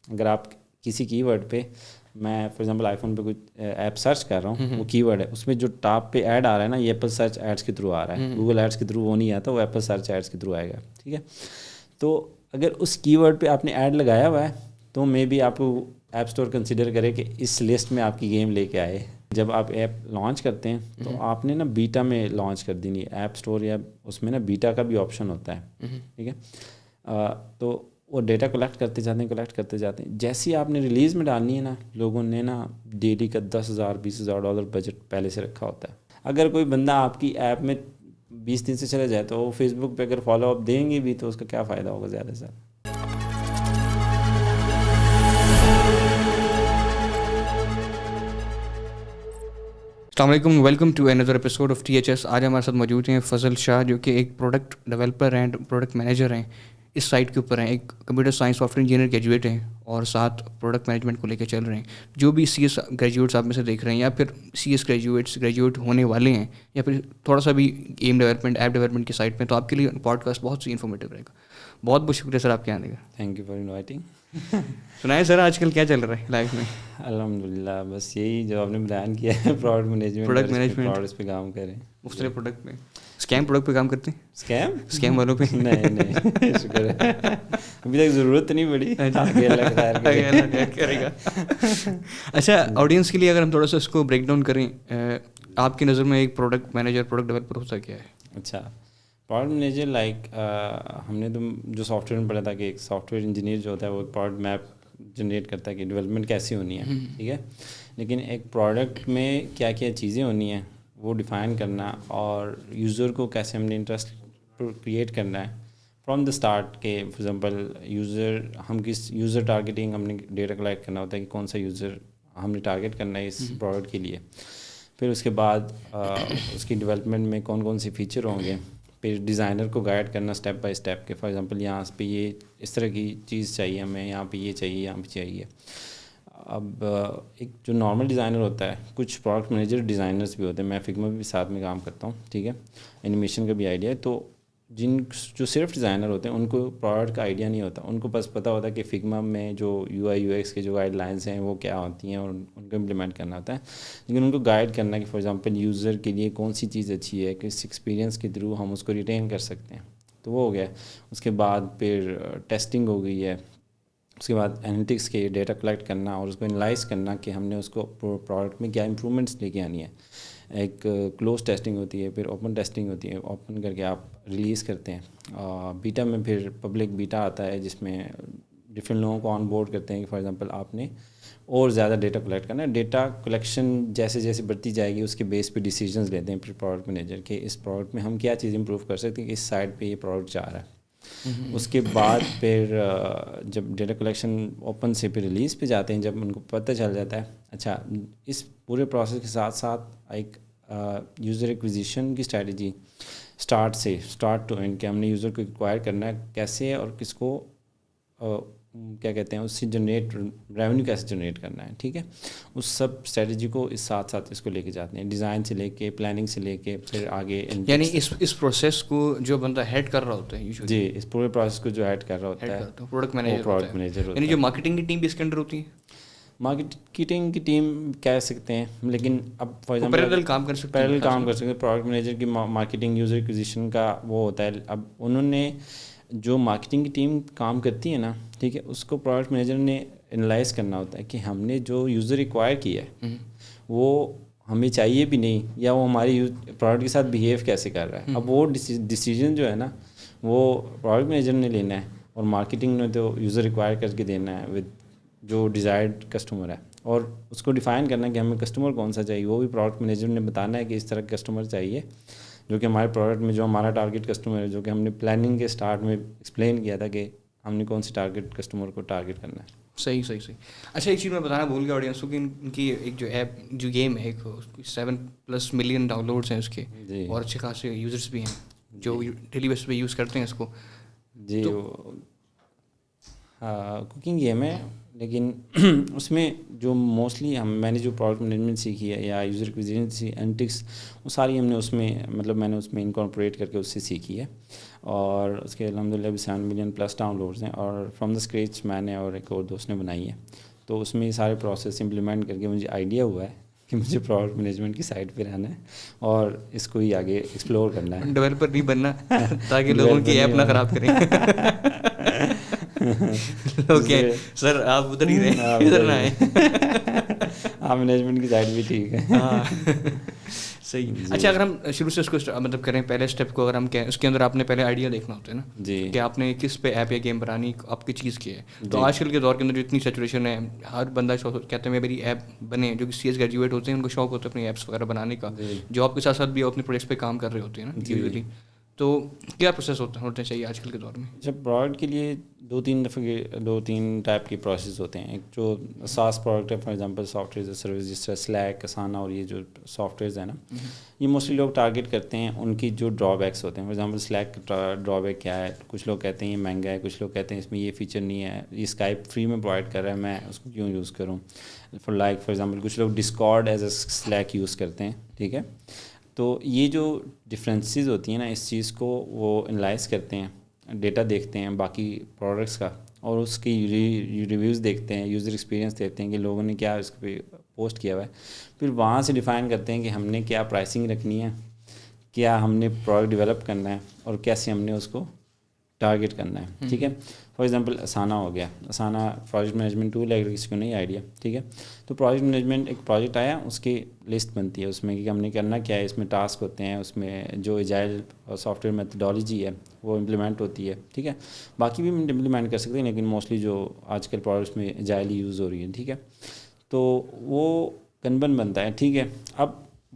اگر آپ کسی کی ورڈ پہ, میں فار ایگزامپل آئی فون پہ کوئی ایپ سرچ کر رہا ہوں, وہ کی ورڈ ہے, اس میں جو ٹاپ پہ ایڈ آ رہا ہے نا, یہ ایپل سرچ ایڈس کے تھرو آ رہا ہے, گوگل ایڈس کے تھرو وہ نہیں آتا, وہ ایپل سرچ ایڈس کے تھرو آئے گا, ٹھیک ہے. تو اگر اس کی ورڈ پہ آپ نے ایڈ لگایا ہوا ہے تو مے بی آپ کو ایپ اسٹور کنسیڈر کرے کہ اس لسٹ میں آپ کی گیم لے کے آئے. جب آپ ایپ لانچ کرتے ہیں تو آپ نے نا بیٹا میں لانچ کر دینی ہے ایپ اسٹور, یا اس میں نا بیٹا کا بھی آپشن ہوتا ہے, ٹھیک ہے. تو وہ ڈیٹا کلیکٹ کرتے جاتے ہیں. جیسے ہی آپ نے ریلیز میں ڈالنی ہے نا, لوگوں نے نا ڈیلی کا $10,000-20,000 بجٹ پہلے سے رکھا ہوتا ہے. اگر کوئی بندہ آپ کی ایپ میں 20 دن سے چلا جائے تو وہ فیس بک پہ اگر فالو اپ دیں گے بھی تو اس کا کیا فائدہ ہوگا زیادہ سے. السلام علیکم, welcome to another episode of THS. آج ہمارے ساتھ موجود ہیں فضل شاہ, جو کہ ایک پروڈکٹ ڈیولپر ہیں, پروڈکٹ مینیجر ہیں, اس سائٹ کے اوپر ہیں. ایک computer science soft where engineer graduate ہیں اور ساتھ پروڈکٹ مینجمنٹ کو لے کے چل رہے ہیں. جو بھی CS گریجویٹس آپ میں سے دیکھ رہے ہیں, یا پھر CS گریجویٹ ہونے والے ہیں, یا پھر تھوڑا سا بھی گیم ڈیولپمنٹ, ایپ ڈیولپمنٹ کی سائٹ پہ, تو آپ کے لیے پوڈ کاسٹ بہت سی انفارمیٹیو رہے گا. بہت بہت شکریہ سر آپ کے آنے کا. Thank you for inviting. سنائیں سر, آج کل کیا چل رہا ہے لائف میں؟ الحمد للہ, بس یہی جو آپ نے بیان کیا ہے, پروڈکٹ مینجمنٹ پروڈکٹس پہ کام کریں, مختلف پروڈکٹ میں. اسکیم پروڈکٹ پہ کام کرتے ہیں؟ اسکیم والوں پہ نہیں شکر ہے, ابھی تک ضرورت نہیں پڑی, آگے اللہ خیر کرے گا. اچھا, آڈینس کے لیے اگر ہم تھوڑا سا اس کو بریک ڈاؤن کریں, آپ کی نظر میں ایک پروڈکٹ مینیجر, پروڈکٹ ڈیولپر ہوتا کیا ہے؟ اچھا, پروڈکٹ مینیجر لائک ہم نے تو جو سافٹ ویئر میں پڑھا تھا کہ ایک سافٹ ویئر انجینئر جو ہوتا ہے وہ پروڈکٹ میپ جنریٹ کرتا ہے کہ ڈیولپمنٹ کیسی ہونی ہے, ٹھیک ہے. لیکن ایک پروڈکٹ میں کیا کیا چیزیں ہونی ہیں وہ ڈیفائن کرنا, اور یوزر کو کیسے ہم نے انٹرسٹ کریٹ کرنا ہے فرام دا اسٹارٹ. کہ فار ایگزامپل ہم کس یوزر ٹارگیٹنگ, ہم نے ڈیٹا کلیکٹ کرنا ہوتا ہے کہ کون سا یوزر ہم نے ٹارگیٹ کرنا ہے اس پروڈکٹ کے لیے. پھر اس کے بعد اس کی ڈیولپمنٹ میں کون کون سے فیچر ہوں گے. پھر ڈیزائنر کو گائیڈ کرنا اسٹیپ بائی اسٹیپ کہ فار ایگزامپل یہاں پہ یہ اس طرح کی چیز چاہیے ہمیں, یہاں پہ یہ چاہیے, یہاں پہ چاہیے. اب ایک جو نارمل ڈیزائنر ہوتا ہے, کچھ پروڈکٹ مینیجر ڈیزائنرس بھی ہوتے ہیں, میں فگما بھی ساتھ میں کام کرتا ہوں, ٹھیک ہے, اینیمیشن کا بھی آئیڈیا ہے. تو جو صرف ڈیزائنر ہوتے ہیں ان کو پروڈکٹ کا آئیڈیا نہیں ہوتا, ان کو بس پتہ ہوتا ہے کہ فگما میں جو UI UX کے جو گائیڈ لائنس ہیں وہ کیا ہوتی ہیں اور ان کو امپلیمنٹ کرنا ہوتا ہے. لیکن ان کو گائیڈ کرنا ہے کہ فار ایگزامپل یوزر کے لیے کون سی چیز اچھی ہے, کس ایکسپیرینس کے تھرو ہم اس کو ریٹین کر سکتے ہیں. تو وہ ہو گیا. اس کے بعد پھر ٹیسٹنگ ہو گئی ہے. اس کے بعد انالیٹکس کے ڈیٹا کلیکٹ کرنا اور اس کو انالائز کرنا کہ ہم نے اس کو پروڈکٹ میں کیا امپرومنٹس لے کے آنی ہے. ایک کلوز ٹیسٹنگ ہوتی ہے, پھر اوپن ٹیسٹنگ ہوتی ہے, اوپن کر کے آپ ریلیز کرتے ہیں. بیٹا میں پھر پبلک بیٹا آتا ہے جس میں ڈفرینٹ لوگوں کو آن بورڈ کرتے ہیں کہ فار ایگزامپل آپ نے اور زیادہ ڈیٹا کلیکٹ کرنا ہے. ڈیٹا کلیکشن جیسے جیسے بڑھتی جائے گی اس کے بیس پہ ڈیسیجنز لیتے ہیں پھر پروڈکٹ مینیجر کہ اس پروڈکٹ میں ہم کیا چیز امپروو کر سکتے ہیں کہ اس سائڈ پہ یہ پروڈکٹ جا رہا ہے. اس کے بعد پھر جب ڈیٹا کلیکشن اوپن سے پھر ریلیز پہ جاتے ہیں, جب ان کو پتہ چل جاتا ہے اچھا اس پورے پروسیس کے ساتھ ساتھ ایک یوزر ایکوزیشن کی اسٹریٹجی اسٹارٹ ٹو اینڈ کہ ہم نے یوزر کو ایکوائر کرنا ہے کیسے اور کس کو کیا کہتے ہیں اس سے جنریٹ ریونیو کیسے جنریٹ کرنا ہے, ٹھیک ہے. اس سب اسٹریٹجی کو اس ساتھ اس کو لے کے جاتے ہیں, ڈیزائن سے لے کے پلاننگ سے لے کے پھر آگے. یعنی اس پروسیس کو جو بندہ ہیڈ کر رہا ہوتا ہے, جی اس پورے پروسیس کو جو ہیڈ کر رہا ہوتا ہے پروڈکٹ مینیجر ہوتا ہے. یعنی جو مارکیٹنگ کی ٹیم بھی اس کے انڈر ہوتی ہے. مارکیٹنگ کی ٹیم کہہ سکتے ہیں, لیکن اب فار ایگزامپل پیرل کام کر سکتے ہیں. پروڈکٹ مینیجر کی مارکیٹنگ یوزر ایکوزیشن کا وہ ہوتا ہے. اب انہوں نے جو مارکیٹنگ کی ٹیم کام کرتی ہے نا, ٹھیک ہے, اس کو پروڈکٹ مینیجر نے انالائز کرنا ہوتا ہے کہ ہم نے جو یوزر ایکوائر کیا ہے وہ ہمیں چاہیے بھی نہیں, یا وہ ہماری پروڈکٹ کے ساتھ بیہیو کیسے کر رہا ہے. اب وہ ڈیسیجن جو ہے نا وہ پروڈکٹ مینیجر نے لینا ہے, اور مارکیٹنگ نے تو یوزر ایکوائر کر کے دینا ہے ود جو ڈیزائرڈ کسٹمر ہے, اور اس کو ڈیفائن کرنا ہے کہ ہمیں کسٹمر کون سا چاہیے. وہ بھی پروڈکٹ مینیجر نے بتانا ہے کہ اس طرح کا کسٹمر چاہیے جو کہ ہمارے پروڈکٹ میں جو ہمارا ٹارگیٹ کسٹمر ہے, جو کہ ہم نے پلاننگ کے اسٹارٹ میں ایکسپلین کیا تھا کہ ہم نے کون سے ٹارگیٹ کسٹمر کو ٹارگیٹ کرنا ہے. صحیح. اچھا, ایک چیز میں بتانا بھول گیا آڈینس کو کہ ان کی ایک جو ایپ جو گیم ہے 7+ ملین ڈاؤن لوڈس ہیں اس کے, اور اچھے خاصے یوزرس بھی ہیں جو ڈیلی بیس پہ یوز کرتے ہیں اس کو. جی کوکنگ گیم ہے, لیکن اس میں جو موسٹلی میں نے جو پروڈکٹ مینجمنٹ سیکھی ہے یا یوزر ایکوزیشن اینٹکس وہ ساری ہم نے اس میں مطلب میں نے اس میں انکارپوریٹ کر کے اس سے سیکھی ہے. اور اس کے الحمد للہ بھی 7 ملین پلس ڈاؤن لوڈز ہیں, اور فرام دا اسکریچ میں نے اور ایک اور دوست نے بنائی ہے. تو اس میں یہ سارے پروسیس امپلیمنٹ کر کے مجھے آئیڈیا ہوا ہے کہ مجھے پروڈکٹ مینجمنٹ کی سائٹ پہ رہنا ہے اور اس کو ہی آگے ایکسپلور کرنا ہے. ڈیولپر نہیں بننا تاکہ لوگوں کی ایپ نہ خراب کریں. اوکے سر آپ ادھر ہی رہیں, ادھر نہ آئیں. ہاں مینجمنٹ کی سائٹ بھی ٹھیک ہے. صحیح. اچھا اگر ہم شروع سے اس کو مطلب کریں, پہلے اسٹیپ کو اگر ہم کہیں, اس کے اندر آپ نے پہلے آئیڈیا دیکھنا ہوتا ہے نا جی کہ آپ نے کس پہ ایپ یا گیم بنانی, آپ کی چیز کی ہے. تو آج کل کے دور کے اندر جو اتنی سیچوریشن ہے, ہر بندہ کہتے ہیں میری ایپ بنے, جو کہ سی ایس گریجویٹ ہوتے ہیں ان کو شوق ہوتا ہے اپنی ایپس وغیرہ بنانے کا, جاب کے ساتھ ساتھ بھی اپنے پروجیکٹس پہ کام کر رہے ہوتے ہیں نا یوزلی. تو کیا پروسیس ہونا چاہیے آج کل کے دور میں؟ جب پروڈکٹ کے لیے دو تین ٹائپ کے پروسیس ہوتے ہیں. ایک جو ساس پروڈکٹ ہے, for example soft where service جس طرح سلیک, اسانا اور یہ جو سافٹ ویئرز ہیں نا, یہ موسٹلی لوگ ٹارگیٹ کرتے ہیں ان کی جو ڈرا بیکس ہوتے ہیں. For example sleek draw back کیا ہے, کچھ لوگ کہتے ہیں یہ مہنگا ہے, کچھ لوگ کہتے ہیں اس میں یہ فیچر نہیں ہے, یہ اسکائپ فری میں پرووائڈ کر رہا ہے, میں اس کو کیوں یوز کروں. فار ایگزامپل کچھ لوگ discard as a sleek use کرتے ہیں. ٹھیک ہے, تو یہ جو ڈفرینسز ہوتی ہیں نا, اس چیز کو وہ انالائز کرتے ہیں, ڈیٹا دیکھتے ہیں باقی پروڈکٹس کا, اور اس کی ریویوز دیکھتے ہیں, یوزر ایکسپیرینس دیکھتے ہیں کہ لوگوں نے کیا اس پہ پوسٹ کیا ہوا ہے. پھر وہاں سے ڈیفائن کرتے ہیں کہ ہم نے کیا پرائسنگ رکھنی ہے, کیا ہم نے پروڈکٹ ڈیولپ کرنا ہے, اور کیسے ہم نے اس کو ٹارگیٹ کرنا ہے. ٹھیک ہے, فار ایگزامپل اسانا ہو گیا. اسانا پروجیکٹ مینجمنٹ ٹول ہے, اگر کسی کو نہیں آئیڈیا. ٹھیک ہے, تو پروجیکٹ مینجمنٹ ایک پروجیکٹ آیا, اس کی لسٹ بنتی ہے اس میں کہ ہم نے کرنا کیا ہے, اس میں ٹاسک ہوتے ہیں, اس میں جو ایجائل سافٹ ویئر میتھڈالوجی ہے وہ امپلیمنٹ ہوتی ہے. ٹھیک ہے, باقی بھی امپلیمنٹ کر سکتے ہیں لیکن موسٹلی جو آج کل پروڈکٹس میں ایجائل ہی یوز ہو رہی ہے. ٹھیک ہے, تو وہ کنبن بنتا ہے. ٹھیک ہے, اب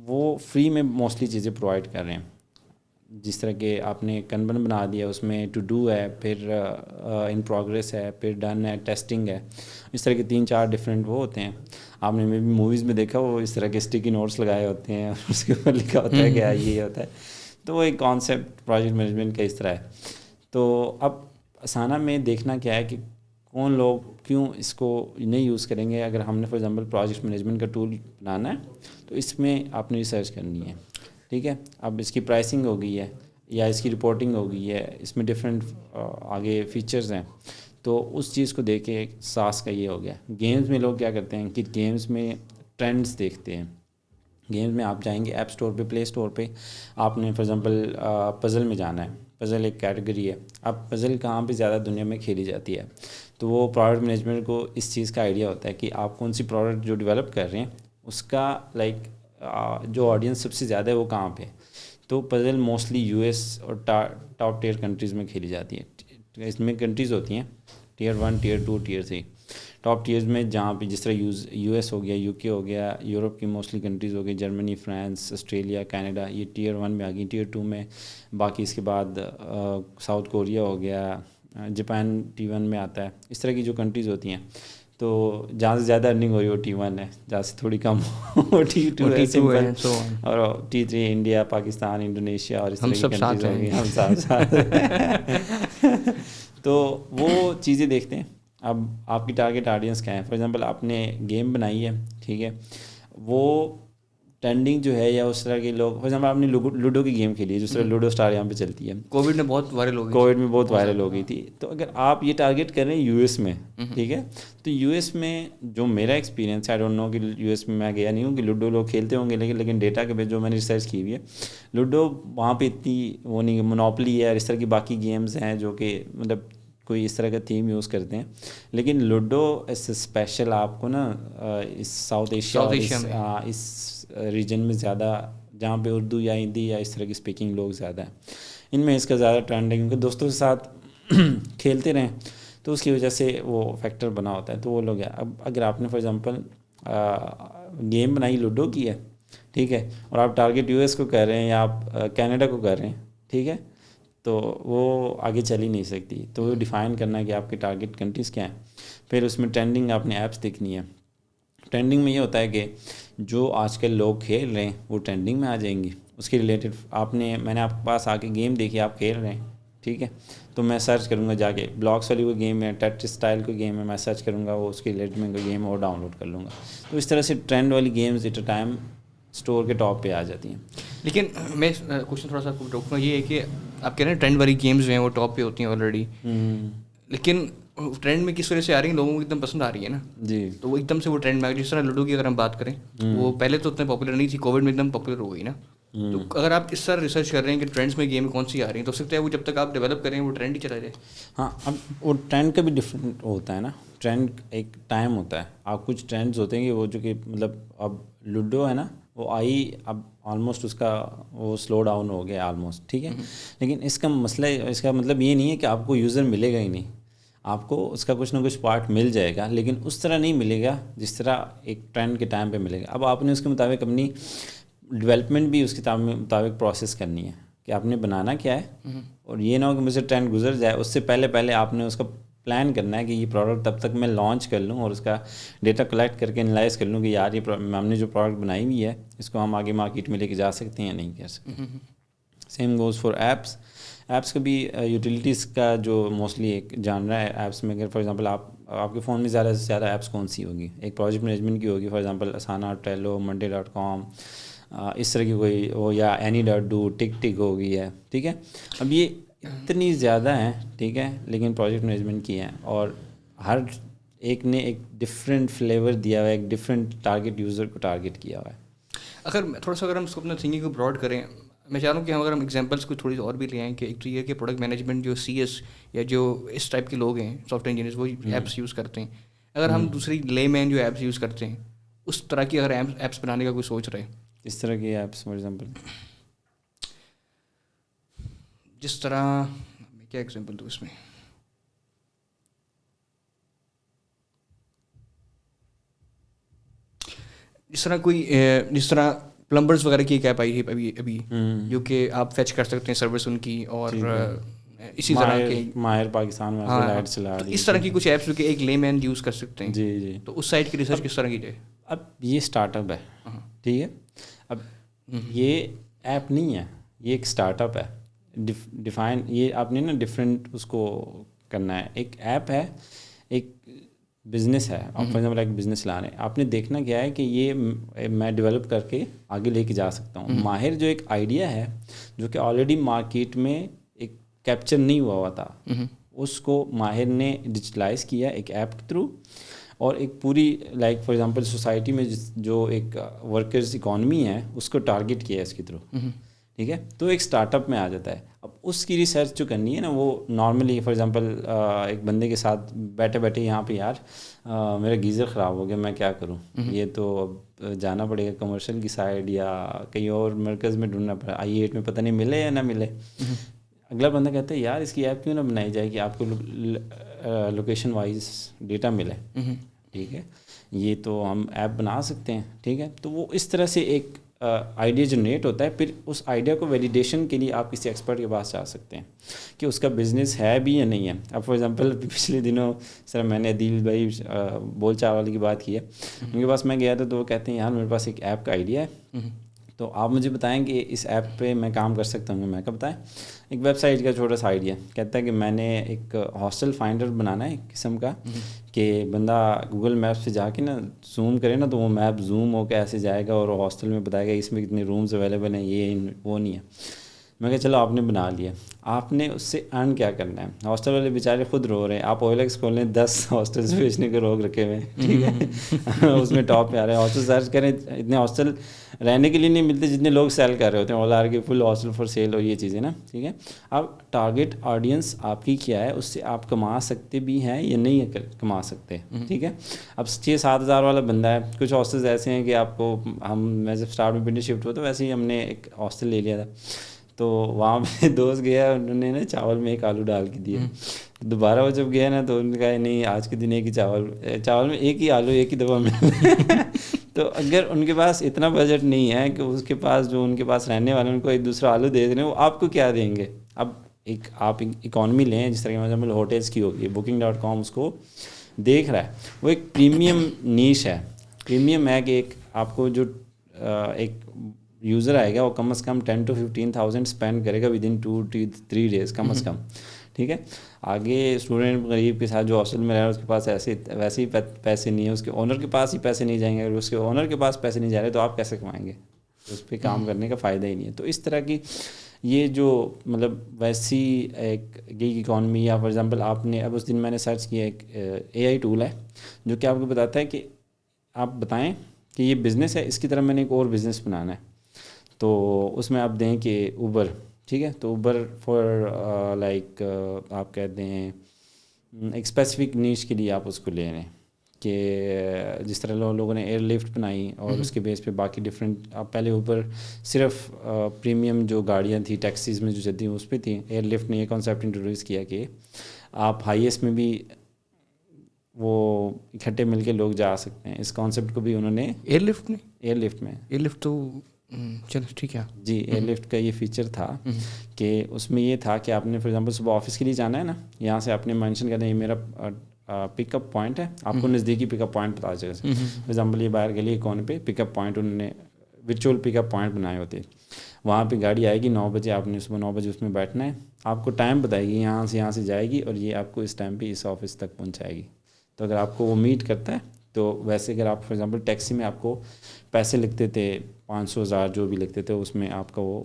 وہ فری میں موسٹلی چیزیں پرووائڈ کر رہے ہیں, جس طرح کہ آپ نے کنبن بنا دیا, اس میں ٹو ڈو ہے, پھر ان پروگریس ہے, پھر ڈن ہے, ٹیسٹنگ ہے. اس طرح کے 3-4 ڈفرینٹ وہ ہوتے ہیں. آپ نے میں بھی موویز میں دیکھا, وہ اس طرح کے اسٹیکی نوٹس لگائے ہوتے ہیں اور اس کے اوپر لکھا ہوتا ہے کہ یہ ہوتا ہے. تو وہ ایک کانسیپٹ پروجیکٹ مینجمنٹ کا اس طرح ہے. تو اب اسانا میں دیکھنا کیا ہے کہ کون لوگ کیوں اس کو نہیں یوز کریں گے. اگر ہم نے فار ایگزامپل پروجیکٹ مینجمنٹ کا ٹول بنانا ہے تو اس میں آپ نے ریسرچ کرنی ہے. ٹھیک ہے, اب اس کی پرائسنگ ہو گئی ہے یا اس کی رپورٹنگ ہو گئی ہے, اس میں ڈفرینٹ آگے فیچرز ہیں, تو اس چیز کو دیکھ کے ساس کا یہ ہو گیا. گیمز میں لوگ کیا کرتے ہیں کہ گیمز میں ٹرینڈز دیکھتے ہیں. گیمز میں آپ جائیں گے ایپ اسٹور پہ, پلے اسٹور پہ, آپ نے فار ایگزامپل پزل میں جانا ہے. پزل ایک کیٹیگری ہے. اب پزل کہاں پہ زیادہ دنیا میں کھیلی جاتی ہے, تو وہ پروڈکٹ مینجمنٹ کو اس چیز کا آئیڈیا ہوتا ہے کہ آپ کون سی پروڈکٹ جو ڈیولپ کر رہے ہیں اس کا جو آڈینس سب سے زیادہ ہے وہ کہاں پہ. تو پزل موسٹلی یو ایس اور ٹاپ ٹیئر کنٹریز میں کھیلی جاتی ہے. اس میں کنٹریز ہوتی ہیں tier 1, tier 2, tier 3. Top tiers میں جہاں پہ جس طرح یو ایس ہو گیا, یو کے ہو گیا, یورپ کی موسٹلی کنٹریز ہو گئی, جرمنی, فرانس, آسٹریلیا, کینیڈا, یہ ٹیئر 1 میں آ گئی. ٹیئر 2 میں باقی اس کے بعد ساؤتھ کوریا ہو گیا, جاپان T1 میں آتا ہے. اس طرح کی جو کنٹریز ہوتی ہیں, تو جہاں سے زیادہ ارننگ ہو رہی ہو T1 ہے, جہاں سے تھوڑی کم ہو T2 ہے سمپل, اور T3 انڈیا, پاکستان, انڈونیشیا اور اس طرح کی کنٹریز ہو گئی. ہم ساتھ تو وہ چیزیں دیکھتے ہیں. اب آپ کی ٹارگیٹ آڈینس کیا ہے. فار ایگزامپل آپ نے گیم بنائی ہے, ٹھیک ہے, وہ ٹرینڈنگ جو ہے یا اس طرح کے لوگ, فار ایگزامپل آپ نے لوڈو کی گیم کھیلی ہے, جس طرح لوڈو اسٹار یہاں پہ چلتی ہے. کووڈ میں بہت وائرل ہو گئی, کووڈ میں بہت وائرل ہو گئی تھی. تو اگر آپ یہ ٹارگیٹ کر رہے ہیں یو ایس میں, ٹھیک ہے, تو یو ایس میں جو میرا ایکسپیرینس ہے, آئی ڈونٹ نو کہ یو ایس میں گیا نہیں ہوں کہ لوڈو لوگ کھیلتے ہوں گے, لیکن ڈیٹا کے بیس جو میں نے ریسرچ کی ہوئی ہے, لوڈو وہاں پہ اتنی وہ نہیں, مونوپلی ہے اور اس طرح کی باقی گیمز ہیں جو کہ مطلب کوئی اس طرح کا تھیم یوز کرتے ہیں. لیکن لوڈو ایسے اسپیشل آپ کو نا اس ساؤتھ ایشیا اس ریجن میں زیادہ, جہاں پہ اردو یا ہندی یا اس طرح کی اسپیکنگ لوگ زیادہ ہیں, ان میں اس کا زیادہ ٹرینڈ ہے. کیونکہ دوستوں کے ساتھ کھیلتے رہیں تو اس کی وجہ سے وہ فیکٹر بنا ہوتا ہے, تو وہ لوگ ہیں. اب اگر آپ نے فار ایگزامپل گیم بنائی لوڈو کی ہے, ٹھیک ہے, اور آپ ٹارگیٹ یو ایس کو کر رہے ہیں یا آپ کینیڈا کو کر رہے ہیں, ٹھیک ہے, تو وہ آگے چل ہی نہیں سکتی. تو وہ ڈیفائن کرنا ہے کہ آپ کے ٹارگیٹ کنٹریز کیا ہیں. پھر اس میں ٹرینڈنگ آپ نے ایپس دیکھنی ہے. ٹرینڈنگ میں یہ ہوتا ہے کہ جو آج کل لوگ کھیل رہے ہیں وہ ٹرینڈنگ میں آ جائیں گی. اس کے ریلیٹڈ میں نے آپ کے پاس آ کے گیم دیکھی, آپ کھیل رہے ہیں, ٹھیک ہے. تو میں سرچ کروں گا جا کے بلاکس والی کوئی گیم ہے, ٹچ اسٹائل کوئی گیم ہے, میں سرچ کروں گا وہ اس کی ریلیٹڈ میں کوئی گیم ہے وہ ڈاؤن لوڈ کر لوں گا. تو اس طرح سے ٹرینڈ والی games at a time store کے ٹاپ پہ آ جاتی ہیں. لیکن میں کوشچن تھوڑا سا روکوں گا, یہ ہے کہ آپ کہہ رہے ہیں ٹرینڈ والی گیمز جو ہیں وہ ٹاپ پہ ہوتی ہیں آلریڈی, لیکن ٹرینڈ میں کس وجہ سے آ رہی ہیں, لوگوں کو ایک دم پسند آ رہی ہے نا جی, تو وہ ایک دم سے وہ ٹرینڈ میں, جس طرح لوڈو کی اگر ہم بات کریں وہ پہلے تو اتنے پاپولر نہیں تھی, کووڈ میں ایک دم پاپولر ہو گئی نا. تو اگر آپ اس طرح ریسرچ کر رہے ہیں کہ ٹرینڈس میں گیم کون سی آ رہی ہیں, تو ہو سکتا ہے وہ جب تک آپ ڈیولپ کریں وہ ٹرینڈ ہی چلا جائے. ہاں, اب وہ ٹرینڈ کا بھی ڈفرینٹ ہوتا ہے نا. ٹرینڈ ایک ٹائم ہوتا ہے, آپ کچھ ٹرینڈز ہوتے ہیں کہ وہ جو کہ مطلب اب لوڈو ہے نا وہ آئی, اب آلموسٹ اس کا وہ سلو ڈاؤن ہو گیا آلموسٹ, ٹھیک ہے. لیکن اس کا مسئلہ, اس کا مطلب یہ نہیں ہے کہ آپ کو یوزر ملے گا ہی نہیں, آپ کو اس کا کچھ نہ کچھ پارٹ مل جائے گا, لیکن اس طرح نہیں ملے گا جس طرح ایک ٹرینڈ کے ٹائم پہ ملے گا. اب آپ نے اس کے مطابق اپنی ڈیولپمنٹ بھی اس کے مطابق پروسیس کرنی ہے کہ آپ نے بنانا کیا ہے, اور یہ نہ ہو کہ مجھ سے ٹرینڈ گزر جائے. اس سے پہلے آپ نے اس کا پلان کرنا ہے کہ یہ پروڈکٹ تب تک میں لانچ کر لوں اور اس کا ڈیٹا کلیکٹ کر کے انالائز کر لوں کہ یار یہ ہم نے جو پروڈکٹ بنائی ہوئی ہے اس کو ہم آگے مارکیٹ میں لے کے جا سکتے ہیں یا نہیں کر سکتے. Same goes for apps. Apps کا بھی یوٹیلیٹیز کا جو موسٹلی ایک جان رہا ہے ایپس میں, اگر فار ایگزامپل آپ کے فون میں زیادہ سے زیادہ ایپس کون سی ہوگی, ایک پروجیکٹ مینجمنٹ کی ہوگی, فار ایگزامپل اسانا, ٹریلو, monday.com, اس طرح کی کوئی ہو, یا any.do, ٹک ہوگی ہے, ٹھیک ہے. اب یہ اتنی زیادہ ہیں, ٹھیک ہے, لیکن پروجیکٹ مینجمنٹ کی ہیں اور ہر ایک نے ایک ڈفرینٹ فلیور دیا ہوا ہے, ایک ڈفرینٹ ٹارگیٹ یوزر کو ٹارگیٹ کیا ہوا ہے. اگر ہم اس کو اپنا تھنکنگ کو براڈ کریں, میں چاہ رہا ہوں کہ اگر ہم ایگزامپلس کو تھوڑی اور بھی لے آئیں کہ ایک تو یہ کہ پروڈکٹ مینجمنٹ جو سی ایس یا جو اس ٹائپ کے لوگ ہیں سافٹ ویئر انجینئرز وہ ایپس یوز کرتے ہیں, اگر ہم دوسری لے مین جو ایپس یوز کرتے ہیں اس طرح کی اگر ایپس بنانے کا کوئی سوچ رہے ہیں, اس طرح کی ایپس فار ایگزامپل جس طرح میں کیا ایگزامپل دوں اس میں, جس طرح پلمبرز وغیرہ کی ایک ایپ آئی ہے ابھی جو کہ آپ فیچ کر سکتے ہیں سروس ان کی, اور اسی طرح کے ماہر پاکستان میں لائٹ چلا رہی ہے, اس طرح کی کچھ ایپس جو کہ ایک لے مین یوز کر سکتے ہیں. جی, تو اس سائٹ کی ریسرچ کس طرح کی جائے. اب یہ اسٹارٹ اپ ہے, ٹھیک ہے, اب یہ ایپ نہیں ہے, یہ ایک اسٹارٹ اپ ہے. ڈیفائن یہ آپ نے نا ڈفرینٹ اس کو کرنا ہے. ایک ایپ ہے, ایک بزنس ہے, آپ فار ایگزامپل ایک بزنس لا رہے ہیں, آپ نے دیکھنا کیا ہے کہ یہ میں ڈیولپ کر کے آگے لے کے جا سکتا ہوں. ماہر جو ایک آئیڈیا ہے جو کہ آلریڈی مارکیٹ میں ایک کیپچر نہیں ہوا تھا, اس کو ماہر نے ڈیجیٹلائز کیا ایک ایپ کے تھرو, اور ایک پوری لائک فار ایگزامپل سوسائٹی میں جو ایک ورکرز اکانومی ہے اس کو ٹارگیٹ کیا ہے اس کے تھرو, ٹھیک ہے. تو ایک اسٹارٹ اپ میں آ جاتا ہے. اب اس کی ریسرچ جو کرنی ہے نا وہ نارملی فار ایگزامپل ایک بندے کے ساتھ بیٹھے بیٹھے یہاں پہ یار میرا گیزر خراب ہو گیا, میں کیا کروں, یہ تو اب جانا پڑے گا کمرشل کی سائڈ یا کہیں اور مرکز میں ڈھونڈنا پڑے, i8 میں پتہ نہیں ملے یا نہ ملے. اگلا بندہ کہتا ہے یار اس کی ایپ کیوں نہ بنائی جائے کہ آپ کو لوکیشن وائز ڈیٹا ملے, ٹھیک ہے, یہ تو ہم ایپ بنا سکتے ہیں, ٹھیک ہے. تو وہ اس طرح سے ایک آئیڈیا جنریٹ ہوتا ہے. پھر اس آئیڈیا کو ویلیڈیشن کے لیے آپ کسی ایکسپرٹ کے پاس جا سکتے ہیں کہ اس کا بزنس ہے بھی یا نہیں ہے. اب فار ایگزامپل پچھلے دنوں سر میں نے عدیل بھائی بول چال والے کی بات کی ہے, ان کے پاس میں گیا تھا تو وہ کہتے ہیں یار میرے پاس ایک ایپ کا آئیڈیا ہے, تو آپ مجھے بتائیں کہ اس ایپ پہ میں کام کر سکتا ہوں. میں کہا بتائیں. ایک ویب سائٹ کا چھوٹا سا آئیڈیا, کہتا ہے کہ میں نے ایک ہاسٹل فائنڈر بنانا ہے ایک قسم کا, کہ بندہ گوگل میپ سے جا کے نا زوم کرے نا تو وہ میپ زوم ہو کے ایسے جائے گا اور ہاسٹل میں بتائے گا اس میں کتنے رومز اویلیبل ہیں, یہ وہ نہیں ہے. میں کہا چلو آپ نے بنا لیا, آپ نے اس سے ارن کیا کرنا ہے. ہاسٹل والے بیچارے خود رو رہے ہیں, آپ OLX کھول لیں 10 ہاسٹلس بیچنے کے روک رکھے ہوئے ہیں, ٹھیک ہے, اس میں ٹاپ پہ آ رہے ہیں. ہاسٹل سرچ کریں, اتنے ہاسٹل رہنے کے لیے نہیں ملتے جتنے لوگ سیل کر رہے ہوتے ہیں, اولا کے فل ہاسٹل فار سیل اور یہ چیزیں نا, ٹھیک ہے. اب ٹارگیٹ آڈینس آپ کی کیا ہے, اس سے آپ کما سکتے بھی ہیں یا نہیں کما سکتے, ٹھیک ہے. اب 6-7 ہزار والا بندہ ہے. کچھ ہاسٹلز ایسے ہیں کہ آپ کو میں جب اسٹارٹ میں پنڈی شفٹ ہوا تو ویسے ہی ہم نے ایک ہاسٹل لے لیا تھا, تو وہاں پہ دوست گیا, انہوں نے نا چاول میں 1 آلو ڈال کے دیا. دوبارہ وہ جب گیا نا تو انہوں نے کہا نہیں آج کے دن ایک ہی چاول میں 1 ہی آلو ایک ہی دفعہ مل. تو اگر ان کے پاس اتنا بجٹ نہیں ہے کہ اس کے پاس جو ان کے پاس رہنے والے ان کو ایک دوسرا آلو دے دیں, وہ آپ کو کیا دیں گے. اب آپ اکانومی لیں جس طرح کہ مثلاً ہوٹلس کی ہوگی, booking.com اس کو دیکھ رہا ہے, وہ ایک پریمیم نیش ہے. پریمیم ہے کہ ایک آپ کو جو ایک یوزر آئے گا وہ کم از کم 10 to 15,000 اسپینڈ کرے گا ود ان 2 to 3 days کم از کم. ٹھیک ہے. آگے اسٹوڈنٹ غریب کے ساتھ جو ہاسٹل میں رہ رہا ہے اس کے پاس ویسے ہی پیسے نہیں ہے, اس کے اونر کے پاس ہی پیسے نہیں جائیں گے. اگر اس کے اونر کے پاس پیسے نہیں جا رہے تو آپ کیسے کمائیں گے؟ اس پہ کام کرنے کا فائدہ ہی نہیں ہے. تو اس طرح کی یہ جو مطلب ویسی ایک گیگ اکانومی, یا فار ایگزامپل آپ نے اب اس دن میں نے سرچ کیا ایک AI ٹول ہے جو کہ آپ کو بتاتا ہے کہ آپ بتائیں کہ یہ بزنس ہے, اس کی طرح میں نے ایک اور بزنس بنانا ہے. تو اس میں آپ دیں کہ اوبر, ٹھیک ہے, تو اوبر فار لائک آپ کہتے ہیں ایک اسپیسیفک نیش کے لیے آپ اس کو لے رہے ہیں کہ جس طرح لوگوں نے ایئر لفٹ بنائی اور اس کے بیس پہ باقی ڈفرینٹ. اب پہلے اوپر صرف پریمیم جو گاڑیاں تھیں ٹیکسیز میں جو چلتی ہیں اس پہ تھیں. ایئر لفٹ نے یہ کانسیپٹ انٹروڈیوس کیا کہ آپ ہائیسٹ میں بھی وہ اکٹھے مل کے لوگ جا سکتے ہیں. اس کانسیپٹ کو بھی انہوں نے ایئر لفٹ میں ایئر لفٹ تو چلو ٹھیک ہے جی, ایئر لفٹ کا یہ فیچر تھا کہ اس میں یہ تھا کہ آپ نے فار ایگزامپل صبح آفس کے لیے جانا ہے نا, یہاں سے آپ نے مینشن کرنا ہے یہ میرا پک اپ پوائنٹ ہے, آپ کو نزدیکی پک اپ پوائنٹ بتا چاہیے. فار ایگزامپل یہ باہر گلی کون پہ پک اپ پوائنٹ انہوں نے ورچوئل پک اپ پوائنٹ بنائے ہوتے. وہاں پہ گاڑی آئے گی 9 بجے, آپ نے صبح 9 بجے اس میں بیٹھنا ہے, آپ کو ٹائم بتائے گی یہاں سے جائے گی اور یہ آپ کو اس ٹائم پہ اس آفس تک پہنچائے گی. تو اگر آپ کو وہ میٹ کرتا ہے تو ویسے اگر آپ فار ایگزامپل ٹیکسی میں آپ کو پیسے لگتے تھے 500,000 جو بھی لگتے تھے, اس میں آپ کا وہ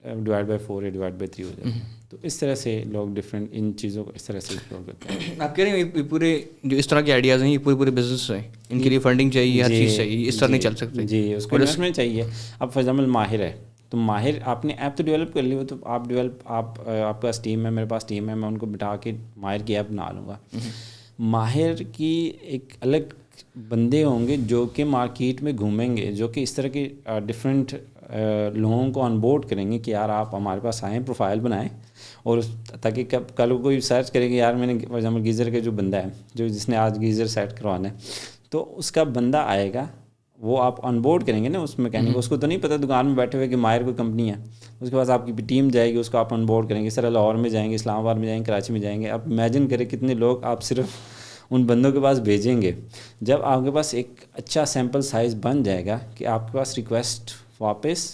ڈیوائڈ بائی 4 یا ڈیوائڈ بائی 3 ہو جاتا ہے. تو اس طرح سے لوگ ڈفرینٹ ان چیزوں کو اس طرح سے ایکسپلور کرتے ہیں. آپ کہہ رہے ہیں یہ پورے جو اس طرح کے آئیڈیاز ہیں یہ پورے بزنس ہیں, ان کے لیے فنڈنگ چاہیے, ہر چیز چاہیے, اس طرح نہیں چل سکتے. جی, اس کو انویسٹمنٹ چاہیے. اب فار ایگزامپل ماہر ہے تو ماہر آپ نے ایپ تو ڈیولپ کر لی ہو, تو آپ آپ کے پاس ٹیم ہے, میرے پاس ٹیم ہے, میں ان کو بٹھا کے ماہر کی ایپ بنا لوں گا. ماہر کی ایک الگ بندے ہوں گے جو کہ مارکیٹ میں گھومیں گے, جو کہ اس طرح کے ڈفرینٹ لوگوں کو آن بورڈ کریں گے کہ یار آپ ہمارے پاس آئیں, پروفائل بنائیں, اور تاکہ کل کوئی سرچ کرے کہ یار میں نے فار ایگزامپل گیزر کا جو بندہ ہے جس نے آج گیزر سیٹ کروانا ہے, تو اس کا بندہ آئے گا, وہ آپ آن بورڈ کریں گے نا اس میکینک. اس کو تو نہیں پتہ دکان میں بیٹھے ہوئے کہ ماہر کوئی کمپنی ہے, اس کے پاس آپ کی ٹیم جائے گی, اس کو آپ آن بورڈ کریں گے. اس طرح لاہور میں جائیں گے, اسلام آباد میں جائیں گے, کراچی میں جائیں گے. آپ امیجن کریں کتنے لوگ آپ صرف ان بندوں کے پاس بھیجیں گے. جب آپ کے پاس ایک اچھا سیمپل سائز بن جائے گا کہ آپ کے پاس ریکویسٹ واپس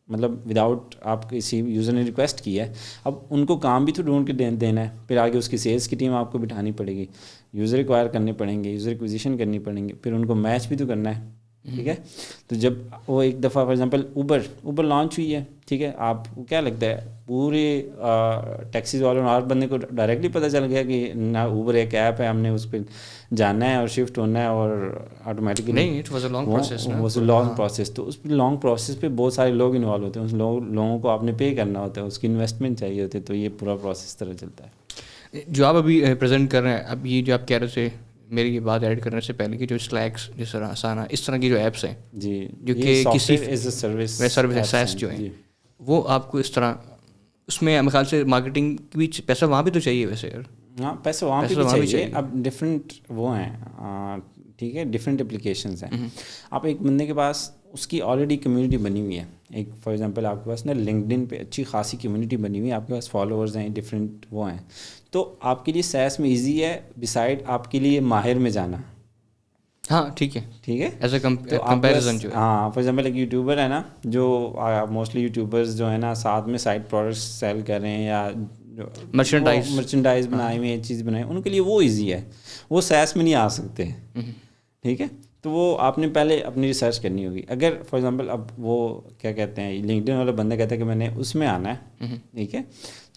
مطلب وداؤٹ آپ کسی یوزر نے ریکویسٹ کی ہے, اب ان کو کام بھی تو ڈھونڈ کے دینا ہے. پھر آگے اس کی سیلس کی ٹیم آپ کو بٹھانی پڑے گی, یوزر ایکوائر کرنے پڑیں گے, یوزر ایکوزیشن کرنی پڑیں گے, پھر ان کو میچ بھی تو کرنا ہے. ٹھیک ہے. تو جب وہ ایک دفعہ فار ایگزامپل اوبر لانچ ہوئی ہے, ٹھیک ہے, آپ کو کیا لگتا ہے پورے ٹیکسیز والوں ہر بندے کو ڈائریکٹلی پتہ چل گیا کہ نہ اوبر ایک ایپ ہے, ہم نے اس پہ جانا ہے اور شفٹ ہونا ہے اور آٹومیٹکلی نہیں, it was a long process. تو اس لانگ پروسیس پہ بہت سارے لوگ انوالو ہوتے ہیں, اس لوگوں کو آپ نے پے کرنا ہوتا ہے, اس کی انویسٹمنٹ چاہیے ہوتی ہے. تو یہ پورا پروسیس طرح چلتا ہے. جو آپ ابھی پریزنٹ کر رہے ہیں, اب یہ جو آپ کہہ رہے تھے میری یہ بات ایڈ کرنے سے پہلے کہ جو سلیکس جس طرح آسانہ اس طرح کی جو ایپس ہیں جی, جو کہ کسی سروس ایکسیس جو ہیں وہ آپ کو اس طرح اس میں میرے خیال سے مارکیٹنگ کی بھی پیسہ وہاں بھی تو چاہیے ویسے یار. ہاں, پیسہ وہاں پہ بھی چاہیے. اب ڈفرینٹ وہ ہیں, ٹھیک ہے, ڈفرینٹ اپلیکیشنز ہیں. آپ ایک بندے کے پاس اس کی آلریڈی کمیونٹی بنی ہوئی ہے. ایک فار ایگزامپل آپ کے پاس نا لنکڈن پہ اچھی خاصی کمیونٹی بنی ہوئی ہے, آپ کے پاس فالوورز ہیں, ڈفرینٹ وہ ہیں. تو آپ کے لیے سیس میں ایزی ہے بسائڈ آپ کے لیے ماہر میں جانا. ہاں ٹھیک ہے, ٹھیک ہے, ایز اے کمپیریزن جو ہے. ہاں, فار ایگزامپل ایک یوٹیوبر ہے نا, جو موسٹلی یوٹیوبرز جو ہے نا ساتھ میں سائڈ پروڈکٹس سیل کر رہے ہیں یا مرچنڈائز بنائے ہوئے, چیز بنائے, ان کے لیے وہ ایزی ہے, وہ سیس میں نہیں آ سکتے. ٹھیک ہے. تو وہ آپ نے پہلے اپنی ریسرچ کرنی ہوگی. اگر فار ایگزامپل اب وہ کیا کہتے ہیں لنکڈن والا بندہ کہتا ہے کہ میں نے اس میں آنا ہے, ٹھیک ہے,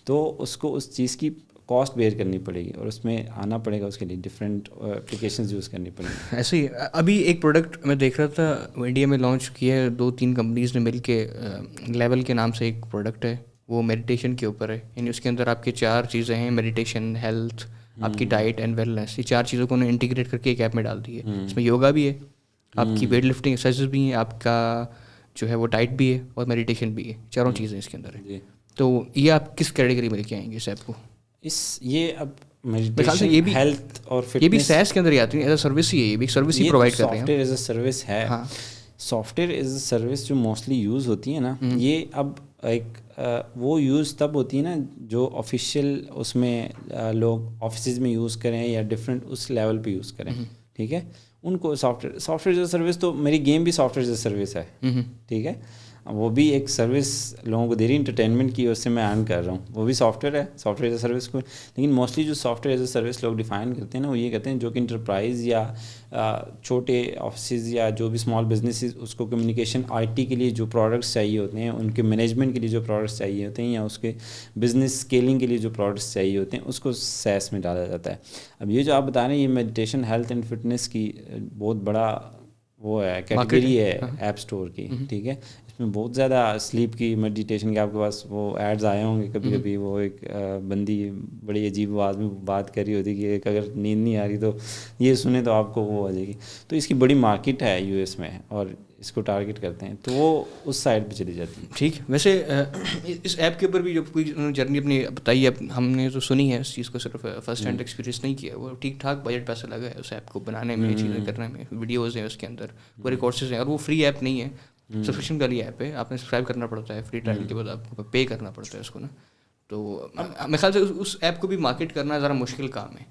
تو اس کو اس چیز کی کاسٹ بیئر کرنی پڑے گی اور اس میں آنا پڑے گا, اس کے لیے ڈفرینٹ اپلیکیشنز یوز کرنی پڑیں گی. ایسے ہی ابھی ایک پروڈکٹ میں دیکھ رہا تھا انڈیا میں لانچ کیا ہے 2-3 کمپنیز نے مل کے, لیول کے نام سے ایک پروڈکٹ ہے, وہ میڈیٹیشن کے اوپر ہے. یعنی اس کے اندر آپ کی 4 چیزیں ہیں, میڈیٹیشن, ہیلتھ, آپ کی ڈائٹ اینڈ ویلنس. یہ 4 چیزوں کو انہوں نے انٹیگریٹ کر کے ایک ایپ میں ڈال دی ہے. اس میں یوگا بھی ہے, آپ کی ویٹ لفٹنگ ایکسرسائزز بھی ہیں, آپ کا جو ہے وہ ڈائٹ بھی ہے اور میڈیٹیشن بھی ہے. 4 چیزیں اس کے اندر ہے. تو یہ آپ کس کیٹیگری میں لے کے آئیں گے اس ایپ کو؟ یہ اب میڈیٹیشن, ہیلتھ اور فٹنس, یہ بھی سیس کے اندر ہی آتی ہے, ایز اے سروس ہی ہے, یہ بھی ایک سروس ہی پرووائڈ کر رہے ہیں. Soft where as a service ہے. ہاں, soft where as a service جو موسٹلی یوز ہوتی ہے نا, یہ اب ایک وہ یوز تب ہوتی ہے نا جو آفیشیل اس میں لوگ آفیسز میں یوز کریں یا ڈفرینٹ اس لیول پہ یوز کریں. ٹھیک ہے, ان کو soft where as a service, تو میری گیم بھی soft where as a service ہے. ٹھیک ہے, وہ بھی ایک سروس لوگوں کو دے رہی ہے انٹرٹینمنٹ کی, اس سے میں ارن کر رہا ہوں. وہ بھی سافٹ ویئر ہے, soft where as a service کو. لیکن موسٹلی جو soft where as a service لوگ ڈیفائن کرتے ہیں نا, وہ یہ کہتے ہیں جو کہ انٹرپرائز یا چھوٹے آفسز یا جو بھی اسمال بزنسز, اس کو کمیونیکیشن آئی ٹی کے لیے جو پروڈکٹس چاہیے ہوتے ہیں, ان کے مینجمنٹ کے لیے جو پروڈکٹس چاہیے ہوتے ہیں, یا اس کے بزنس اسکیلنگ کے لیے جو پروڈکٹس چاہیے ہوتے ہیں, اس کو SaaS میں ڈالا جاتا ہے. اب یہ جو آپ بتا رہے ہیں, یہ میڈیٹیشن ہیلتھ اینڈ فٹنس کی بہت بڑا وہ ہے, کیٹیگری ہے ایپ اسٹور کی. ٹھیک ہے, اس میں بہت زیادہ سلیپ کی, میڈیٹیشن کے آپ کے پاس وہ ایڈز آئے ہوں گے کبھی کبھی. وہ ایک بندی بڑی عجیب آواز میں بات کر رہی ہوتی کہ ایک اگر نیند نہیں آ رہی تو یہ سنیں تو آپ کو وہ آ جائے گی. تو اس کی بڑی مارکیٹ ہے US میں, اور اس کو ٹارگیٹ کرتے ہیں, تو وہ اس سائڈ پہ چلی جاتی ہے. ٹھیک. ویسے اس ایپ کے اوپر بھی جو کوئی جرنی اپنی بتائی ہے, ہم نے تو سنی ہے اس چیز کو, صرف فرسٹ ہینڈ ایکسپیرینس نہیں کیا. وہ ٹھیک ٹھاک بجٹ پیسہ لگا ہے اس ایپ کو بنانے میں, چیزیں کرنے میں, ویڈیوز ہیں اس کے اندر, پورے کورسز ہیں, اور وہ فری ایپ نہیں ہے, سبسکرپشن والی ایپ ہے. آپ نے سبسکرائب کرنا پڑتا ہے, فری ٹرائل کے بعد آپ کو پے کرنا پڑتا ہے اس کو نا. تو میرے خیال سے اس ایپ کو بھی مارکیٹ کرنا ذرا مشکل کام ہے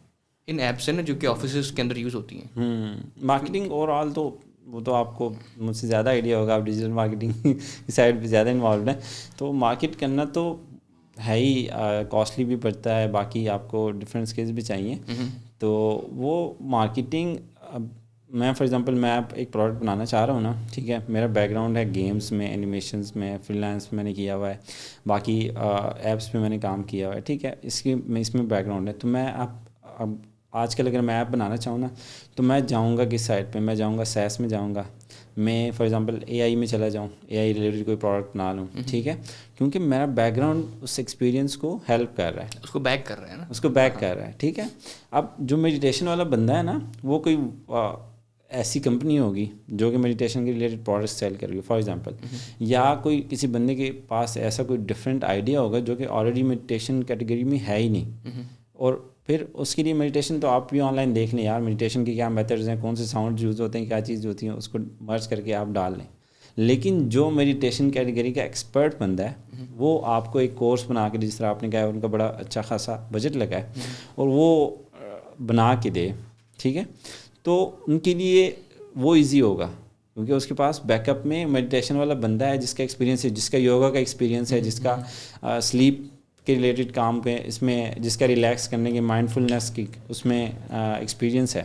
ان ایپ سے نا, جو کہ آفیسز کے اندر یوز ہوتی ہیں. مارکیٹنگ اوور آل تو وہ تو آپ کو مجھ سے زیادہ آئیڈیا ہوگا, آپ ڈیجیٹل مارکیٹنگ کی سائڈ پہ زیادہ انوالوڈ ہیں. تو مارکیٹ کرنا تو ہے ہی, کاسٹلی بھی پڑتا ہے, باقی آپ کو ڈفرینٹ اسکلز بھی چاہیے. تو وہ مارکیٹنگ, اب میں فار ایگزامپل میں ایک پروڈکٹ بنانا چاہ رہا ہوں نا, ٹھیک ہے, میرا بیک گراؤنڈ ہے گیمس میں, اینیمیشنز میں, فری لانس میں نے کیا ہوا ہے, باقی ایپس پہ میں نے کام کیا ہوا ہے. ٹھیک ہے, اس میں بیک گراؤنڈ ہے. تو میں اب آج کل اگر میں ایپ بنانا چاہوں نا, تو میں جاؤں گا کس سائٹ پہ, میں جاؤں گا SaaS میں جاؤں گا, میں فار ایگزامپل AI میں چلا جاؤں, AI ریلیٹڈ کوئی پروڈکٹ بنا لوں. ٹھیک ہے, کیونکہ میرا بیک گراؤنڈ اس ایکسپیرینس کو ہیلپ کر رہا ہے, اس کو بیک کر رہے ہیں نا, اس کو بیک کر رہا ہے. ٹھیک ہے, اب جو میڈیٹیشن والا بندہ ہے نا, وہ کوئی ایسی کمپنی ہوگی جو کہ میڈیٹیشن کے ریلیٹڈ پروڈکٹ سیل کر رہی ہے فار ایگزامپل, یا کوئی کسی بندے کے پاس ایسا کوئی ڈفرینٹ آئیڈیا ہوگا جو کہ آلریڈی میڈیٹیشن کیٹیگری میں ہے ہی نہیں. اور پھر اس کے لیے میڈیٹیشن تو آپ بھی آن لائن دیکھ لیں یار, میڈیٹیشن کی کیا میتھڈز ہیں, کون سے ساؤنڈ یوز ہوتے ہیں, کیا چیز ہوتی ہیں, اس کو مرچ کر کے آپ ڈال لیں. لیکن جو میڈیٹیشن کیٹیگری کا ایکسپرٹ بندہ ہے, وہ آپ کو ایک کورس بنا کے, جس طرح آپ نے کہا ان کا بڑا اچھا خاصا بجٹ لگا ہے, اور وہ بنا کے دے. ٹھیک ہے, تو ان کے لیے وہ ایزی ہوگا, کیونکہ اس کے پاس بیک اپ میں میڈیٹیشن والا بندہ ہے جس کا ایکسپیرینس ہے, جس کا یوگا کا ایکسپیرینس ہے, جس کا سلیپ کے ریلیٹڈ کام پہ اس میں, جس کا ریلیکس کرنے کے مائنڈ فلنس کی اس میں ایکسپیرینس ہے.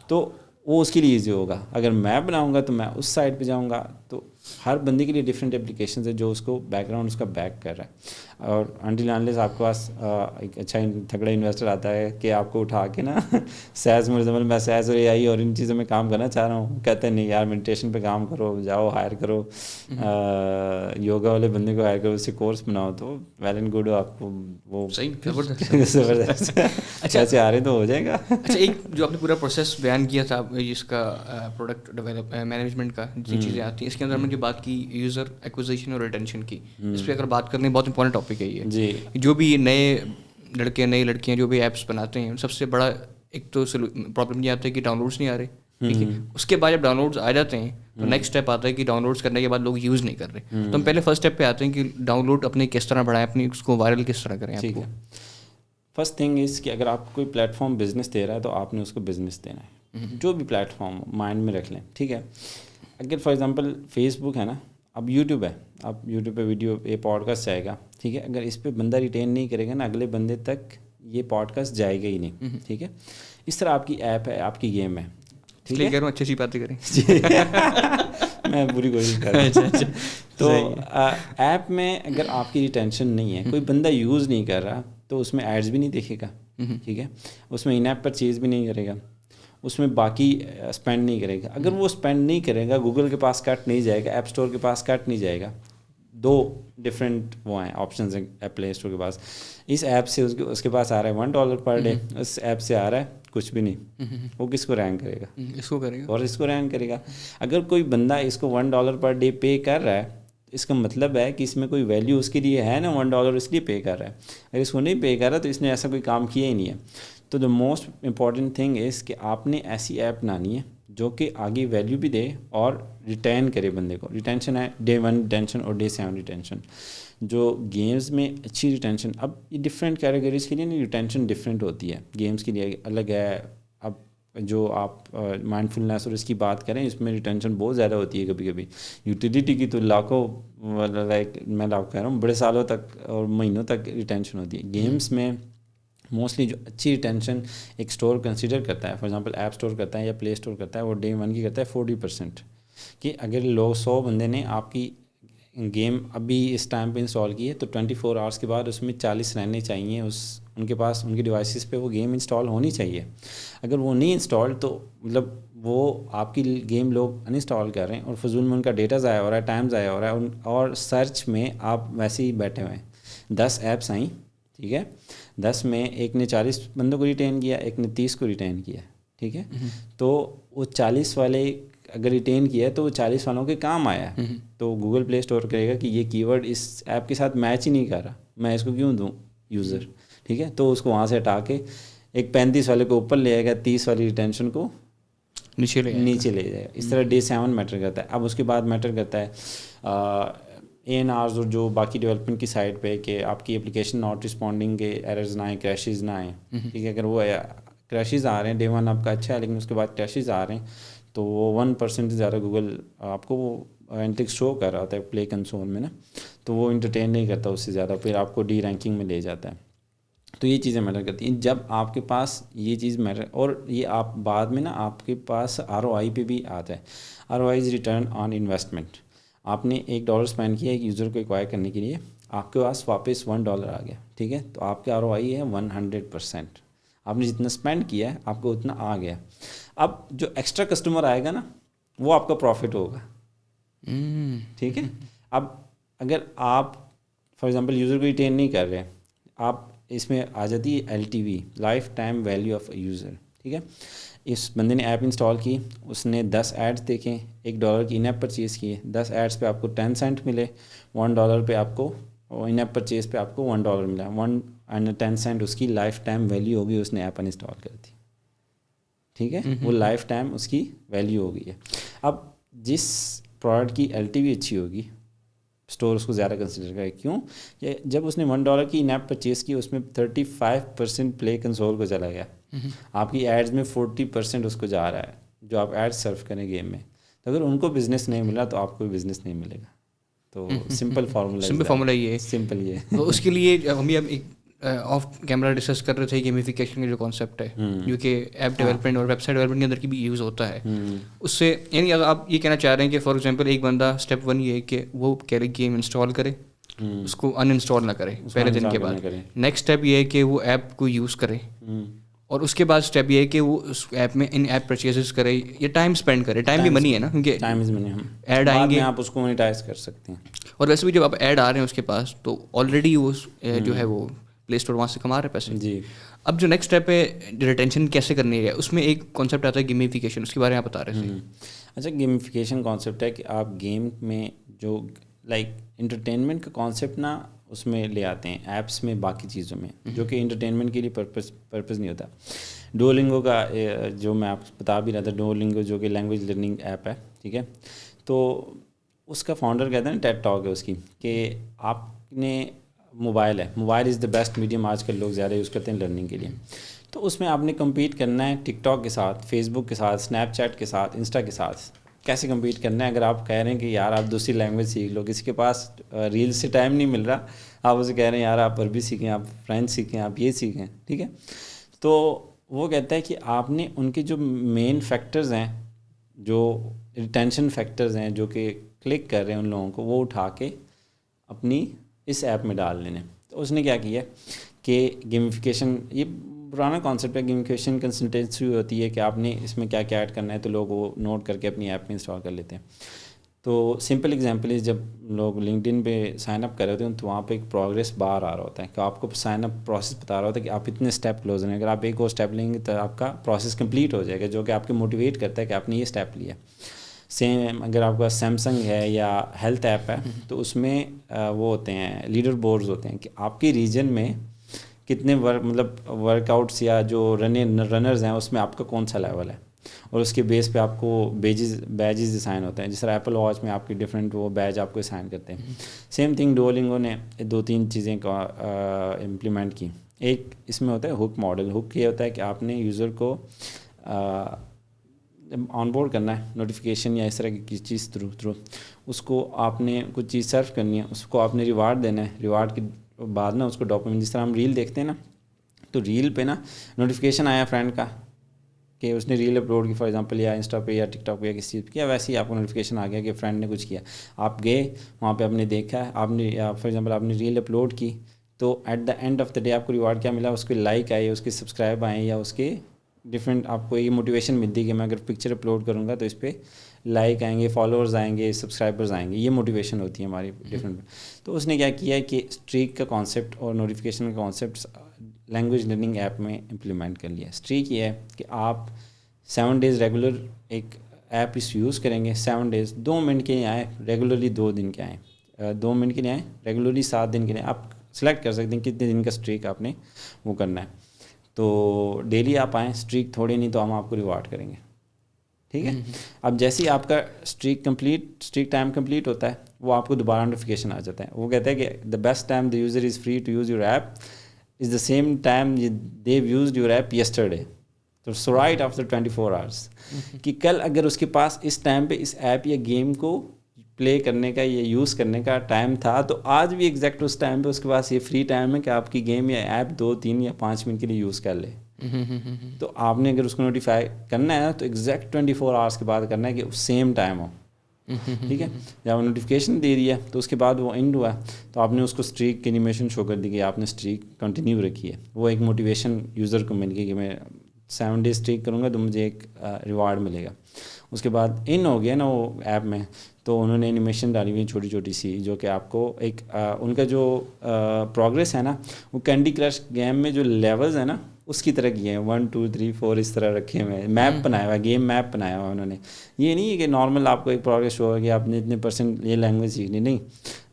تو وہ اس کے لیے ایزی ہوگا. اگر میں بناؤں گا تو میں اس سائٹ پہ جاؤں گا, تو ہر بندے کے لیے ڈفرینٹ اپلیکیشنز ہے جو اس کو بیک گراؤنڈ اس کا بیک کر رہا ہے. اور انٹل انلیس آپ کے پاس ایک اچھا تگڑا انویسٹر آتا ہے کہ آپ کو اٹھا کے نا SaaS میں SaaS اور AI اور ان چیزوں میں کام کرنا چاہ رہا ہوں, کہتے ہیں نہیں یار میڈیٹیشن پہ کام کرو, جاؤ ہائر کرو, یوگا والے بندے کو ہائر کرو, اس سے کورس بناؤ, تو ویل اینڈ گڈ, آپ کو وہ زبردست اچھا آ رہے تو ہو جائے گا. اچھا, ایک جو آپ نے پورا پروسیس بیان کیا تھا جس کا پروڈکٹ ڈیولپ مینجمنٹ کا جو چیزیں آتی ہیں, اس کے اندر ہم نے جو بات کی یوزر ایکوزیشن اور ریٹینشن کی, اس پہ اگر بات کرنے بہت امپورٹنٹ ٹاپک ہے یہ. جی, جو بھی نئے لڑکے نئی لڑکیاں جو بھی ایپس بناتے ہیں, سب سے بڑا ایک تو پرابلم یہ آتا ہے کہ ڈاؤن لوڈس نہیں آ رہے. ٹھیک ہے, اس کے بعد جب ڈاؤن لوڈس آ جاتے ہیں تو نیکسٹ اسٹیپ آتا ہے کہ ڈاؤن لوڈس کرنے کے بعد لوگ یوز نہیں کر رہے. تو ہم پہلے فرسٹ اسٹیپ پہ آتے ہیں کہ ڈاؤن لوڈ اپنے کس طرح بڑھائیں, اپنی اس کو وائرل کس طرح کریں. ٹھیک ہے, فرسٹ تھنگ از کہ اگر آپ کوئی پلیٹ فارم بزنس دے رہا ہے تو آپ نے اس کو بزنس دینا ہے, جو بھی پلیٹ فارم مائنڈ میں رکھ لیں. ٹھیک ہے, اگر فار ایگزامپل فیس بک ہے نا, اب یوٹیوب ہے, اب یوٹیوب پہ ویڈیو یہ پوڈ کاسٹ جائے گا. ٹھیک ہے, اگر اس پہ بندہ ریٹین نہیں کرے گا نا, اگلے بندے تک یہ پوڈ کاسٹ جائے گا ہی نہیں. ٹھیک ہے, اس طرح آپ کی ایپ ہے, آپ کی گیم ہے. ٹھیک ہے, کہہ رہا ہوں اچھی سی باتیں کریں, میں پوری کوشش کر رہا ہوں. تو ایپ میں اگر آپ کی ریٹینشن نہیں ہے, کوئی بندہ یوز نہیں کر رہا, تو اس میں ایڈز بھی نہیں دیکھے گا. ٹھیک ہے, اس میں ان ایپ پرچیز بھی نہیں کرے گا, اس میں باقی اسپینڈ نہیں کرے گا. اگر وہ اسپینڈ نہیں کرے گا, گوگل کے پاس کٹ نہیں جائے گا, ایپ اسٹور کے پاس کٹ نہیں جائے گا. دو ڈفرینٹ وہ ہیں آپشنز ہیں پلے اسٹور کے پاس. اس ایپ سے اس کے پاس آ رہا ہے $1 پر ڈے, اس ایپ سے آ رہا ہے کچھ بھی نہیں. وہ کس کو رینک کرے گا؟ اس کو کرے گا, اور اس کو رینک کرے گا. اگر کوئی بندہ اس کو $1 پر ڈے پے کر رہا ہے, اس کا مطلب ہے کہ اس میں کوئی ویلیو اس کے لیے ہے نا, $1 اس لیے پے کر رہا ہے. اگر اس کو نہیں پے کر رہا تو اس نے ایسا کوئی کام کیا ہی نہیں ہے. تو the most important thing is کہ آپ نے ایسی ایپ بنانی ہے جو کہ آگے ویلیو بھی دے اور ریٹین کرے بندے کو. ریٹینشن ہے Day 1 ریٹینشن اور Day 7 ریٹینشن. جو گیمز میں اچھی ریٹینشن, اب یہ ڈفرینٹ کیٹیگریز کے لیے نہیں ریٹینشن ڈفرینٹ ہوتی ہے, گیمز کے لیے الگ ہے, اب جو آپ مائنڈفلنس اور اس کی بات کریں, اس میں ریٹینشن بہت زیادہ ہوتی ہے. کبھی کبھی یوٹیلیٹی کی تو لاکھوں, لائک میں لاکھ کہہ رہا ہوں, بڑے سالوں تک اور مہینوں تک ریٹینشن ہوتی ہے. گیمس میں موسٹلی جو اچھی ریٹینشن ایک اسٹور کنسیڈر کرتا ہے, فار ایگزامپل ایپ اسٹور کرتا ہے یا پلے اسٹور کرتا ہے, وہ ڈے 1 کی کرتا ہے 40%. کہ اگر لوگ 100 بندے نے آپ کی گیم ابھی اس ٹائم پہ انسٹال کی ہے تو 24 آورس کے بعد اس میں 40 رہنے چاہیے, ان کے پاس ان کی ڈیوائسز پہ وہ گیم انسٹال ہونی چاہیے. اگر وہ نہیں انسٹال تو مطلب وہ آپ کی گیم لوگ انسٹال کر رہے ہیں اور فضول میں ان کا ڈیٹا ضائع ہو رہا ہے, ٹائم ضائع ہو رہا ہے. اور سرچ میں آپ ویسے ہی بیٹھے ہوئے ہیں, 10 ایپس آئیں, ٹھیک ہے, 10 میں ایک نے 40 بندوں کو ریٹین کیا, ایک نے 30 کو ریٹین کیا, ٹھیک ہے. تو وہ 40 والے اگر ریٹین کیا ہے تو وہ 40 والوں کے کام آیا ہے, تو گوگل پلے اسٹور کرے گا کہ یہ کی ورڈ اس ایپ کے ساتھ میچ ہی نہیں کر رہا, میں اس کو کیوں دوں یوزر, ٹھیک ہے. تو اس کو وہاں سے ہٹا کے ایک 35 والے کو اوپر لے آئے گا, 30 والی ریٹینشن کو نیچے لے جائے گا. اس طرح Day 7 میٹر کرتا ہے. اب اس کے بعد میٹر کرتا ہے ANRs اور جو باقی ڈیولپمنٹ کی سائڈ پہ کہ آپ کی اپلیکیشن ناٹ رسپونڈنگ کے ایررز نہ آئیں, کریشز نہ آئیں, ٹھیک ہے. اگر وہ کریشز آ رہے ہیں, Day 1 آپ کا اچھا ہے لیکن اس کے بعد کریشز آ رہے ہیں, تو وہ 1% سے زیادہ گوگل آپ کو وہ اینٹکس شو کر رہا ہوتا ہے پلے کنسول میں نا, تو وہ انٹرٹین نہیں کرتا اس سے زیادہ, پھر آپ کو ڈی رینکنگ میں لے جاتا ہے. تو یہ چیزیں میٹر کرتی ہیں. جب آپ کے پاس یہ چیز میٹر, اور یہ آپ بعد میں نا آپ کے پاس ROI پہ بھی آتا ہے. ROI is return on investment. آپ نے $1 اسپینڈ کیا ایک یوزر کو ایکوائر کرنے کے لیے, آپ کے پاس واپس $1 آ گیا, ٹھیک ہے. تو آپ کا ROI ہے 100%. آپ نے جتنا اسپینڈ کیا ہے آپ کو اتنا آ گیا. اب جو ایکسٹرا کسٹمر آئے گا نا وہ آپ کا پروفٹ ہوگا, ٹھیک ہے. اب اگر آپ فار ایگزامپل یوزر کو ریٹین نہیں کر رہے, آپ اس میں آ جاتی ہے LTV, life time value of a user, ٹھیک ہے. اس بندے نے ایپ انسٹال کی, اس نے 10 ایڈس دیکھیں, $1 کی ان ایپ پرچیز کیے, 10 ایڈس پہ آپ کو 10 سینٹ ملے, $1 پہ آپ کو ان ایپ پرچیز پہ آپ کو $1 ملا, 1 سینٹ اس کی لائف ٹائم ویلیو ہوگی, اس نے ایپ انسٹال کر دی, ٹھیک ہے. وہ لائف ٹائم اس کی ویلیو ہو گئی ہے. اب جس پروڈکٹ کی LTV اچھی ہوگی اسٹور اس کو زیادہ کنسیڈر کرے. کیوں کہ جب اس نے $1 کی ان ایپ پرچیز کی اس میں 35% پلے کنسول کو چلا گیا, آپ کی ایڈز میں 40% اس کو جا رہا ہے جو آپ ایڈ سرو کریں گیم میں. تو اگر ان کو بزنس نہیں ملا تو آپ کو بھی بزنس نہیں ملے گا. تو سمپل فارمولا یہ ہے. سمپل یہ اس کے لیے ہم بھی اب ایک آف کیمرہ ڈسکس کر رہے تھے گیمیفیکیشن کا جو کانسیپٹ ہے جو کہ ایپ ڈیولپمنٹ اور ویب سائٹ ڈیولپمنٹ کے اندر کی بھی یوز ہوتا ہے. اس سے یعنی آپ یہ کہنا چاہ رہے ہیں کہ فار ایگزامپل ایک بندہ اسٹیپ 1 یہ ہے کہ وہ گیم انسٹال کرے, اس کو ان انسٹال نہ کرے پہلے دن کے بعد. نیکسٹ اسٹیپ یہ ہے کہ وہ ایپ کو یوز کرے, اور اس کے بعد اسٹیپ یہ ہے کہ وہ اس ایپ میں ان ایپ پرچیزز کرے یا ٹائم اسپینڈ کرے. ٹائم بھی منی ہے نا, کیونکہ ٹائم از منی, ہم ایڈ آئیں گے آپ اس کو مونیٹائز کر سکتے ہیں. اور ویسے بھی جب آپ ایڈ آ رہے ہیں اس کے پاس تو آلریڈی وہ جو ہے وہ پلے اسٹور وہاں سے کما رہے پیسے. جی. اب جو نیکسٹ اسٹیپ ہے ریٹینشن کیسے کرنی ہے, اس میں ایک کانسیپٹ آتا ہے گیمیفیکیشن, اس کے بارے میں آپ بتا رہے تھے. اچھا, گیمیفیکیشن کانسیپٹ ہے کہ آپ گیم میں جو لائک انٹرٹینمنٹ کا کانسیپٹ نا اس میں لے آتے ہیں ایپس میں, باقی چیزوں میں جو کہ انٹرٹینمنٹ کے لیے پرپز نہیں ہوتا. ڈوولنگو کا جو میں آپ بتا بھی رہا تھا, ڈوولنگو جو کہ لینگویج لرننگ ایپ ہے, ٹھیک ہے. تو اس کا فاؤنڈر کہتا ہے نا, ٹیڈ ٹاک ہے اس کی, کہ آپ نے mobile is the best medium آج کل لوگ زیادہ یوز کرتے ہیں لرننگ کے لیے. تو اس میں آپ نے کمپیٹ کرنا ہے ٹک ٹاک کے ساتھ, فیس بک کے ساتھ, اسنیپ چیٹ کے ساتھ, انسٹا کے ساتھ. کیسے کمپیٹ کرنا ہے؟ اگر آپ کہہ رہے ہیں کہ یار آپ دوسری لینگویج سیکھ لو, کسی کے پاس ریل سے ٹائم نہیں مل رہا, آپ اسے کہہ رہے ہیں یار آپ عربی سیکھیں, آپ فرینچ سیکھیں, آپ یہ سیکھیں, ٹھیک ہے. تو وہ کہتا ہے کہ آپ نے ان کے جو مین فیکٹرز ہیں, جو ریٹینشن فیکٹرز ہیں جو کہ کلک کر رہے ہیں ان لوگوں کو, وہ اٹھا کے اپنی اس ایپ میں ڈال لینے. تو اس نے کیا کیا کہ گیمیفیکیشن, یہ پرانا کانسیپٹ ہے, گیمیفیکیشن کنسلٹینسی ہوتی ہے کہ آپ نے اس میں کیا کیا ایڈ کرنا ہے, تو لوگ وہ نوٹ کر کے اپنی ایپ میں انسٹال کر لیتے ہیں. تو سمپل ایگزامپل ہے, جب لوگ لنکڈ پہ سائن اپ کر رہے ہوتے ہیں تو وہاں پہ ایک پروگریس بار آ رہا ہوتا ہے کہ آپ کو سائن اپ پروسیس بتا رہا ہوتا ہے کہ آپ اتنے اسٹیپ کلوز ہیں, اگر آپ ایک اور اسٹیپ لیں گے تو آپ کا پروسیس کمپلیٹ ہو جائے گا, جو کہ آپ کو موٹیویٹ کرتا ہے کہ آپ نے یہ اسٹیپ لیا. سیم اگر آپ کا سیمسنگ ہے یا ہیلتھ ایپ ہے تو اس میں وہ ہوتے ہیں لیڈر بورڈز ہوتے ہیں کہ آپ کے ریجن میں کتنے ورک آؤٹس یا جو رنرز ہیں اس میں آپ کا کون سا لیول ہے, اور اس کے بیس پہ آپ کو بیجز اسائن ہوتے ہیں. جس طرح ایپل واچ میں آپ کی ڈفرینٹ وہ بیج آپ کو اسائن کرتے ہیں. سیم تھنگ ڈوولنگو نے 2-3 چیزیں کا امپلیمنٹ کی. ایک اس میں ہوتا ہے ہک ماڈل. ہک یہ ہوتا ہے کہ آپ نے یوزر کو آن بورڈ کرنا ہے نوٹیفیکیشن یا اس طرح کی چیز تھرو اس کو آپ نے کچھ چیز سرو کرنی ہے, اس کو آپ نے ریوارڈ دینا ہے. ریوارڈ کے بعد نا اس کو ڈوپامین, جس طرح ہم ریل دیکھتے ہیں نا, تو ریل پہ نا نوٹیفیکیشن آیا فرینڈ کا کہ اس نے ریل اپلوڈ کی فار ایگزامپل, یا انسٹا پہ یا ٹک ٹاک پہ یا کسی چیز پہ کیا, ویسے ہی آپ کو نوٹیفیکیشن آ گیا کہ فرینڈ نے کچھ کیا. آپ گئے وہاں پہ, آپ نے دیکھا, آپ نے فار ایگزامپل آپ نے ریل اپلوڈ کی, تو at the end of the day آپ کو ریوارڈ کیا ملا, اس کے لائک آئے, اس کے سبسکرائب آئیں, یا اس کے ڈفرینٹ آپ کو یہ موٹیویشن ملتی ہے کہ میں اگر پکچر اپلوڈ کروں گا تو اس پہ لائک آئیں گے, فالوورز آئیں گے, سبسکرائبرز آئیں گے. یہ موٹیویشن ہوتی ہے ہماری ڈفرینٹ. تو اس نے کیا کیا ہے کہ اسٹریک کا کانسیپٹ اور نوٹیفیکیشن کا کانسیپٹ لینگویج لرننگ ایپ میں امپلیمنٹ کر لیا. اسٹریک یہ ہے کہ آپ 7 days ریگولر ایک ایپ اس یوز کریں گے, 7 days 2 منٹ کے لیے آئیں, ریگولرلی 2 دن کے آئیں, 2 منٹ کے لیے آئیں, ریگولرلی 7 دن کے لیے. آپ سلیکٹ کر سکتے ہیں کتنے دن کا اسٹریک آپ نے وہ کرنا ہے. تو ڈیلی آپ آئیں, اسٹریک تھوڑی نہیں تو ہم آپ کو ریوارڈ کریں گے, ٹھیک ہے. اب جیسے ہی آپ کا اسٹریک ٹائم کمپلیٹ ہوتا ہے, وہ آپ کو دوبارہ نوٹیفیکیشن آ جاتا ہے. وہ کہتا ہے کہ the best time the user is free to use your app is the same time they used your app yesterday. تو سو رائٹ آفٹر 24 hours کہ کل اگر اس کے پاس اس ٹائم پہ اس ایپ یا گیم کو پلے کرنے کا یا یوز کرنے کا ٹائم تھا, تو آج بھی ایگزیکٹ اس ٹائم پہ اس کے پاس یہ فری ٹائم ہے کہ آپ کی گیم یا ایپ 2, 3 یا 5 منٹ کے لیے یوز کر لے. تو آپ نے اگر اس کو نوٹیفائی کرنا ہے تو ایگزیکٹ 24 hours کے بعد کرنا ہے کہ سیم ٹائم ہو, ٹھیک ہے. جب وہ نوٹیفیکیشن دے دیا تو اس کے بعد وہ اینڈ ہوا, تو آپ نے اس کو اسٹریک کی انیمیشن شو کر دی کہ آپ نے اسٹریک کنٹینیو رکھی ہے. وہ ایک موٹیویشن یوزر کو مل گئی کہ میں 7 days اسٹریک کروں گا تو مجھے ایک ریوارڈ ملے گا. اس کے بعد ان ہو گیا نا وہ ایپ میں, تو انہوں نے انیمیشن ڈالی ہوئی چھوٹی چھوٹی سی, جو کہ آپ کو ایک ان کا جو پروگریس ہے نا, وہ کینڈی کرش گیم میں جو لیولز ہیں نا اس کی طرح کیے ہیں, 1 2 3 4 اس طرح رکھے ہوئے ہیں. میپ بنایا ہوا ہے, گیم میپ بنایا ہوا ہے انہوں نے. یہ نہیں ہے کہ نارمل آپ کو ایک پروگریس شو ہوگا کہ آپ نے اتنے % یہ لینگویج سیکھنی, نہیں,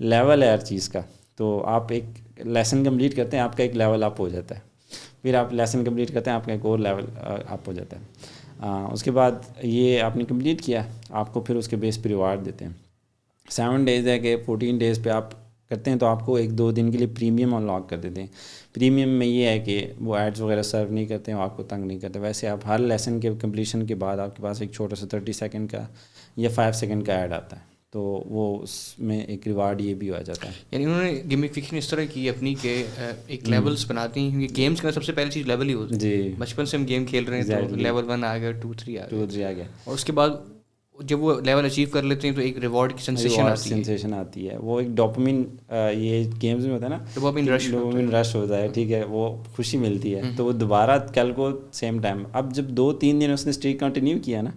لیول ہے ہر چیز کا. تو آپ ایک لیسن کمپلیٹ کرتے ہیں, آپ کا ایک لیول اپ ہو جاتا ہے. پھر آپ لیسن کمپلیٹ کرتے ہیں, آپ کا ایک اور لیول اپ ہو جاتا ہے. اس کے بعد یہ آپ نے کمپلیٹ کیا, آپ کو پھر اس کے بیس پہ ریوارڈ دیتے ہیں. 7 days ہے کہ 14 days پہ آپ کرتے ہیں تو آپ کو 1-2 دن کے لیے پریمیم انلاک کر دیتے ہیں. پریمیم میں یہ ہے کہ وہ ایڈز وغیرہ سرو نہیں کرتے ہیں, آپ کو تنگ نہیں کرتے. ویسے آپ ہر لیسن کے کمپلیشن کے بعد آپ کے پاس ایک چھوٹا سا 30 سیکنڈ کا یا 5 سیکنڈ کا ایڈ آتا ہے, تو وہ اس میں ایک ریوارڈ یہ بھی آ جاتا ہے. یعنی انہوں نے گیمیفیکیشن اس طرح کی اپنی کہ ایک لیولس بناتی ہیں, کیونکہ گیمس کا سب سے پہلی چیز لیول ہی ہوتی ہے. جی, بچپن سے ہم گیم کھیل رہے ہیں تو لیول 1 آ گیا, 2 3 آ گیا, اور اس کے بعد جب وہ لیول اچیو کر لیتے ہیں تو ایک ریوارڈ کی سینسیشن آتی ہے. وہ ایک ڈوپامین, یہ گیمز میں ہوتا ہے نا, ڈوپامین رش ہوتا ہے, ٹھیک ہے, وہ خوشی ملتی ہے. تو وہ دوبارہ کل کو سیم ٹائم, اب جب 2-3 دن اس نے اسٹریک کنٹینیو کیا نا,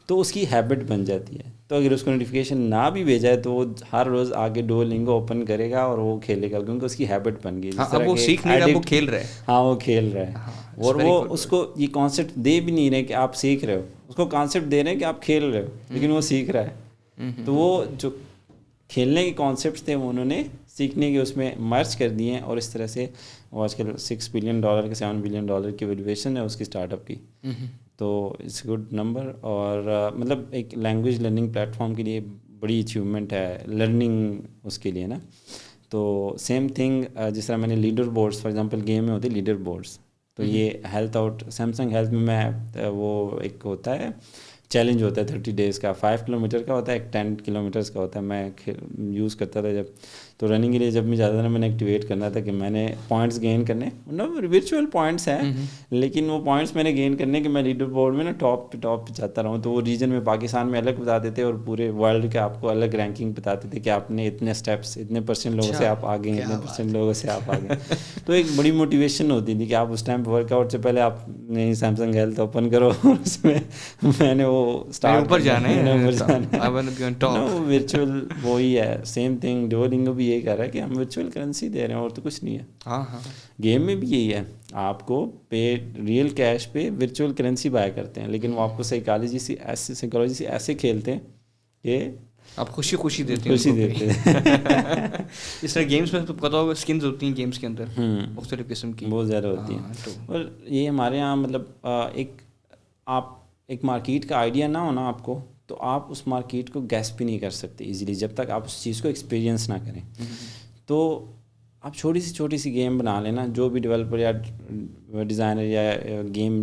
تو اس کی ہیبٹ بن جاتی ہے. تو اگر اس کو نوٹیفیکیشن نہ بھی بھیجا ہے تو وہ ہر روز آگے ڈوولنگو اوپن کرے گا اور وہ کھیلے گا, کیونکہ اس کی ہیبٹ بن گئی. اب وہ سیکھ نہیں رہا, وہ کھیل رہا ہے. ہاں, وہ کھیل رہا ہے. اور وہ اس کو یہ کانسیپٹ دے بھی نہیں رہے کہ آپ سیکھ رہے ہو, اس کو کانسیپٹ دے رہے ہیں کہ آپ کھیل رہے ہو, لیکن وہ سیکھ رہا ہے. تو وہ جو کھیلنے کے کانسیپٹس تھے وہ انہوں نے سیکھنے کے اس میں مرج کر دیے ہیں, اور اس طرح سے وہ آج کل $6 بلین کے $7 بلین کی ویلیویشن ہے اس کی اسٹارٹ اپ کی. تو اٹس گڈ نمبر. اور مطلب ایک لینگویج لرننگ پلیٹ فارم کے لیے بڑی اچیومنٹ ہے لرننگ اس کے لیے نا. تو سیم تھنگ جس طرح میں نے leader boards for example game میں ہوتے ہیں لیڈر بورڈس, تو یہ ہیلتھ آؤٹ سیمسنگ ہیلتھ میں وہ ایک ہوتا ہے چیلنج ہوتا ہے 30 days کا, 5 کلومیٹر کا ہوتا ہے, ایک 10 کلومیٹرز کا ہوتا ہے. میں یوز کرتا تھا جب, تو رننگ کے لیے جب میں جاتا تھا میں نے ایکٹیویٹ کرنا تھا کہ میں نے پوائنٹس گین کرنے, ورچوئل پوائنٹس ہیں لیکن وہ پوائنٹس میں نے گین کرنے کہ میں لیڈر بورڈ میں نا ٹاپ پہ جاتا رہوں. تو وہ ریجن میں پاکستان میں الگ بتا دیتے اور پورے ورلڈ کے آپ کو الگ رینکنگ بتاتے تھے کہ آپ نے اتنے اسٹیپس, اتنے % لوگوں سے آپ آگے ہیں, اتنے % لوگوں سے آپ آگے. تو ایک بڑی موٹیویشن ہوتی تھی کہ آپ اس ٹائم ورک آؤٹ سے پہلے آپ نے سیمسنگ ہیلتھ اوپن کرو, اس میں میں نے وہ اسٹارٹ جانا ہے ورچوئل وہی ہے. سیم تھنگ ڈوولنگو بھی یہی کر رہا ہے کہ ہم ورچوئل کرنسی دے رہے ہیں اور تو کچھ نہیں ہے. ہاں, گیم میں بھی یہی ہے, آپ کو پے ریئل کیش پہ ورچوئل کرنسی بائی کرتے ہیں, لیکن وہ آپ کو سائیکالوجی سے ایسے کھیلتے ہیں کہ آپ خوشی دیتے ہیں. اس طرح گیمس میں تو پتہ ہوگا اسکنز ہوتی ہیں گیمس کے اندر مختلف قسم کی, بہت زیادہ ہوتی ہیں. اور یہ ہمارے یہاں مطلب آپ ایک مارکیٹ کا آئیڈیا نہ ہونا آپ کو, تو آپ اس مارکیٹ کو گیس بھی نہیں کر سکتے ایزیلی جب تک آپ اس چیز کو ایکسپیرینس نہ کریں. تو آپ چھوٹی سی گیم بنا لینا, جو بھی ڈیولپر یا ڈیزائنر یا گیم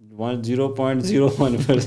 0.01%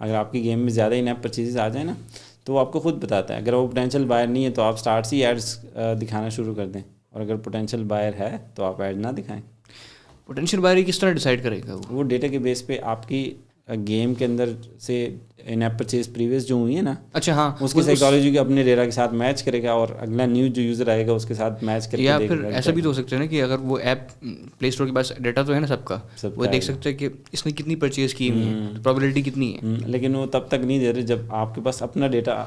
اگر آپ کی گیم میں زیادہ ان ایپ پرچیزز آ جائیں نا تو وہ آپ کو خود بتاتا ہے. اگر وہ پوٹینشیل بائر نہیں ہے تو آپ اسٹارٹ سے ہی ایڈس دکھانا شروع کر دیں, اور اگر پوٹینشیل بائر ہے تو آپ ایڈ نہ دکھائیں. پوٹینشیل بائر کس طرح ڈیسائیڈ کرے گا وہ ڈیٹا کے بیس پہ آپ کی گیم کے اندر سے ان ایپ پرچیز پریویس جو ہوئی ہیں نا, اچھا ہاں, اس کی سائیکالوجی کو اپنے ڈیٹا کے ساتھ میچ کرے گا, اور اگلا نیو جو یوزر آئے گا اس کے ساتھ میچ کر کے یا دیکھے پھر گا. ایسا بھی تو ہو سکتا ہے نا کہ اگر وہ ایپ پلے اسٹور کے پاس ڈیٹا تو ہے نا سب کا, وہ دیکھ سکتے ہیں کہ اس نے کتنی پرچیز کی ہوئی ہے, پرابیبلٹی کتنی ہے. لیکن وہ تب تک نہیں دے رہے جب آپ کے پاس اپنا ڈیٹا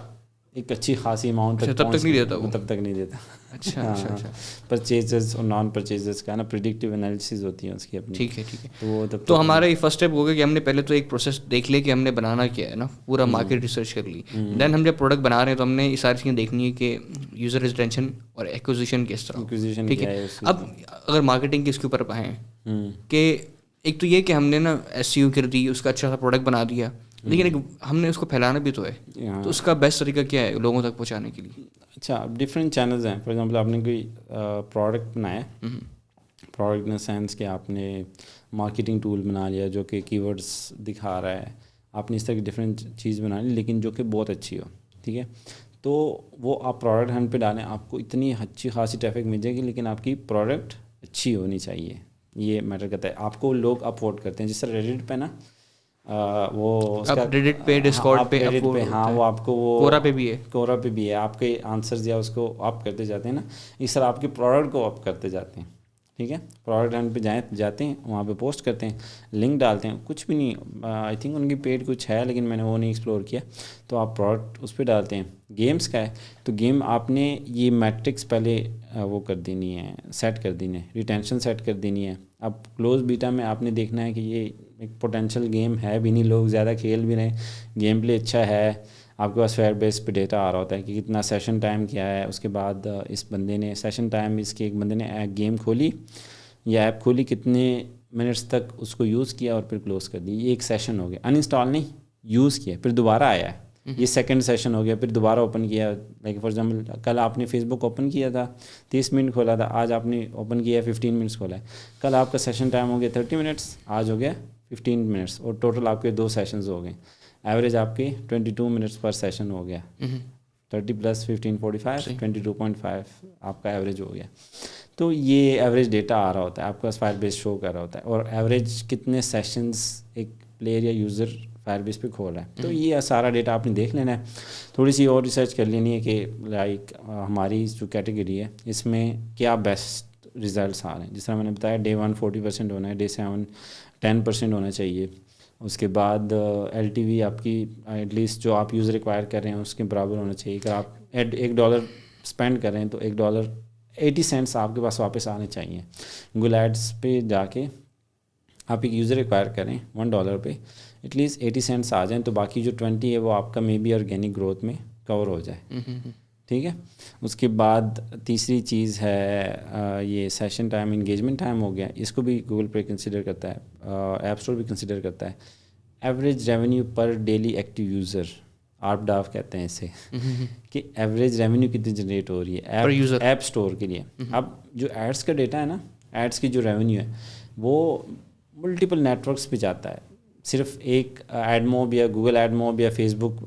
ایک اچھی خاصی اماؤنٹ تک تب تک نہیں دیتا, وہ تب تک نہیں دیتا. اچھا اچھا پرچیزز اور نان پرچیزز کا نا پریڈکٹیو انالیسز ہوتی ہیں اس کی اپنی. ٹھیک ہے تو وہ تو ہمارا یہ فرسٹ اسٹیپ ہوگا کہ ہم نے پہلے تو ایک پروسیس دیکھ لیا کہ ہم نے بنانا کیا ہے نا, پورا مارکیٹ ریسرچ کر لی. دین ہم جب پروڈکٹ بنا رہے ہیں تو ہم نے یہ ساری چیزیں دیکھنی ہے کہ یوزر ریٹینشن اور ایکوزیشن کس طرح. ٹھیک ہے, اب اگر مارکیٹنگ کے اس کے اوپر آئیں کہ ایک تو یہ کہ ہم نے نا ایس سی او کر دی, اس کا اچھا سا پروڈکٹ بنا دیا, لیکن ہم نے اس کو پھیلانا بھی تو ہے. تو اس کا بیسٹ طریقہ کیا ہے لوگوں تک پہنچانے کے لیے؟ اچھا, ڈفرینٹ چینلز ہیں. فار ایگزامپل آپ نے کوئی پروڈکٹ بنایا, پروڈکٹ ان سینس کہ آپ نے مارکیٹنگ ٹول بنا لیا جو کہ کی ورڈس دکھا رہا ہے, آپ نے اس طرح کی ڈفرینٹ چیز بنا لی لیکن جو کہ بہت اچھی ہو. ٹھیک ہے, تو وہ آپ پروڈکٹ ہنٹ پہ ڈالیں, آپ کو اتنی اچھی خاصی ٹریفک مل جائے گی, لیکن آپ کی پروڈکٹ اچھی ہونی چاہیے. یہ میٹر کرتا ہے. آپ کو لوگ اپورٹ کرتے ہیں, جس طرح ریڈٹ پہ نا وہ اس کا ریڈٹ پہ, ڈسکارڈ پہ, ہاں وہ آپ کو وہ کورا پہ بھی ہے, کورا پہ بھی ہے, آپ کے آنسرز یا اس کو آپ کرتے جاتے ہیں نا, اس طرح آپ کے پروڈکٹ کو آپ کرتے جاتے ہیں. ٹھیک ہے, پروڈکٹ ہنٹ پہ جاتے ہیں, وہاں پہ پوسٹ کرتے ہیں, لنک ڈالتے ہیں, کچھ بھی نہیں, آئی تھنک ان کی پیڈ کچھ ہے لیکن میں نے وہ نہیں ایکسپلور کیا. تو آپ پروڈکٹ اس پہ ڈالتے ہیں. گیمس کا ہے تو گیم آپ نے یہ میٹرکس پہلے وہ کر دینی ہے, سیٹ کر دینی ہے, ریٹینشن سیٹ کر دینی ہے. اب کلوز بیٹا میں آپ نے دیکھنا ہے کہ یہ ایک پوٹینشیل گیم ہے بھی نہیں, لوگ زیادہ کھیل بھی رہے ہیں, گیم پلے اچھا ہے, آپ کے پاس فیئر بیس پہ ڈیٹا آ رہا ہوتا ہے کہ کتنا سیشن ٹائم کیا ہے. اس کے بعد اس بندے نے سیشن ٹائم, اس کے ایک بندے نے گیم کھولی یا ایپ کھولی, کتنے منٹس تک اس کو یوز کیا اور پھر کلوز کر دی. یہ ایک سیشن ہو گیا, ان انسٹال نہیں, یوز کیا پھر دوبارہ آیا ہے, یہ سیکنڈ سیشن ہو گیا, پھر دوبارہ اوپن کیا. لائک فار ایگزامپل کل آپ نے فیس بک اوپن کیا تھا 30 منٹ کھولا تھا, آج آپ نے اوپن کیا 15 منٹس کھولا ہے. کل آپ کا سیشن ٹائم ہو گیا 30 منٹس, آج ہو گیا 15 منٹس, اور ٹوٹل آپ کے 2 سیشنز ہو گئے. ایوریج آپ کے 22 منٹس پر سیشن ہو گیا. 30 + 15 45 22.5 آپ کا ایوریج ہو گیا. تو یہ ایوریج ڈیٹا آ رہا ہوتا ہے, آپ کے پاس فائر بیس شو کر رہا ہوتا ہے, اور ایوریج کتنے سیشنز ایک پلیئر یا یوزر فائر بیس پہ کھول رہا ہے. تو یہ سارا ڈیٹا آپ نے دیکھ لینا ہے. تھوڑی سی اور ریسرچ کر لینی ہے کہ لائک ہماری جو کیٹیگری ہے اس میں کیا بیسٹ ریزلٹس آ رہے ہیں. جس طرح میں نے بتایا ڈے 1 40% ہونا ہے, ڈے 7 10% ہونا چاہیے. اس کے بعد ایل ٹی وی آپ کی ایٹ لیسٹ جو آپ یوز ریکوائر کر رہے ہیں اس کے برابر ہونا چاہیے. اگر آپ $1 اسپینڈ کر رہے ہیں تو $1.80 آپ کے پاس واپس آنے چاہیے. گوگل ایڈس پہ جا کے آپ ایک یوزر ایکوائر کریں $1 پہ, ایٹ لیسٹ 80 سینٹس آ جائیں, تو باقی جو 20 ہے وہ آپ کا مے بی آرگینک گروتھ میں کور ہو جائے. ٹھیک ہے. اس کے بعد تیسری چیز ہے یہ سیشن ٹائم, انگیجمنٹ ٹائم ہو گیا. اس کو بھی گوگل پہ کنسیڈر کرتا ہے, ایپ اسٹور بھی کنسیڈر کرتا ہے. ایوریج ریونیو پر ڈیلی ایکٹیو یوزر, آپ ڈاف کہتے ہیں اسے, کہ ایوریج ریونیو کتنی جنریٹ ہو رہی ہے ایپ اسٹور کے لیے. اب جو ایڈس کا ڈیٹا ہے نا, ایڈس کی جو ریونیو ہے وہ ملٹیپل نیٹورکس پہ جاتا ہے. صرف ایک ایڈ موب یا گوگل ایڈ موب یا فیس بک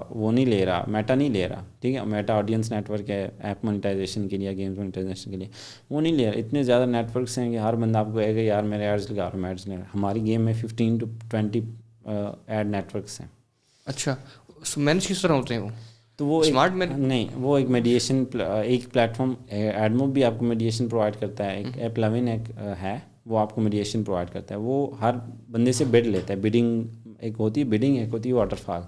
وہ نہیں لے رہا, میٹا نہیں لے رہا. ٹھیک ہے, میٹا آڈینس نیٹورک ہے ایپ مونیٹائزیشن کے لیے, گیمز مونیٹائزیشن کے لیے, وہ نہیں لے رہا. اتنے زیادہ نیٹورکس ہیں کہ ہر بندہ آپ کو کہے گا یار میرے ایڈس لگا رہا ہوں, ایڈس لے رہا. ہماری گیم میں 15 to 20 ایڈ نیٹورکس ہیں. اچھا, مینیج کس طرح ہوتے ہیں وہ؟ تو وہ اسمارٹ نہیں, وہ ایک میڈیشن ایک پلیٹ فارم, ایڈ موب بھی آپ کو میڈیشن پرووائڈ کرتا ہے. ایک ایپ 11 ایک ہے, وہ آپ کو میڈیشن پرووائڈ کرتا ہے. وہ ہر بندے سے بڈ لیتا ہے. بڈنگ ایک ہوتی ہے بڈنگ, ایک ہوتی ہے واٹر فال.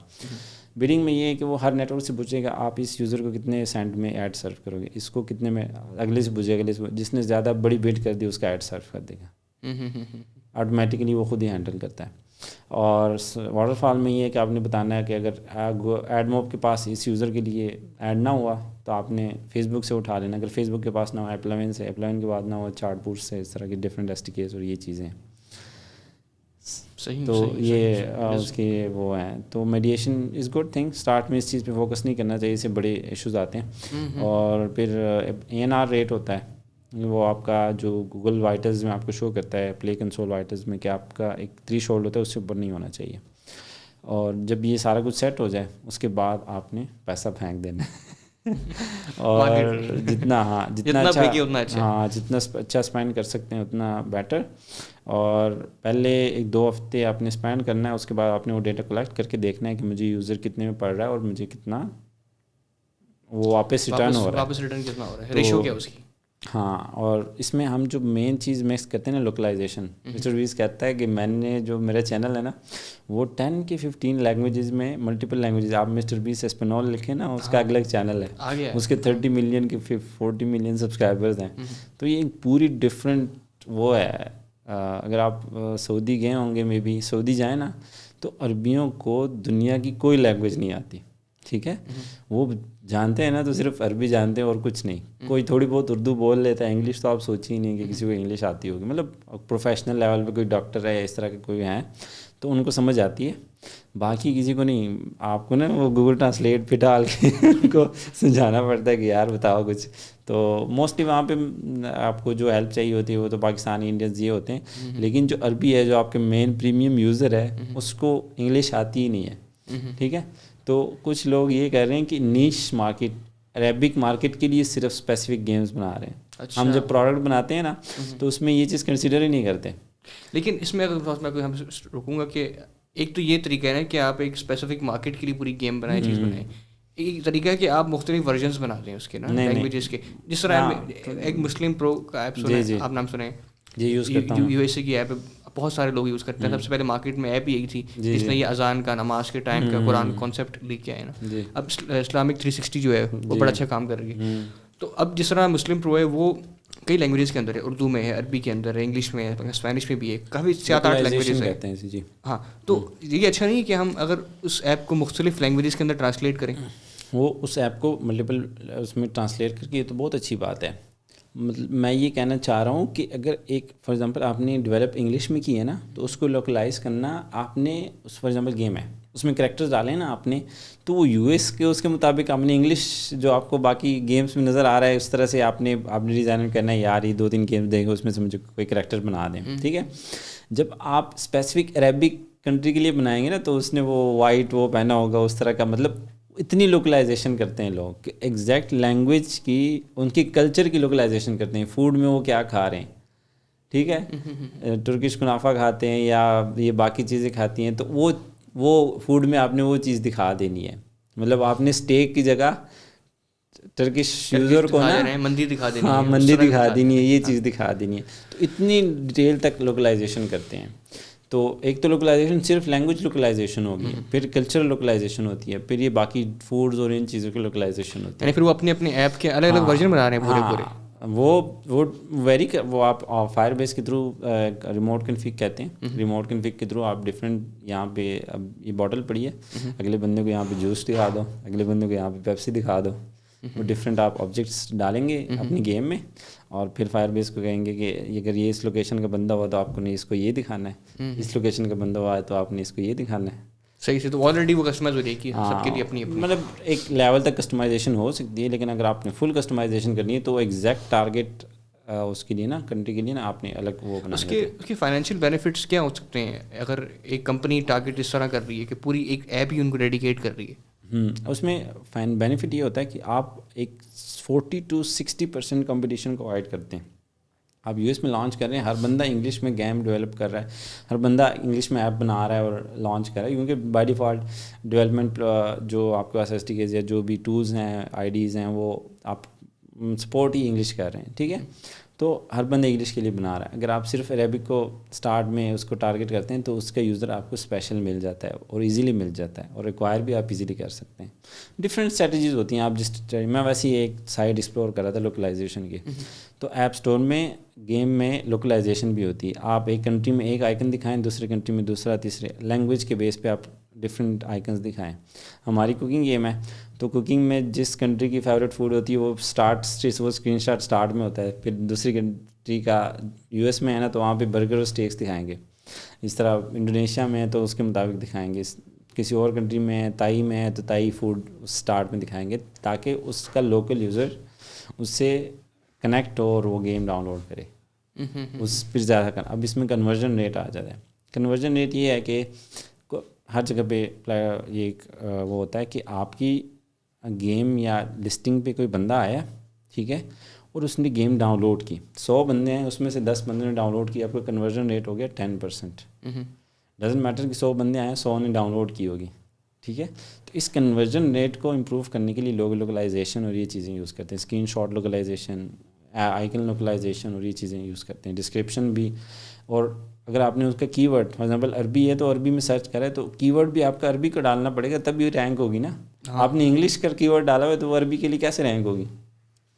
بڈنگ میں یہ ہے کہ وہ ہر نیٹ ورک سے پوچھے گا آپ اس یوزر کو کتنے سینٹ میں ایڈ سرو کرو گے, اس کو کتنے میں, اگلے سے پوچھے گا, جس نے زیادہ بڑی بڈ کر دی اس کا ایڈ سرو کر دے گا. آٹومیٹکلی وہ خود ہی ہینڈل کرتا ہے. اور واٹر فال میں یہ ہے کہ آپ نے بتانا ہے کہ اگر ایڈ موب کے پاس اس یوزر کے لیے ایڈ نہ ہوا تو آپ نے فیس بک سے اٹھا لینا. اگر فیس بک کے پاس نہ ہو, ایپ 11 سے, ایپ 11 کے بعد نہ ہو, چارٹ پوٹ سے, اس طرح کی ڈفرینٹ ایس ٹی کیز اور یہ چیزیں. تو یہ اس کے وہ ہیں. تو meditation is good thing. Start میں اس چیز پہ فوکس نہیں کرنا چاہیے, اس سے بڑے ایشوز آتے ہیں. اور پھر ANR ریٹ ہوتا ہے, وہ آپ کا جو گوگل وائٹرز میں آپ کو شو کرتا ہے, پلے کنسول وائٹرز میں, کہ آپ کا ایک 3 شولڈ ہوتا ہے, اس سے اوپر نہیں ہونا چاہیے. اور جب یہ سارا کچھ سیٹ ہو جائے اس کے بعد آپ نے پیسہ پھینک دینا ہے اور جتنا اچھا اسپینڈ کر سکتے ہیں اتنا بیٹر. اور پہلے 1-2 ہفتے آپ نے اسپینڈ کرنا ہے, اس کے بعد آپ نے وہ ڈیٹا کلیکٹ کر کے دیکھنا ہے کہ مجھے یوزر کتنے میں پڑ رہا ہے اور مجھے کتنا وہ واپس ریٹرن ہو رہا ہے, ریشو کیا اس کی. ہاں, اور اس میں ہم جو مین چیز مکس کرتے ہیں نا لوکلائزیشن. مسٹر ویز کہتا ہے کہ میں نے جو میرا چینل ہے نا وہ 10 کی 15 لینگویجز میں ملٹیپل لینگویجز, آپ مسٹر ویز اسپینول لکھیں نا اس کا الگ چینل ہے, اس کے 30 ملین کے 40 ملین سبسکرائبرز ہیں. تو یہ ایک پوری ڈفرینٹ وہ ہے. اگر آپ سعودی گئے ہوں گے, مے بی سعودی جائیں نا, تو عربیوں کو دنیا کی کوئی لینگویج نہیں آتی, ٹھیک ہے. وہ جانتے ہیں نا تو صرف عربی جانتے ہیں اور کچھ نہیں. کوئی تھوڑی بہت اردو بول لیتا ہے, انگلش تو آپ سوچیں ہی نہیں کہ کسی کو انگلش آتی ہوگی. مطلب پروفیشنل لیول پہ کوئی ڈاکٹر ہے یا اس طرح کے کوئی ہیں تو ان کو سمجھ آتی ہے, باقی کسی کو نہیں. آپ کو نا وہ گوگل ٹرانسلیٹ پہ ڈال کے ان کو سمجھانا پڑتا ہے کہ یار بتاؤ کچھ. تو موسٹلی وہاں پہ آپ کو جو ہیلپ چاہیے ہوتی ہے وہ تو پاکستانی انڈینز یہ ہوتے ہیں, لیکن جو عربی ہے جو آپ کے مین پریمیم یوزر ہے اس کو انگلش آتی ہی نہیں ہے, ٹھیک ہے. تو کچھ لوگ یہ کہہ رہے ہیں کہ نیش مارکیٹ, عربک مارکیٹ کے لیے صرف اسپیسیفک گیمز بنا رہے ہیں. ہم جب پروڈکٹ بناتے ہیں نا تو اس میں یہ چیز کنسیڈر ہی نہیں کرتے. لیکن اس میں اگر میں رکوں گا کہ ایک تو یہ طریقہ ہے نا کہ آپ ایک اسپیسیفک مارکیٹ کے لیے پوری گیم بنائیں, چیز بنائیں. ایک طریقہ ہے کہ آپ مختلف ورژنس بنا دیں اس کے نا لینگویجز کے. جس طرح ایک مسلم پرو کا ایپ سنا ہے, آپ نام سنیں, یو ایس اے کی ایپ ہے, بہت سارے لوگ یوز کرتے ہیں. سب سے پہلے مارکیٹ میں ایپ یہی تھی جس نے یہ اذان کا, نماز کے ٹائم کا, قرآن کانسیپٹ لے کے آئے نا. اب اسلامک 360 جو ہے وہ بڑا اچھا کام کر رہی ہے. تو اب جس طرح مسلم پرو ہے وہ کئی لینگویجز کے اندر ہے, اردو میں ہے, عربی کے اندر ہے, انگلش میں ہے, اسپینش میں بھی ہے, کافی 7-8 لینگویجز ہیں. ہاں, تو یہ اچھا نہیں ہے کہ ہم اگر اس ایپ کو مختلف لینگویجز کے اندر ٹرانسلیٹ کریں, وہ اس ایپ کو ملٹیپل اس میں ٹرانسلیٹ کر کے, یہ تو بہت اچھی بات ہے. مطلب میں یہ کہنا چاہ رہا ہوں کہ اگر ایک فار ایگزامپل آپ نے ڈیولپ انگلش میں کی ہے نا, تو اس کو لوکلائز کرنا آپ نے, اس فار ایگزامپل گیم ہے اس میں کریکٹرز ڈالے نا آپ نے, تو وہ یو ایس کے اس کے مطابق آپ نے انگلش جو آپ کو باقی گیمس میں نظر آ رہا ہے اس طرح سے آپ نے ڈیزائن کرنا ہے. یار یہ 2-3 گیمس دیں گے اس میں سے مجھے کوئی کریکٹر بنا دیں, ٹھیک ہے. جب آپ اسپیسیفک عربک کنٹری کے لیے بنائیں گے نا تو اس نے وہ وائٹ وہ پہنا ہوگا اس طرح کا. مطلب اتنی لوکلائزیشن کرتے ہیں لوگ کہ ایگزیکٹ لینگویج کی, ان کی کلچر کی لوکلائزیشن کرتے ہیں. فوڈ میں وہ کیا کھا رہے ہیں, ٹھیک ہے, ٹرکش کنافہ کھاتے ہیں یا یہ باقی چیزیں کھاتی ہیں, تو وہ فوڈ میں آپ نے وہ چیز دکھا دینی ہے. مطلب آپ نے اسٹیک کی جگہ ٹرکش یوزر کو نا مندی دکھا دینی ہے, ہاں مندی دکھا دینی ہے, یہ چیز دکھا دینی ہے. تو اتنی ڈیٹیل تک لوکلائزیشن کرتے ہیں. تو ایک تو لوکلائزیشن صرف لینگویج لوکلائزیشن ہوگی, پھر کلچرل لوکلائزیشن ہوتی ہے, پھر یہ باقی فوڈز اور ان چیزوں کی لوکلائزیشن ہوتی ہے. پھر وہ اپنے ایپ کے الگ الگ ورژن بنا رہے ہیں پورے. وہ آپ فائر بیس کے تھرو ریموٹ کنفگ کہتے ہیں, ریموٹ کنفگ کے تھرو آپ ڈفرینٹ, یہاں پہ اب یہ باٹل پڑی ہے, اگلے بندے کو یہاں پہ جوس دکھا دو, اگلے بندے کو یہاں پہ پیپسی دکھا دو. وہ ڈفرینٹ آپ آبجیکٹس ڈالیں گے اپنی گیم میں, اور پھر فائر بیس کو کہیں گے کہ اگر یہ اس لوکیشن کا بندہ ہوا تو آپ کو نہیں اس کو یہ دکھانا ہے, اس لوکیشن کا بندہ ہوا ہے تو آپ نے اس کو یہ دکھانا ہے. صحیح سے, تو آلریڈی وہ کسٹمائز ہو رہی ہے کہ سب کے لیے اپنی مطلب ایک لیول تک کسٹمائزیشن ہو سکتی ہے, لیکن اگر آپ نے فل کسٹمائزیشن کرنی ہے تو ایگزیکٹ ٹارگیٹ اس کے لیے نا, کنٹری کے لیے نا, آپ نے الگ وہ بنا. اس کے فائنینشیل بینیفٹس کیا ہو سکتے ہیں اگر ایک کمپنی ٹارگیٹ اس طرح کر رہی ہے کہ پوری ایک ایپ ہی ان کو ڈیڈیکیٹ کر رہی ہے؟ اس میں بینیفٹ یہ ہوتا ہے کہ آپ ایک 40-60% کمپٹیشن کو اوائڈ کرتے ہیں. آپ یو ایس میں لانچ کر رہے ہیں, ہر بندہ انگلش میں گیم ڈیولپ کر رہا ہے, ہر بندہ انگلش میں ایپ بنا رہا ہے اور لانچ کر رہا ہے, کیونکہ بائی ڈیفالٹ ڈیولپمنٹ جو آپ کے پاس ایس ٹی کیز یا جو بھی ٹولز ہیں, آئی ڈیز ہیں, وہ آپ سپورٹ ہی انگلش کر رہے ہیں, ٹھیک ہے. تو ہر بندہ انگلش کے لیے بنا رہا ہے. اگر آپ صرف عربک کو اسٹارٹ میں اس کو ٹارگیٹ کرتے ہیں تو اس کا یوزر آپ کو اسپیشل مل جاتا ہے اور ایزیلی مل جاتا ہے, اور ایکوائر بھی آپ ایزیلی کر سکتے ہیں. ڈفرینٹ اسٹریٹجیز ہوتی ہیں. آپ جس میں ویسے ہی ایک سائٹ ایکسپلور کر رہا تھا لوکلائزیشن کی, تو ایپ اسٹور میں گیم میں لوکلائزیشن بھی ہوتی ہے. آپ ایک کنٹری میں ایک آئیکن دکھائیں, دوسرے کنٹری میں دوسرا, تیسرے لینگویج کے بیس پہ آپ ڈفرینٹ آئیکنز دکھائیں. ہماری کوکنگ گیم ہے, تو کوکنگ میں جس کنٹری کی فیوریٹ فوڈ ہوتی ہے وہ وہ اسکرین شاٹ اسٹارٹ میں ہوتا ہے. پھر دوسری کنٹری کا یو ایس میں ہے نا, تو وہاں پہ برگر اور اسٹیکس دکھائیں گے. اس طرح انڈونیشیا میں ہے تو اس کے مطابق دکھائیں گے. کسی اور کنٹری میں ہے, تائی میں ہے, تو تائی فوڈ اسٹارٹ میں دکھائیں گے, تاکہ اس کا لوکل یوزر اس سے کنیکٹ ہو اور وہ گیم ڈاؤن لوڈ کرے. اس پھر زیادہ اب اس میں کنورژن ریٹ آ جاتا ہے. کنورژن ریٹ یہ ہے کہ ہر جگہ پہ یہ ایک وہ ہوتا ہے کہ آپ کی گیم یا لسٹنگ پہ کوئی بندہ آیا, ٹھیک ہے, اور اس نے گیم ڈاؤن لوڈ کی, 100 بندے ہیں, اس میں سے 10 بندوں نے ڈاؤن لوڈ کی, آپ کا کنورژن ریٹ ہو گیا 10%. ڈزنٹ میٹر کہ 100 بندے آئے, 100 نے ڈاؤن لوڈ کی ہوگی, ٹھیک ہے. تو اس کنورژن ریٹ کو امپروو کرنے کے لیے لوگ لوکلائزیشن اور یہ چیزیں یوز کرتے ہیں, screen shot localisation, icon localisation اور یہ چیزیں یوز کرتے ہیں, ڈسکرپشن بھی. اور اگر آپ نے اس کا کی ورڈ فار ایگزامپل عربی ہے تو عربی میں سرچ کرے تو کی ورڈ بھی آپ کا عربی کو ڈالنا پڑے گا, تب یہ رینک ہوگی نا. آپ نے انگلش کا کی ورڈ ڈالا ہوا ہے تو وہ عربی کے لیے کیسے رینک ہوگی؟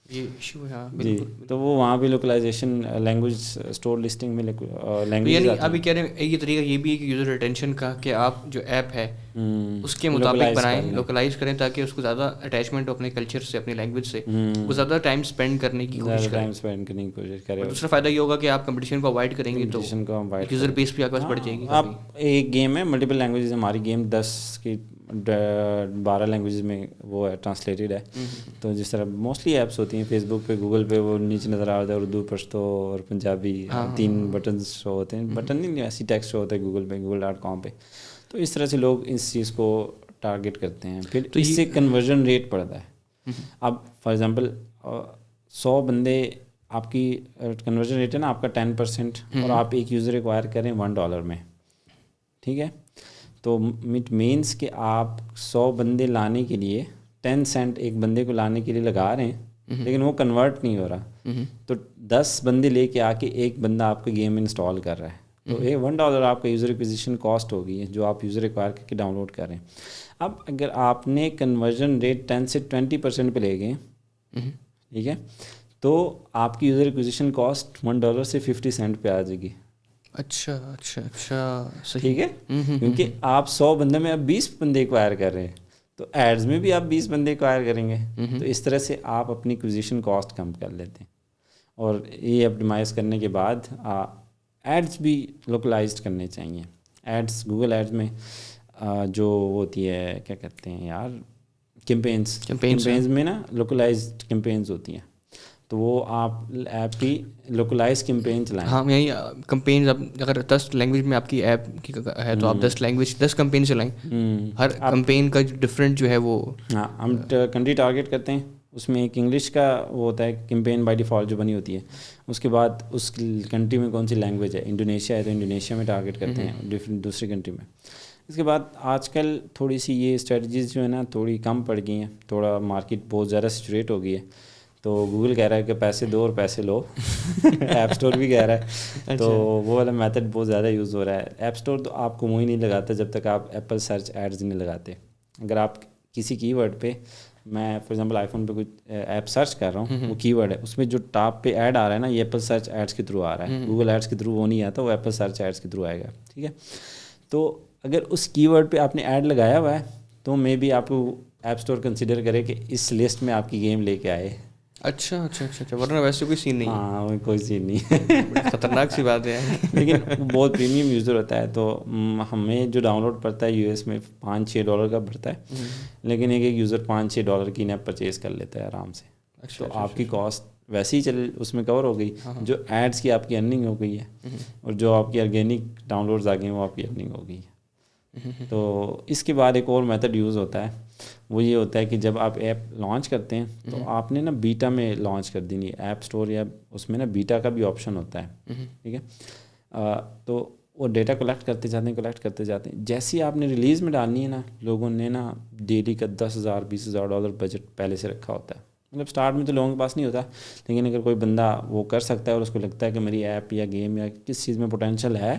یہ ایشو ہے. جی, تو وہ وہاں پہ لوکلائزیشن لینگویج اسٹور لسٹنگ میں لینگویج, یعنی ابھی کہہ رہے ہیں ایک طریقہ یہ بھی ہے کہ یوزر ریٹینشن کا, کہ آپ جو ایپ ہے اس کے مطابق بنائیں, لوکلائز کریں تاکہ اس کو زیادہ اٹیچمنٹ ہو اپنے کلچر سے, اپنی لینگویج سے, وہ زیادہ ٹائم اسپینڈ کرنے کی کوشش کریں. دوسرا فائدہ یہ ہوگا کہ آپ کمپٹیشن کو اوائڈ کریں گے تو یوزر بیس بھی آپ کے پاس بڑھ جائے گی. آپ ایک گیم ہے, ملٹیپل لینگویجز, ہماری گیم 10 کی 12 لینگویجز میں وہ ہے, ٹرانسلیٹڈ ہے. تو جس طرح موسٹلی ایپس ہوتی ہیں فیس بک پہ, گوگل پہ وہ نیچے نظر آتا ہے اردو, پشتو اور پنجابی, 3 بٹنز شو ہوتے ہیں, بٹن نہیں ایسی ٹیکسٹ شو ہوتا ہے گوگل پہ, google.com پہ. تو اس طرح سے لوگ اس چیز کو ٹارگیٹ کرتے ہیں, پھر اس سے کنورژن ریٹ بڑھتا ہے. اب فار ایگزامپل 100 بندے, آپ کی کنورژن ریٹ ہے نا آپ کا 10%, اور آپ ایک یوزر ایکوائر کریں $1 میں, ٹھیک ہے. تو اٹ مینس کہ آپ 100 بندے لانے کے لیے 10 سینٹ ایک بندے کو لانے کے لیے لگا رہے ہیں, لیکن وہ کنورٹ نہیں ہو رہا. تو 10 بندے لے کے آ کے ایک بندہ آپ کے گیم انسٹال کر رہا ہے, تو یہ $1 آپ کا یوزر ایکوزیشن کاسٹ ہوگی, جو آپ یوزر ایکوائر کر کے ڈاؤن لوڈ کر رہے ہیں. اب اگر آپ نے کنورژن ریٹ 10 سے 20% پہ لے گئے, ٹھیک ہے, تو آپ کی یوزر ایکوزیشن کاسٹ $1 سے 50 سینٹ پہ آ جائے گی. اچھا اچھا اچھا, ٹھیک ہے, کیونکہ آپ 100 بندے میں اب 20 بندے ایکوائر کر رہے ہیں, تو ایڈز میں بھی آپ 20 بندے ایکوائر کریں گے. تو اس طرح سے آپ اپنی ایکوزیشن کاسٹ کم کر لیتے ہیں. اور یہ اپٹیمائز کرنے کے بعد ایڈز بھی لوکلائزڈ کرنے چاہیے. ایڈز گوگل ایڈز میں جو ہوتی ہے کیا کہتے ہیں یار, کیمپینز میں نا لوکلائزڈ کیمپینز ہوتی ہیں, تو وہ آپ ایپ کی لوکلائز کیمپین چلائیں. ہاں یہی کمپینز, اب اگر 10 لینگویج میں آپ کی ایپ کی ہے تو آپ 10 کمپین چلائیں, ہر کمپین کا ڈفرینٹ جو ہے وہ. ہاں, ہم کنٹری ٹارگیٹ کرتے ہیں, اس میں ایک انگلش کا وہ ہوتا ہے کیمپین بائی ڈیفالٹ جو بنی ہوتی ہے. اس کے بعد اس کنٹری میں کون سی لینگویج ہے, انڈونیشیا ہے تو انڈونیشیا میں ٹارگیٹ کرتے ہیں, دوسری کنٹری میں. اس کے بعد آج کل تھوڑی سی یہ اسٹریٹجیز جو ہے نا تھوڑی کم پڑ گئی ہیں, تھوڑا مارکیٹ بہت زیادہ سیچوریٹ ہو گئی ہے. تو گوگل کہہ رہا ہے کہ پیسے دو اور پیسے لو, ایپ اسٹور بھی کہہ رہا ہے. تو وہ والا میتھڈ بہت زیادہ یوز ہو رہا ہے. ایپ اسٹور تو آپ کو وہی نہیں لگاتا جب تک آپ ایپل سرچ ایڈز نہیں لگاتے. اگر آپ کسی کی ورڈ پہ, میں فار ایگزامپل آئی فون پہ کوئی ایپ سرچ کر رہا ہوں, وہ کی ورڈ ہے, اس میں جو ٹاپ پہ ایڈ آ رہا ہے نا, یہ ایپل سرچ ایڈس کے تھرو آ رہا ہے, گوگل ایڈس کے تھرو وہ نہیں آتا, وہ ایپل سرچ ایڈس کے تھرو آئے گا, ٹھیک ہے. تو اگر اس کی ورڈ پہ آپ نے ایڈ لگایا ہوا ہے تو مے بی آپ کو ایپ اسٹور کنسیڈر کرے کہ اس لسٹ میں آپ کی گیم لے کے آئے. اچھا اچھا اچھا اچھا, ورنہ ویسے کوئی سین نہیں. ہاں کوئی سین نہیں, خطرناک سی بات ہے. لیکن بہت پریمیم یوزر ہوتا ہے, تو ہمیں جو ڈاؤن لوڈ پڑتا ہے US میں $5-6 کا پڑتا ہے, لیکن ایک یوزر $5-6 کی نیپ پرچیز کر لیتا ہے آرام سے. تو آپ کی کاسٹ ویسے ہی چل اس میں کور ہو گئی, جو ایڈس کی آپ کی ارننگ ہو گئی ہے, اور جو آپ کی آرگینک ڈاؤن لوڈز آ گئی ہیں وہ آپ کی ارننگ ہو گئی ہے. تو اس کے بعد ایک اور میتھڈ یوز ہوتا ہے, وہ یہ ہوتا ہے کہ جب آپ ایپ لانچ کرتے ہیں تو آپ نے نا بیٹا میں لانچ کر دینی ہے ایپ اسٹور, یا اس میں نا بیٹا کا بھی آپشن ہوتا ہے, ٹھیک ہے. تو وہ ڈیٹا کلیکٹ کرتے جاتے ہیں. جیسی آپ نے ریلیز میں ڈالنی ہے نا, لوگوں نے نا ڈیلی کا $10,000-20,000 بجٹ پہلے سے رکھا ہوتا ہے. مطلب اسٹارٹ میں تو لوگوں کے پاس نہیں ہوتا, لیکن اگر کوئی بندہ وہ کر سکتا ہے اور اس کو لگتا ہے کہ میری ایپ یا گیم یا کس چیز میں پوٹینشیل ہے,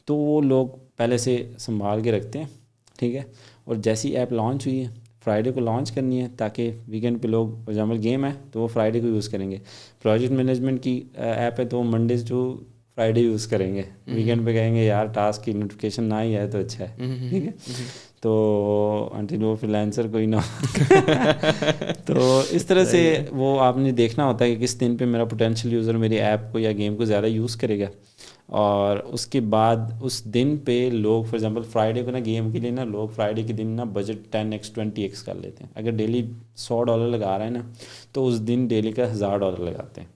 تو وہ لوگ پہلے سے سنبھال کے رکھتے ہیں, ٹھیک ہے. اور جیسی ایپ لانچ ہوئی ہے, فرائیڈے کو لانچ کرنی ہے, تاکہ ویکینڈ پہ لوگ فار ایگزامپل گیم ہے تو وہ فرائیڈے کو یوز کریں گے. پروجیکٹ مینجمنٹ کی ایپ ہے تو وہ منڈے ٹو فرائیڈے یوز کریں گے, ویکینڈ پہ کہیں گے یار ٹاسک کی نوٹیفیکیشن نہ ہی آئے تو اچھا ہے, ٹھیک ہے. تو انٹل وہ فریلانسر کوئی نہ تو اس طرح سے وہ آپ نے دیکھنا ہوتا ہے کہ کس دن پہ میرا پوٹینشیل یوزر میری ایپ کو یا گیم کو زیادہ یوز کرے گا, اور اس کے بعد اس دن پہ لوگ فار ایگزامپل فرائیڈے کو نا گیم کے لیے نا لوگ فرائیڈے کے دن نا بجٹ 10x 20x کر لیتے ہیں. اگر ڈیلی $100 لگا رہے ہیں نا, تو اس دن ڈیلی کا $1,000 لگاتے ہیں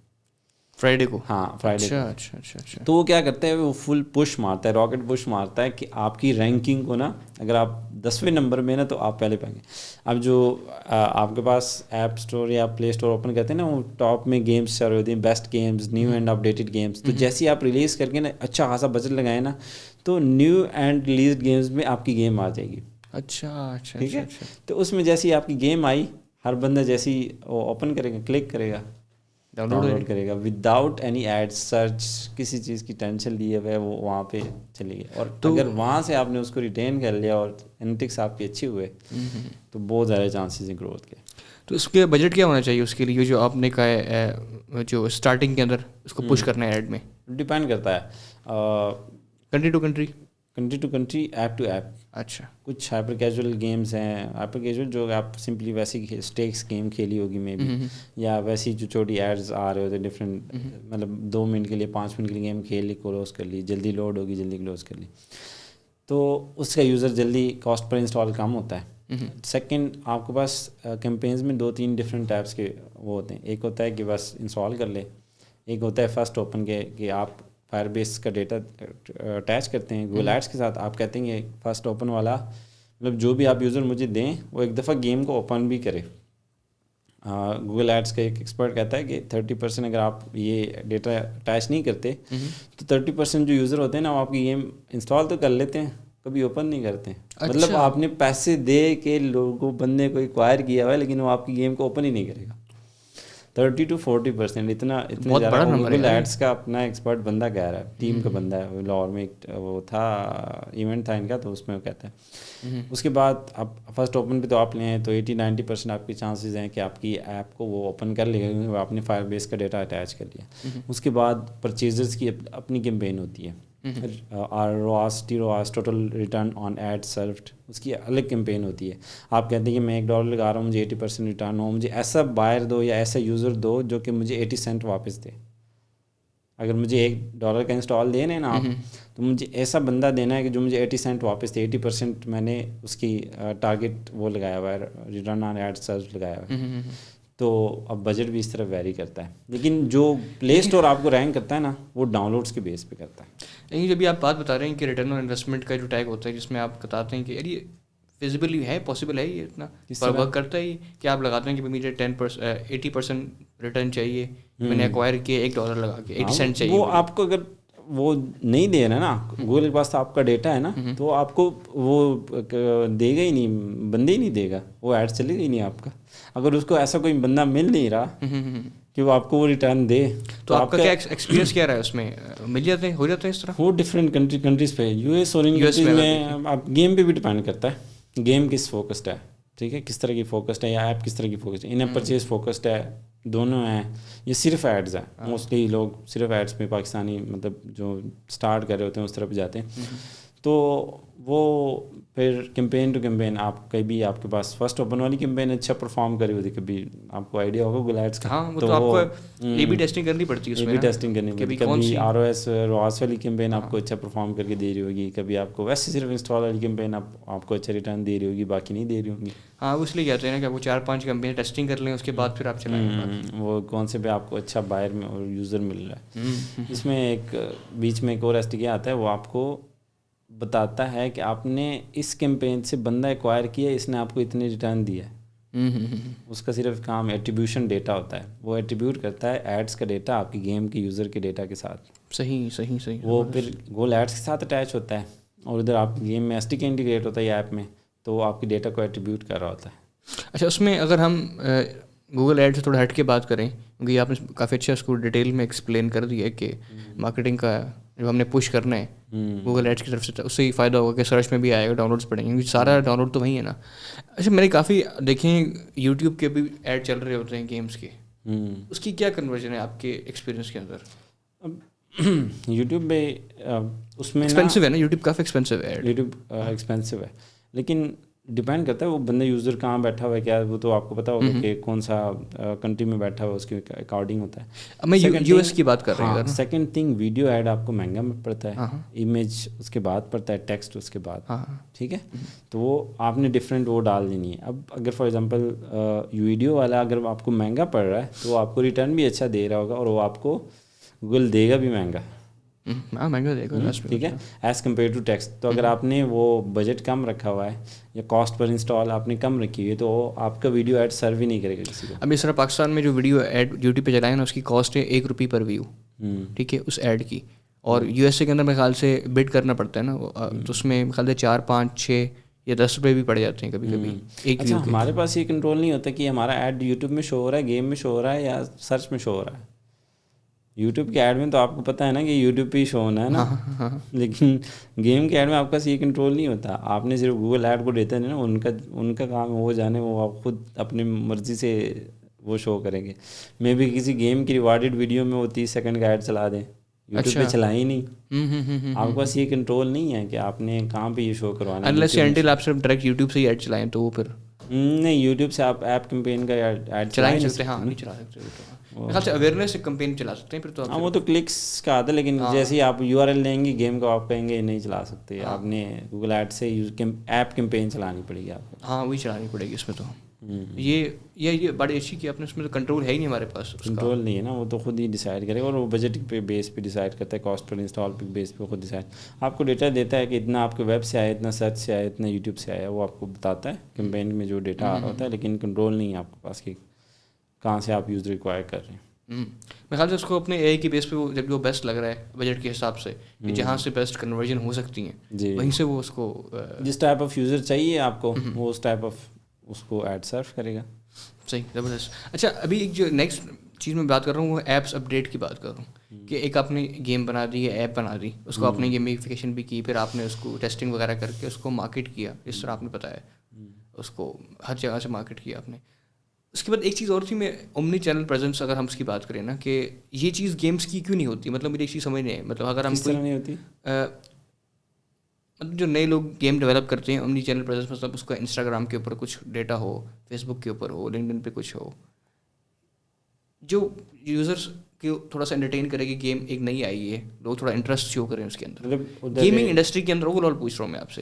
فرائیڈے کو. ہاں فرائیڈے کو. اچھا اچھا اچھا. تو وہ کیا کرتا ہے, وہ فل پش مارتا ہے, راکٹ پش مارتا ہے کہ آپ کی رینکنگ کو نا, اگر آپ 10ویں نمبر میں نا تو آپ پہلے پائیں گے. اب جو آپ کے پاس ایپ اسٹور یا پلے اسٹور اوپن کرتے ہیں نا, وہ ٹاپ میں گیمس چل رہے ہوتے ہیں, best games, new and updated games. تو جیسے آپ ریلیز کر کے نا اچھا خاصا بجٹ لگائیں نا, تو نیو اینڈ ریلیزڈ گیمز میں آپ کی گیم آ جائے گی. اچھا اچھا. ٹھیک ہے, تو اس میں جیسی آپ کی گیم آئی, ہر بندہ جیسی وہ اوپن کرے گا, کلک کرے گا, ڈاؤن لوڈ کرے گا وداؤٹ اینی ایڈ, سرچ, کسی چیز کی ٹینشن لیے ہوئے, وہ وہاں پہ چلی گئی. اور اگر وہاں سے آپ نے اس کو ریٹین کر لیا اور انٹکس آپ کی اچھی ہوئے تو بہت زیادہ چانسز ہیں گروتھ کے. تو اس کے بجٹ کیا ہونا چاہیے اس کے لیے جو آپ نے کہا ہے, جو اسٹارٹنگ کے اندر اس کو پش کرنا ہے ایڈ میں؟ ڈپینڈ کرتا ہے country to country, country to country, app to app. اچھا. کچھ ہائپر کیجول گیمز ہیں, ہائپر کیجول جو آپ سمپلی ویسی اسٹیکس گیم کھیلی ہوگی میں بھی, یا ویسی جو چھوٹی ایڈز آ رہے ہوتے ڈفرینٹ, مطلب 2 منٹ کے لیے 5 منٹ کے لیے گیم کھیل لی, کلوز کر لی, جلدی لوڈ ہوگی, جلدی کلوز کر لی, تو اس کا یوزر جلدی کاسٹ پر انسٹال کم ہوتا ہے. سیکنڈ, آپ کے پاس کیمپینز میں 2-3 ڈفرینٹ ٹائپس کے وہ ہوتے ہیں. ایک ہوتا ہے کہ بس انسٹال کر لے, ایک ہوتا ہے فرسٹ اوپن کے, کہ آپ فائر بیس کا ڈیٹا اٹیچ کرتے ہیں گوگل ایڈس کے ساتھ. آپ کہتے ہیں کہ فرسٹ اوپن والا, مطلب جو بھی آپ یوزر مجھے دیں وہ ایک دفعہ گیم کو اوپن بھی کرے. گوگل ایڈس کا ایک ایکسپرٹ کہتا ہے کہ 30% اگر آپ یہ ڈیٹا اٹیچ نہیں کرتے تو 30% جو یوزر ہوتے ہیں نا, وہ آپ کی گیم انسٹال تو کر لیتے ہیں, کبھی اوپن نہیں کرتے. مطلب آپ نے پیسے دے کے لوگوں بندے کو ایکوائر کیا ہوا ہے, لیکن وہ آپ کی گیم کو اوپن ہی نہیں کرے گا. 30-40%, اتنا زیادہ. گوگل ایڈس کا اپنا ایکسپرٹ بندہ کہہ رہا ہے, ٹیم کا بندہ ہے, لاہور میں ایک وہ تھا ایونٹ تھا ان کا, تو اس میں وہ کہتا ہے. اس کے بعد اب فرسٹ اوپن پہ تو آپ لیں تو 80-90% آپ کی چانسز ہیں کہ آپ کی ایپ کو وہ اوپن کر لے گا, کیونکہ آپ نے فائر بیس کا ڈیٹا اٹیچ کر لیا. اس کے بعد پرچیزرس کی اپنی کیمپین ہوتی ہے, ROAS total return on ad spend, اس کی الگ کیمپین ہوتی ہے. آپ کہتے ہیں کہ میں $1 لگا رہا ہوں, مجھے 80% ریٹرن ہو, مجھے ایسا بائر دو یا ایسا یوزر دو جو کہ مجھے 80 سینٹ واپس دے. اگر مجھے $1 کا انسٹال دینا ہے نا آپ, تو مجھے ایسا بندہ دینا ہے کہ جو مجھے 80 سینٹ واپس دے. 80% میں نے اس کی ٹارگیٹ وہ لگایا ہوا ہے, ریٹرن آن ایڈ سرفڈ لگایا ہوا ہے. تو اب بجٹ بھی اس طرح ویری کرتا ہے, لیکن جو پلے اسٹور آپ کو رینک کرتا ہے نا, وہ ڈاؤن لوڈس کے بیس پہ کرتا ہے. لیکن جب آپ بات بتا رہے ہیں کہ ریٹرن آن انویسٹمنٹ کا جو ٹیگ ہوتا ہے, جس میں آپ بتاتے ہیں کہ یار یہ فیزیبلی ہے, پاسبل ہے, یہ اتنا ورک کرتا ہے کہ آپ لگاتے ہیں کہ مجھے 80% ریٹرن چاہیے, میں نے ایکوائر کیا $1 لگا کے 80 سینٹ چاہیے. وہ آپ کو اگر وہ نہیں دے رہا نا, گوگل کے پاس آپ کا ڈیٹا ہے نا, تو آپ کو وہ دے گا ہی نہیں, بندے ہی نہیں دے گا, وہ ایڈ چلے گا ہی نہیں آپ کا. اگر اس کو ایسا کوئی بندہ مل نہیں رہا کہ وہ آپ کو وہ ریٹرن دے, تو آپ کا کیا ایکسپیرینس کیا رہا ہے اس میں, مل جاتے ہیں, ہو جاتے ہیں اس طرح؟ وہ ڈفرینٹ کنٹریز پہ, US اور ان کنٹریز میں آپ گیم پہ بھی ڈپینڈ کرتا ہے, گیم کس فوکسڈ ہے, ٹھیک ہے, کس طرح کی فوکسڈ ہے, یا ایپ کس طرح کی فوکسڈ ہے. ان ایپ پرچیز فوکسڈ ہے, دونوں ہیں, یہ صرف ایڈز ہیں. موسٹلی لوگ صرف ایڈس پہ, پاکستانی مطلب جو اسٹارٹ کر رہے ہوتے ہیں اس طرح پہ جاتے ہیں. تو وہ پھر کیمپین ٹو کیمپین, آپ کبھی آپ کے پاس فرسٹ اوپن والی کیمپین اچھا پرفارم کری ہوتی, کبھی آپ کو آئیڈیا ہوگا گوگل ایڈس کا. ہاں, تو آپ کو اے بی ٹیسٹنگ کرنی پڑتی ہے, اے بی ٹیسٹنگ کرنی پڑتی ہے. کبھی ROAS والی کیمپین آپ کو اچھا پرفارم کر کے دے رہی ہوگی, کبھی آپ کو ویسے صرف انسٹال والی کیمپین آپ کو اچھا ریٹرن دے رہی ہوگی, باقی نہیں دے رہی ہوں گی. ہاں, اس لیے کہتے ہیں کہ وہ 4-5 کیمپین ٹیسٹنگ کر لیں, اس کے بعد پھر آپ چلائیں وہ کون سے پہ آپ کو اچھا بائر میں اور یوزر مل رہا ہے. اس میں ایک بیچ میں ایک اور SDK آتا ہے, وہ آپ کو بتاتا ہے کہ آپ نے اس کیمپین سے بندہ ایکوائر کیا, اس نے آپ کو اتنے ریٹرن دیا ہے. اس کا صرف کام ایٹریبیوشن ڈیٹا ہوتا ہے, وہ ایٹریبیوٹ کرتا ہے ایڈس کا ڈیٹا آپ کی گیم کے یوزر کے ڈیٹا کے ساتھ. صحیح. وہ پھر گول ایڈس کے ساتھ اٹیچ ہوتا ہے, اور ادھر آپ گیم میں SDK انٹیگریٹ ہوتا ہے ایپ میں, تو وہ آپ کی ڈیٹا کو ایٹریبیوٹ کر رہا ہوتا ہے. اچھا, اس میں اگر ہم گوگل ایڈ سے تھوڑا ہٹ کے بات کریں, کیونکہ آپ نے کافی اچھا اس کو ڈیٹیل میں ایکسپلین کر دیا کہ مارکیٹنگ کا جو ہم نے پش کرنا ہے گوگل ایڈس کی طرف سے, اس سے ہی فائدہ ہوگا کہ سرچ میں بھی آئے گا, ڈاؤن لوڈس پڑیں گے, کیونکہ سارا ڈاؤن لوڈ تو وہیں ہے نا. اچھا, میں نے کافی دیکھیں یوٹیوب کے بھی ایڈ چل رہے ہوتے ہیں گیمس کے, اس کی کیا کنورژن ہے آپ کے ایکسپیرینس کے اندر؟ اب یوٹیوب پہ اس میں ایکسپینسو ہے نا, یوٹیوب کافی ایکسپینسو ہے, یوٹیوب ایکسپینسو ہے, لیکن ڈپینڈ کرتا ہے وہ بندہ یوزر کہاں بیٹھا ہوا ہے, کیا وہ تو آپ کو پتا ہوگا کہ کون سا کنٹری میں بیٹھا ہوا ہے, اس کے اکارڈنگ ہوتا ہے. اب میں US کی بات کر رہا ہوں. سیکنڈ تھنگ, ویڈیو ایڈ آپ کو مہنگا پڑتا ہے, امیج اس کے بعد پڑتا ہے, ٹیکسٹ اس کے بعد, ٹھیک ہے, تو وہ آپ نے ڈفرینٹ وہ ڈال دینی ہے. اب اگر فار ایگزامپل ویڈیو والا اگر آپ کو مہنگا پڑ رہا ہے, تو وہ آپ کو ریٹرن بھی اچھا دے رہا ہوگا, اور وہ آپ کو گوگل دے گا بھی مہنگا. ہاں مہنگا دے گا. ٹھیک ہے, ایز کمپیئر ٹو ٹیکسٹ. تو اگر آپ نے وہ بجٹ کم رکھا ہوا ہے یا کاسٹ پر انسٹال آپ نے کم رکھی ہوئی ہے, تو آپ کا ویڈیو ایڈ سرو ہی نہیں کرے گا کسی کو. اب اس طرح پاکستان میں جو ویڈیو ایڈ یوٹیوب پہ چلائے نا, اس کی کاسٹ ہے 1 روپی پر ویو. ٹھیک ہے, اس ایڈ کی. اور یو ایس اے کے اندر میرے خیال سے بڈ کرنا پڑتا ہے نا, تو اس میں میرے خیال سے 4, 5, 6 یا 10 روپے بھی پڑ جاتے ہیں کبھی کبھی ایک ویو کے. ہمارے پاس یہ کنٹرول نہیں ہوتا کہ ہمارا ایڈ یوٹیوب میں شو ہو رہا ہے, گیم میں شو ہو رہا ہے یا سرچ میں شو ہو رہا ہے. یوٹیوب کے ایڈ میں تو آپ کو پتہ ہے نا کہ یوٹیوب پہ ہی شو ہونا ہے نا, لیکن گیم کے ایڈ میں آپ کا یہ کنٹرول نہیں ہوتا. آپ نے صرف گوگل ایڈ کو دیتے ہیں نا, ان کا کام ہے وہ جانے, وہ آپ خود اپنی مرضی سے وہ شو کریں گے. میں بھی کسی گیم کی ریوارڈڈ ویڈیو میں وہ 30 سیکنڈ کا ایڈ چلا دیں, یوٹیوب پہ چلا ہی نہیں. آپ کے پاس یہ کنٹرول نہیں ہے کہ آپ نے کہاں پہ یہ شو کروانا ہے. انلیس انٹل آپ صرف ڈائریکٹ یوٹیوب سے ہی ایڈ چلائیں تو وہ پھر نہیں, یوٹیوب سے آپ ایپ کمپین کا ایڈ چلا نہیں سکتے. ہاں نہیں چلا سکتے. خیال سے اویئرنیس سے کمپین چلا سکتے ہیں پھر تو. ہاں وہ تو کلکس کا آتا ہے, لیکن جیسے ہی آپ URL لیں گے گیم کو, آپ کہیں گے نہیں چلا سکتے. آپ نے گوگل ایڈ سے ایپ کمپین چلانی پڑے گی آپ کو. ہاں وہی چلانی پڑے گی اس میں. تو یہ بڑی اچھی کی آپ نے, اس میں تو کنٹرول ہے ہی نہیں ہمارے پاس. کنٹرول نہیں ہے نا, وہ تو خود ہی ڈیسائڈ کرے گا, اور وہ بجٹ پہ بیس پہ ڈیسائڈ کرتا ہے, کاسٹ پر انسٹال پہ بیس پہ خود ڈیسائڈ. آپ کو ڈیٹا دیتا ہے کہ اتنا آپ کے ویب سے آیا, اتنا سرچ سے آیا, اتنا یوٹیوب سے آیا, وہ آپ کو بتاتا ہے کمپین میں جو ڈیٹا آ رہا ہوتا ہے, لیکن کنٹرول نہیں ہے آپ کے پاس کہ کہاں سے آپ یوز ریکوائر کر رہے ہیں. میرے خیال سے اس کو اپنے اے آئی کی بیس پہ وہ جب جو بیسٹ لگ رہا ہے بجٹ کے حساب سے, کہ جہاں سے بیسٹ کنورژن ہو سکتی ہیں وہیں سے وہ اس کو جس ٹائپ آف یوزر چاہیے آپ کو, وہ اس ٹائپ آف اس کو ایڈ سرو کرے گا. صحیح, زبردست. اچھا ابھی ایک جو نیکسٹ چیز میں بات کر رہا ہوں وہ ایپس اپڈیٹ کی بات کر رہا ہوں, کہ ایک آپ نے گیم بنا دی یا ایپ بنا دی, اس کو آپ نے گیمیفیکیشن بھی کی, پھر آپ نے اس کو ٹیسٹنگ وغیرہ کر کے اس کو مارکیٹ کیا جس طرح آپ نے بتایا, اس کو ہر جگہ سے مارکیٹ کیا آپ نے. اس کے بعد ایک چیز اور تھی, میں اومنی چینل پریزنس اگر ہم اس کی بات کریں نا, کہ یہ چیز گیمس کی کیوں نہیں ہوتی. مطلب میری ایک چیز سمجھ نہیں ہے, مطلب اگر ہم نہیں ہوتی, مطلب جو نئے لوگ گیم ڈیولپ کرتے ہیں, اومنی چینل پریزنس مطلب اس کا انسٹاگرام کے اوپر کچھ ڈیٹا ہو, فیس بک کے اوپر ہو, لنکڈن پہ کچھ ہو, جو یوزرس کو تھوڑا سا انٹرٹین کرے کہ گیم ایک نئی آئی ہے, لوگ تھوڑا انٹرسٹ شو کریں اس کے اندر. گیمنگ انڈسٹری کے اندر اوور آل پوچھ رہا ہوں میں آپ سے.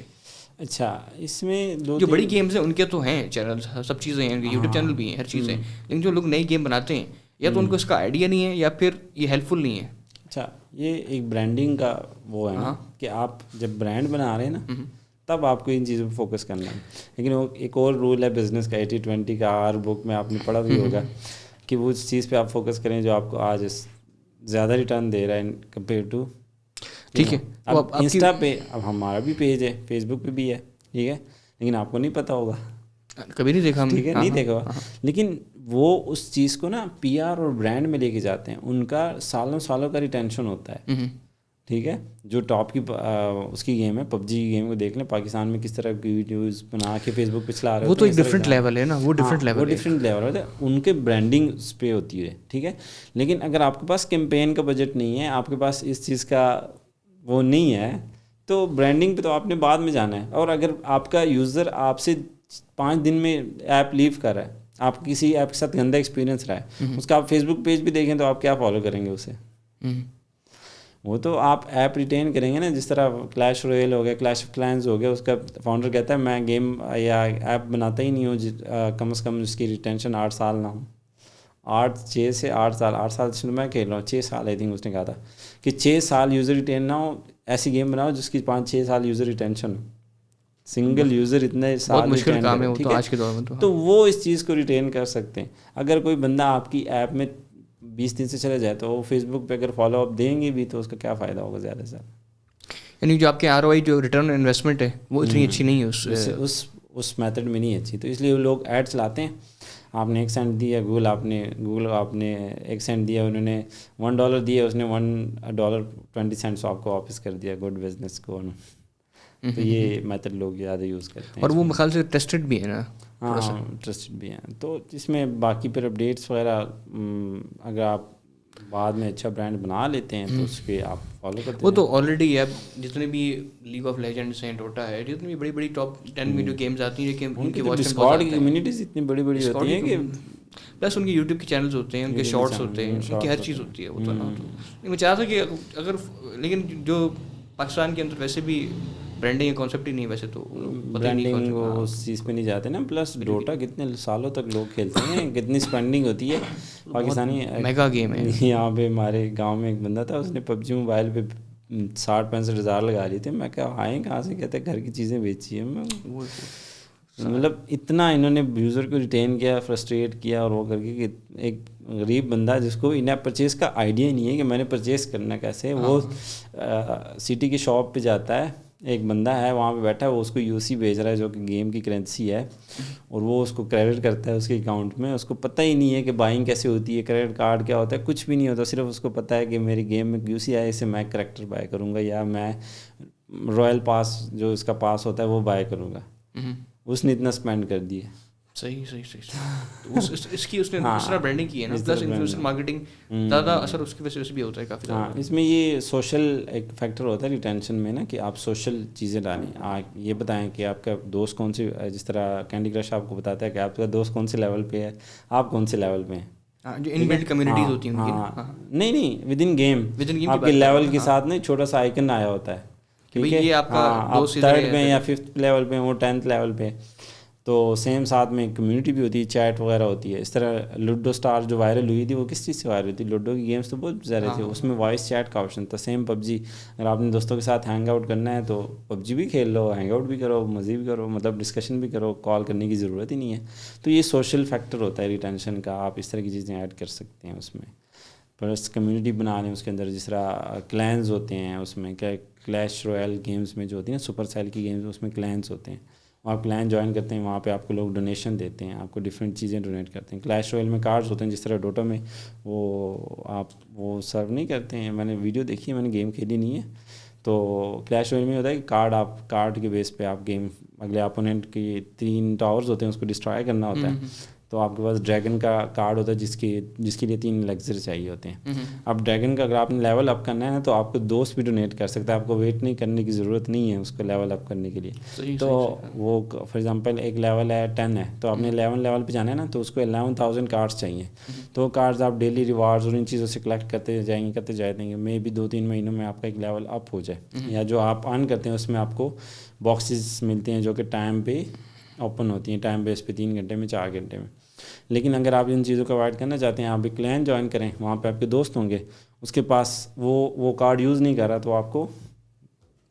اچھا, اس میں جو بڑی گیمز ہیں ان کے تو ہیں چینل, سب چیزیں ہیں, یوٹیوب چینل بھی ہیں, ہر چیز ہے, لیکن جو لوگ نئی گیم بناتے ہیں یا تو ان کو اس کا آئیڈیا نہیں ہے یا پھر یہ ہیلپ فل نہیں ہے. اچھا, یہ ایک برانڈنگ کا وہ ہے نا, کہ آپ جب برانڈ بنا رہے ہیں نا تب آپ کو ان چیزوں پہ فوکس کرنا ہے. لیکن وہ ایک اور رول ہے بزنس کا, 80-20 کا, ہر بک میں آپ نے پڑھا بھی ہوگا, کہ وہ اس چیز پہ آپ فوکس کریں جو آپ کو آج زیادہ ریٹرن دے رہا ہے کمپیئر ٹو. ٹھیک ہے, اب انسٹا پہ, اب ہمارا بھی پیج ہے, فیس بک پہ بھی ہے, ٹھیک ہے, لیکن آپ کو نہیں پتہ ہوگا, کبھی نہیں دیکھا, ٹھیک ہے, نہیں دیکھا ہوگا, لیکن وہ اس چیز کو نا PR اور برانڈ میں لے کے جاتے ہیں. ان کا سالوں کا ریٹینشن ہوتا ہے, ٹھیک ہے. جو ٹاپ کی اس کی گیم ہے PUBG کی گیم کو دیکھ لیں, پاکستان میں کس طرح کی ویڈیوز بنا کے فیس بک پہ چلا رہے ہیں, وہ تو ایک ڈفرینٹ لیول ہے نا, وہ ڈفرینٹ لیول ہوتا ہے, ان کے برانڈنگ اس پہ ہوتی ہے, ٹھیک ہے. لیکن اگر آپ کے پاس کیمپین کا بجٹ نہیں ہے, آپ کے پاس اس چیز کا وہ نہیں ہے, تو برانڈنگ پہ تو آپ نے بعد میں جانا ہے. اور اگر آپ کا یوزر آپ سے 5 دن میں ایپ لیو کر رہا ہے, آپ کسی ایپ کے ساتھ گندا ایکسپیرینس رہا ہے, اس کا آپ فیس بک پیج بھی دیکھیں تو آپ کیا فالو کریں گے اسے. وہ تو آپ ایپ ریٹین کریں گے نا, جس طرح کلیش رویل ہو گیا, کلیش آف کلینز ہو گیا, اس کا فاؤنڈر کہتا ہے میں گیم یا ایپ بناتا ہی نہیں ہوں کم از کم اس کی ریٹینشن 8 سال نہ ہو. 6 سے 8 سال سے میں کھیل رہا ہوں, 6 سال آئی تھنک اس نے کہا تھا کہ 6 سال یوزر ریٹین نہ ہو, ایسی گیم بناؤ جس کی 5-6 سال یوزر ریٹینشن ہو. سنگل یوزر اتنے سال مشکل کام ہے وہ تو آج کے دور میں, تو وہ اس چیز کو ریٹین کر سکتے ہیں. اگر کوئی بندہ آپ کی ایپ میں 20 دن سے چلا جائے تو وہ فیس بک پہ اگر فالو اپ دیں گے بھی تو اس کا کیا فائدہ ہوگا زیادہ سے زیادہ. یعنی جو آپ کے ROI جو ریٹرن انویسٹمنٹ ہے وہ اتنی اچھی نہیں ہے اس میتھڈ میں نہیں اچھی, تو اس لیے وہ لوگ ایڈ چلاتے ہیں. آپ نے 1 سینٹ دیا, گوگل آپ نے 1 سینٹ دیا, انہوں نے $1 دیا, اس نے $1.20 آپ کو واپس کر دیا. گڈ بزنس کو. تو یہ میتھڈ لوگ زیادہ یوز کرتے ہیں, اور وہ میرے خیال سے ٹیسٹڈ بھی ہے نا. ہاں ٹرسٹڈ بھی ہیں. تو اس میں باقی پھر اپڈیٹس وغیرہ اگر آپ بعد میں اچھا برانڈ بنا لیتے ہیں تو اس کے آپ فالو کرتے ہیں. وہ تو آلریڈی اب جتنے بھی لیگ آف لیجنڈس ہیں, ڈوٹا ہے, جتنی بھی بڑی ٹاپ 10 میں جو گیمز آتی ہیں, لیکن ان کی ڈسکارڈ کی کمیونٹیز اتنی بڑی ہوتی ہیں کہ پلس ان کے یوٹیوب کے چینلز ہوتے ہیں, ان کے شارٹس ہوتے ہیں, ان کی ہر چیز ہوتی ہے. وہ تو میں چاہتا تھا کہ اگر لیکن جو پاکستان کے اندر ویسے بھی برانڈنگ کا کانسیپٹ ہی نہیں ویسے تو برانڈنگ وہ اس چیز پہ نہیں جاتے نا. پلس ڈوٹا کتنے سالوں تک لوگ کھیلتے ہیں, کتنی اسپینڈنگ ہوتی ہے. پاکستانی میگا گیم ہے. یہاں پہ ہمارے گاؤں میں ایک بندہ تھا, اس نے پب جی موبائل پہ 60-65 ہزار لگا لیے تھے. میں کہا آئیں کہاں سے, کہتے گھر کی چیزیں بیچی ہیں. مطلب اتنا انہوں نے یوزر کو ریٹین کیا, فرسٹریٹ کیا, اور وہ کر کے کہ ایک غریب بندہ جس کو ان ایپ پرچیز کا آئیڈیا ہی نہیں ہے کہ میں نے پرچیز کرنا کیسے, وہ سٹی کی شاپ پہ جاتا ہے, ایک بندہ ہے وہاں پہ بیٹھا ہے, وہ اس کو یو سی بھیج رہا ہے جو کہ گیم کی کرنسی ہے, اور وہ اس کو کریڈٹ کرتا ہے اس کے اکاؤنٹ میں. اس کو پتہ ہی نہیں ہے کہ بائنگ کیسے ہوتی ہے, کریڈٹ کارڈ کیا ہوتا ہے, کچھ بھی نہیں ہوتا. صرف اس کو پتہ ہے کہ میری گیم میں یو سی آئے, اسے میں کریکٹر بائی کروں گا, یا میں رائل پاس جو اس کا پاس ہوتا ہے وہ بائی کروں گا. اس نے اتنا اسپینڈ کر دیا. صحیح. اس کی اس نے اس طرح برانڈنگ کی ہے نا, پلس انفلوئنسر مارکیٹنگ زیادہ اثر اس کی وجہ سے بھی ہوتا ہے کافی زیادہ. اس میں یہ سوشل ایک فیکٹر ہوتا ہے ریٹینشن میں نا, کہ آپ سوشل چیزیں ڈالیں. آپ یہ بتائیں کہ آپ کا دوست کون سی, جس طرح کینڈی کرش آپ کو بتاتا ہے کہ آپ کا دوست کون سے لیول پہ ہے, آپ کون سے لیول پہ ہیں. جو ان بلڈ کمیونٹیز ہوتی ہیں نہیں ود ان گیم آپ کے لیول کے ساتھ نہیں, چھوٹا سا آئیکن آیا ہوتا ہے, ٹھیک ہے, آپ 3rd پہ یا 5th لیول پہ, وہ 10th لیول پہ. تو سیم ساتھ میں کمیونٹی بھی ہوتی ہے, چیٹ وغیرہ ہوتی ہے. اس طرح لوڈو اسٹار جو وائرل ہوئی تھی, وہ کس چیز سے وائرل ہوئی تھی؟ لوڈو کی گیمس تو بہت زیادہ تھے, اس میں وائس چیٹ کا آپشن تھا. سیم پب جی, اگر آپ نے دوستوں کے ساتھ ہینگ آؤٹ کرنا ہے تو پب جی بھی کھیل لو, ہینگ آؤٹ بھی کرو, مزے بھی کرو, مطلب ڈسکشن بھی کرو, کال کرنے کی ضرورت ہی نہیں ہے. تو یہ سوشل فیکٹر ہوتا ہے ریٹینشن کا, آپ اس طرح کی چیزیں ایڈ کر سکتے ہیں اس میں. پلس کمیونٹی بنا لیں اس کے اندر, جس طرح کلینز ہوتے ہیں اس میں, کیا کلیش رویل گیمس میں جو ہوتی ہیں نا, سپر سیل کی گیمز, اس میں کلینز ہوتے ہیں. آپ کلین جوائن کرتے ہیں, وہاں پہ آپ کو لوگ ڈونیشن دیتے ہیں, آپ کو ڈفرینٹ چیزیں ڈونیٹ کرتے ہیں. کلیش رویل میں کارڈز ہوتے ہیں, جس طرح ڈوٹا میں وہ آپ وہ سرو نہیں کرتے ہیں. میں نے ویڈیو دیکھی ہے, میں نے گیم کھیلی نہیں ہے. تو کلیش رویل میں ہوتا ہے کہ کارڈ کے بیس پہ آپ گیم, اگلے اپوننٹ کی 3 ٹاورز ہوتے ہیں, اس کو ڈسٹرائے کرنا ہوتا ہے. تو آپ کے پاس ڈریگن کا کارڈ ہوتا ہے جس کے لیے 3 لیگزر چاہیے ہوتے ہیں. اب ڈریگن کا اگر آپ نے لیول اپ کرنا ہے نا, تو آپ کو دوست بھی ڈونیٹ کر سکتا ہے, آپ کو ویٹ نہیں کرنے کی ضرورت نہیں ہے اس کو لیول اپ کرنے کے لیے. تو وہ فار ایگزامپل ایک لیول ہے 10 ہے, تو آپ نے 11 لیول پہ جانا ہے نا, تو اس کو 11,000 کارڈس چاہیے. تو کارڈز آپ ڈیلی ریوارڈز اور ان چیزوں سے کلیکٹ کرتے جائیں گے. مے بھی 2-3 مہینوں میں آپ کا ایک لیول اپ ہو جائے, یا جو آپ ارن کرتے ہیں اس میں آپ کو باکسز ملتے ہیں جو کہ ٹائم پہ اوپن ہوتی ہیں, ٹائم بیس پہ 3 گھنٹے میں 4 گھنٹے میں. لیکن اگر آپ ان چیزوں کو اوائڈ کرنا چاہتے ہیں, آپ بھی کلین جوائن کریں, وہاں پہ آپ کے دوست ہوں گے, اس کے پاس وہ کارڈ یوز نہیں کر رہا, تو آپ کو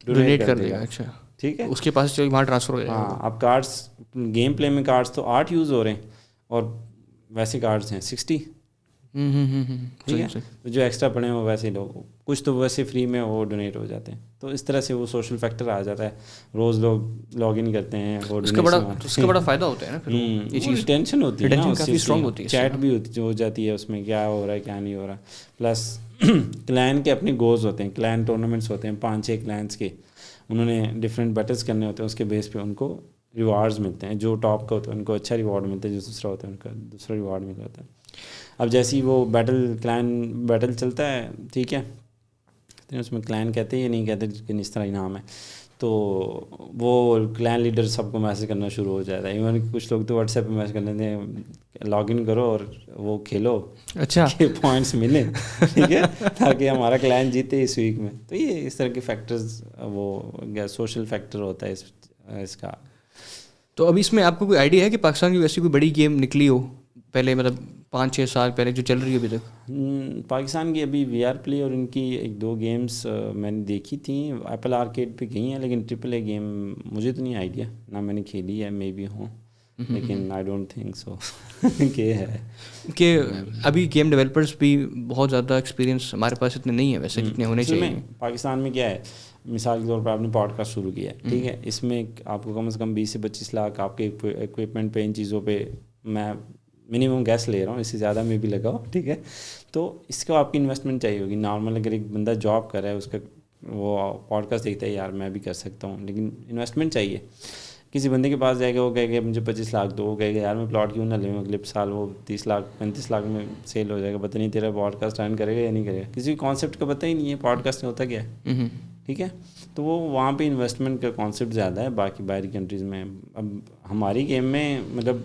ڈونیٹ کر دے گا. اچھا ٹھیک ہے, اس کے پاس وہاں ٹرانسفر ہو جائے گا. ہاں, اب کارڈس گیم پلے میں کارڈس تو 8 یوز ہو رہے ہیں, اور ویسے کارڈس ہیں 60. ٹھیک ہے, تو جو ایکسٹرا پڑے ہیں وہ ویسے لوگ, کچھ تو ویسے فری میں وہ ڈونیٹ ہو جاتے ہیں. تو اس طرح سے وہ سوشل فیکٹر آ جاتا ہے. روز لوگ لاگ ان کرتے ہیں, وہ اس کا بڑا فائدہ ہوتا ہے نا, پھر یہ چیز ٹینشن ہوتی ہے نا, کافی اسٹرانگ ہوتی ہے, چیٹ بھی ہو جاتی ہے اس میں, کیا ہو رہا ہے کیا نہیں ہو رہا. پلس کلین کے اپنے گولز ہوتے ہیں, کلین ٹورنامنٹس ہوتے ہیں 5-6 کلینس کے, انہوں نے ڈفرینٹ بیٹلس کرنے ہوتے ہیں, اس کے بیس پہ ان کو ریوارڈز ملتے ہیں. جو ٹاپ کا ہوتا ہے ان کو اچھا ریوارڈ ملتا ہے, جو دوسرا ہوتا ہے ان کا دوسرا ریوارڈ مل جاتا ہے. اب جیسے ہی وہ کلین بیٹل چلتا ہے, ٹھیک ہے, اس میں کلین کہتے ہیں یا نہیں کہتے, لیکن اس طرح ہی نام ہے, تو وہ کلین لیڈر سب کو میسج کرنا شروع ہو جاتا ہے. ایون کچھ لوگ تو واٹس ایپ پہ میسج کر لیتے ہیں, لاگ ان کرو اور وہ کھیلو, اچھا پوائنٹس ملیں, ٹھیک ہے, تاکہ ہمارا کلین جیتے اس ویک میں. تو یہ اس طرح کے فیکٹرز, وہ سوشل فیکٹر ہوتا ہے اس کا. تو ابھی اس میں آپ کو کوئی آئیڈیا ہے کہ پاکستان کی ویسی کوئی بڑی گیم نکلی ہو پہلے, مطلب 5-6 سال پہلے جو چل رہی ہے ابھی تک؟ پاکستان کی ابھی وی آر پلے اور ان کی 1-2 گیمس میں نے دیکھی تھیں, ایپل آرکیڈ پہ گئی ہیں, لیکن ٹرپل اے گیم مجھے تو نہیں آئیڈیا, نہ میں نے کھیلی ہے, مے بی ہوں, لیکن آئی ڈونٹ تھنک سو کہ ہے کہ ابھی گیم ڈیولپرس بھی بہت زیادہ ایکسپیرینس ہمارے پاس اتنے نہیں ہیں ویسے جتنے ہونے چاہیے. پاکستان میں کیا ہے, مثال کے طور پر آپ نے پوڈ کاسٹ شروع کیا ہے, ٹھیک ہے, اس میں آپ کو کم از کم 20 سے 25 لاکھ آپ کے ایکوپمنٹ پہ, ان چیزوں پہ میں منیمم گیس لے رہا ہوں, اس سے زیادہ میں بھی لگاؤ, ٹھیک ہے. تو اس کو آپ کی انویسٹمنٹ چاہیے ہوگی. نارمل اگر ایک بندہ جاب کر رہا ہے, اس کا وہ پوڈ کاسٹ دیکھتا ہے, یار میں بھی کر سکتا ہوں, لیکن انویسٹمنٹ چاہیے. کسی بندے کے پاس جائے گا, وہ کہے گا مجھے 25 لاکھ دو, وہ کہے گا یار میں پلاٹ کیوں نہ لوں, اگلے سال وہ 30 لاکھ 35 لاکھ میں سیل ہو جائے گا. پتہ نہیں تیرا پوڈ کاسٹ ارن کرے گا یا نہیں کرے گا, کسی کانسیپٹ کا پتہ ہی نہیں ہے پوڈ کاسٹ میں ہوتا کیا ہے, ٹھیک ہے. تو وہ وہاں پہ انویسٹمنٹ کا کانسیپٹ زیادہ ہے. باقی باہری کنٹریز میں, اب ہماری گیم میں مطلب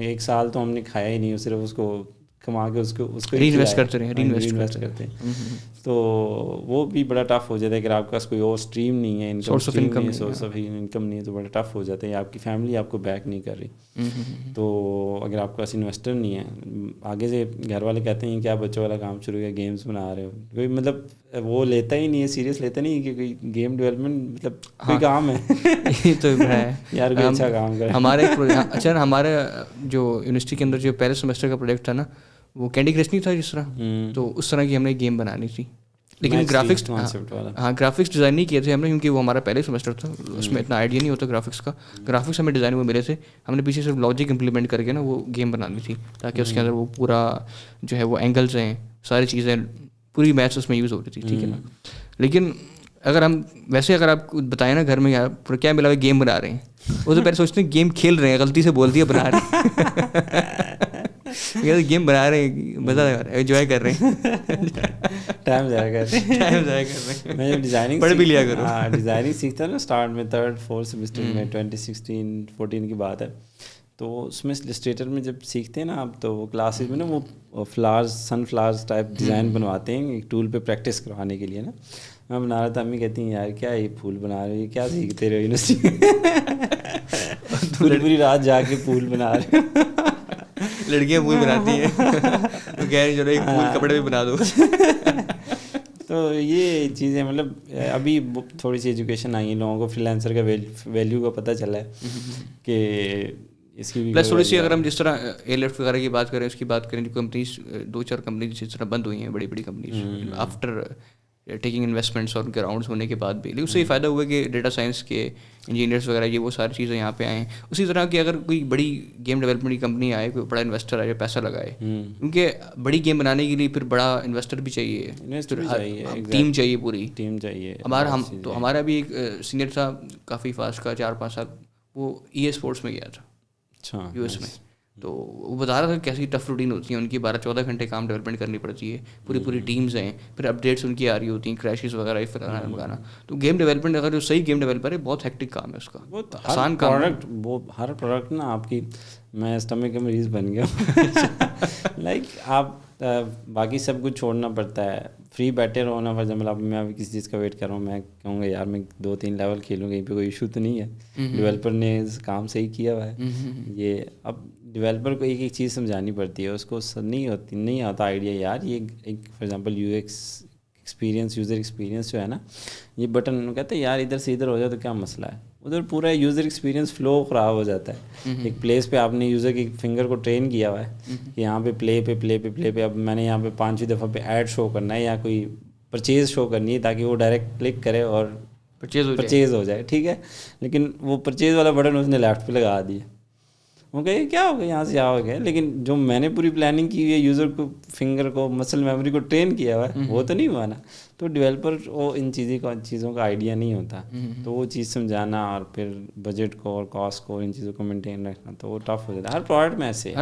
1 سال تو ہم نے کھایا ہی نہیں, صرف اس کو کما کے اس کو ری انویسٹ کرتے رہے، ری انویسٹ کرتے ہیں. تو وہ بھی بڑا ٹف ہو جاتا ہے. اگر آپ کے پاس کوئی اور اسٹریم نہیں ہے، سورس آف انکم نہیں ہے، تو بڑا ٹف ہو جاتا ہے. آپ کی فیملی آپ کو بیک نہیں کر رہی. تو اگر آپ کے پاس انویسٹر نہیں ہے، آگے سے گھر والے کہتے ہیں کیا بچوں والا کام شروع کیا، گیمس بنا رہے ہو، کوئی مطلب وہ لیتا ہی نہیں ہے، سیریس لیتا نہیں کہ کوئی گیم ڈیولپمنٹ مطلب کوئی کام ہے. یہ تو ہے یار کوئی اچھا کام کرے. ہمارے اچھا ہمارے جو یونیورسٹی کے اندر جو پہلے سیمسٹر کا پروجیکٹ تھا نا، وہ کینڈی کرش نہیں تھا جس طرح، تو اس طرح کی ہم نے گیم بنانی تھی. لیکن گرافکس، ہاں گرافکس ڈیزائن نہیں کیے تھے ہم نے، کیونکہ وہ ہمارا پہلے سیمسٹر تھا، اس میں اتنا آئیڈیا نہیں ہوتا گرافکس کا. گرافکس ہمیں ڈیزائن وہ ملے تھے، ہم نے پیچھے صرف لاجک امپلیمنٹ کر کے نا وہ گیم بنانی تھی، تاکہ اس کے اندر وہ پورا جو ہے وہ اینگلز ہیں، ساری چیزیں، پوری میتھس اس میں یوز ہو رہی تھی. ٹھیک ہے نا. لیکن اگر ہم ویسے اگر آپ بتائیں نا گھر میں یار کیا ملا، گیم بنا رہے ہیں، وہ تو پہلے سوچتے ہیں گیم کھیل رہے ہیں، غلطی سے بول دیا بنا رہے ہیں. گیم بنا رہے ہیں، مزہ آ رہا ہے، انجوائے کر رہے ہیں، ٹائم ضائع کر رہے ہیں. میں جب ڈیزائننگ پڑھ بھی لیا کرو. ہاں ڈیزائننگ سیکھتا نا اسٹارٹ میں 3rd 4th سیمسٹر میں 2016-14 کی بات ہے. تو اس میں السٹریٹر میں جب سیکھتے ہیں نا آپ، تو وہ کلاسز میں نا وہ فلاورز، سن فلاورز ٹائپ ڈیزائن بنواتے ہیں ایک ٹول پہ پریکٹس کروانے کے لیے نا. میں بنا رہا تھا، امی کہتی ہیں یار کیا یہ پھول بنا رہے ہو، کیا سیکھتے رہے ہو یونیورسٹی میں، پوری رات جا کے پھول بنا رہے ہو. لڑکیاں پھول بناتی ہیں، تو کہہ رہی چلو ایک پھول کپڑے بھی بنا دو. تو یہ چیزیں مطلب ابھی تھوڑی سی ایجوکیشن آئی ہے، لوگوں کو فری لانسر کا ویلیو کا پتہ چلا ہے کہ اس کی بھی پلس تھوڑی سی اگر ہم جس طرح اے لیفٹ وغیرہ کی بات کریں، اس کی بات کریں، جو کمپنیز 2-4 کمپنیز جس طرح بند ہوئی ہیں، بڑی بڑی کمپنیز آفٹر ٹیکنگ انویسٹمنٹس اور گراؤنڈس ہونے کے بعد بھی، لیکن اس سے یہ فائدہ ہوا کہ ڈیٹا سائنس کے انجینئرس وغیرہ یہ وہ ساری چیزیں یہاں پہ آئے ہیں. اسی طرح کہ اگر کوئی بڑی گیم ڈیولپمنٹ کی کمپنی آئے، کوئی بڑا انویسٹر آئے جو پیسہ لگائے، کیونکہ بڑی گیم بنانے کے لیے پھر بڑا انویسٹر بھی چاہیے، ٹیم چاہیے، پوری ٹیم چاہیے. تو ہمارا بھی ایک سینئر تھا کافی فاسٹ کا، 4-5 سال، وہ ای اسپورٹس میں گیا تھا. اچھا. یو ایس میں. تو وہ بتا رہا تھا کیسی ٹف روٹین ہوتی ہے ان کی، 12-14 گھنٹے کام ڈیولپمنٹ کرنی پڑتی ہے، پوری ٹیمز ہیں، پھر اپڈیٹس ان کی آ رہی ہوتی ہیں، کریشز وغیرہ لگانا. تو گیم ڈیولپمنٹ اگر جو صحیح گیم ڈیولپر ہے، بہت ہیکٹک کام ہے اس کا، بہت آسان کام ہے. وہ ہر پروڈکٹ نا آپ کی، میں اسٹمک کا مریض بن گیا. لائک آپ باقی سب کچھ چھوڑنا پڑتا ہے، فری بیٹھے رہو نا. فار ایگزامپل اب میں ابھی کسی چیز کا ویٹ کر رہا ہوں، میں کہوں گا یار میں 2-3 لیول کھیلوں گا، یہیں پہ کوئی ایشو تو نہیں ہے، ڈیولپر نے کام صحیح کیا ہوا ہے. یہ اب ڈیولپر کو ایک ایک چیز سمجھانی پڑتی ہے، اس کو نہیں آتا آئیڈیا یار یہ ایک for example you x experience, user experience جو ہے نا، یہ بٹن کہتے ہیں یار ادھر سے ادھر ہو جائے تو کیا مسئلہ ہے، ادھر پورا یوزر ایکسپیرینس فلو خراب ہو جاتا ہے. ایک پلیس پہ آپ نے یوزر کی فنگر کو ٹرین کیا ہوا ہے کہ یہاں پہ پلے پہ اب میں نے یہاں پہ 5ویں دفعہ پہ ایڈ شو کرنا ہے یا کوئی پرچیز شو کرنی ہے تاکہ وہ ڈائریکٹ کلک کرے اور پرچیز ہو جائے. ٹھیک ہے، لیکن وہ پرچیز والا بٹن اس نے لیفٹ پہ لگا دیا. وہ کہ کیا ہو گیا، یہاں سے آ گیا، لیکن جو میں نے پوری پلاننگ کی ہے، یوزر کو فنگر کو مسل میموری کو ٹرین کیا ہوا ہے، وہ تو نہیں ہوا نا. تو ڈیولپر کو ان چیزوں کا آئیڈیا نہیں ہوتا، تو وہ چیز سمجھانا اور پھر بجٹ کو اور کاسٹ کو ان چیزوں کو مینٹین رکھنا تو وہ ٹف ہو جاتا ہے. ہر پروڈکٹ میں ایسے ہی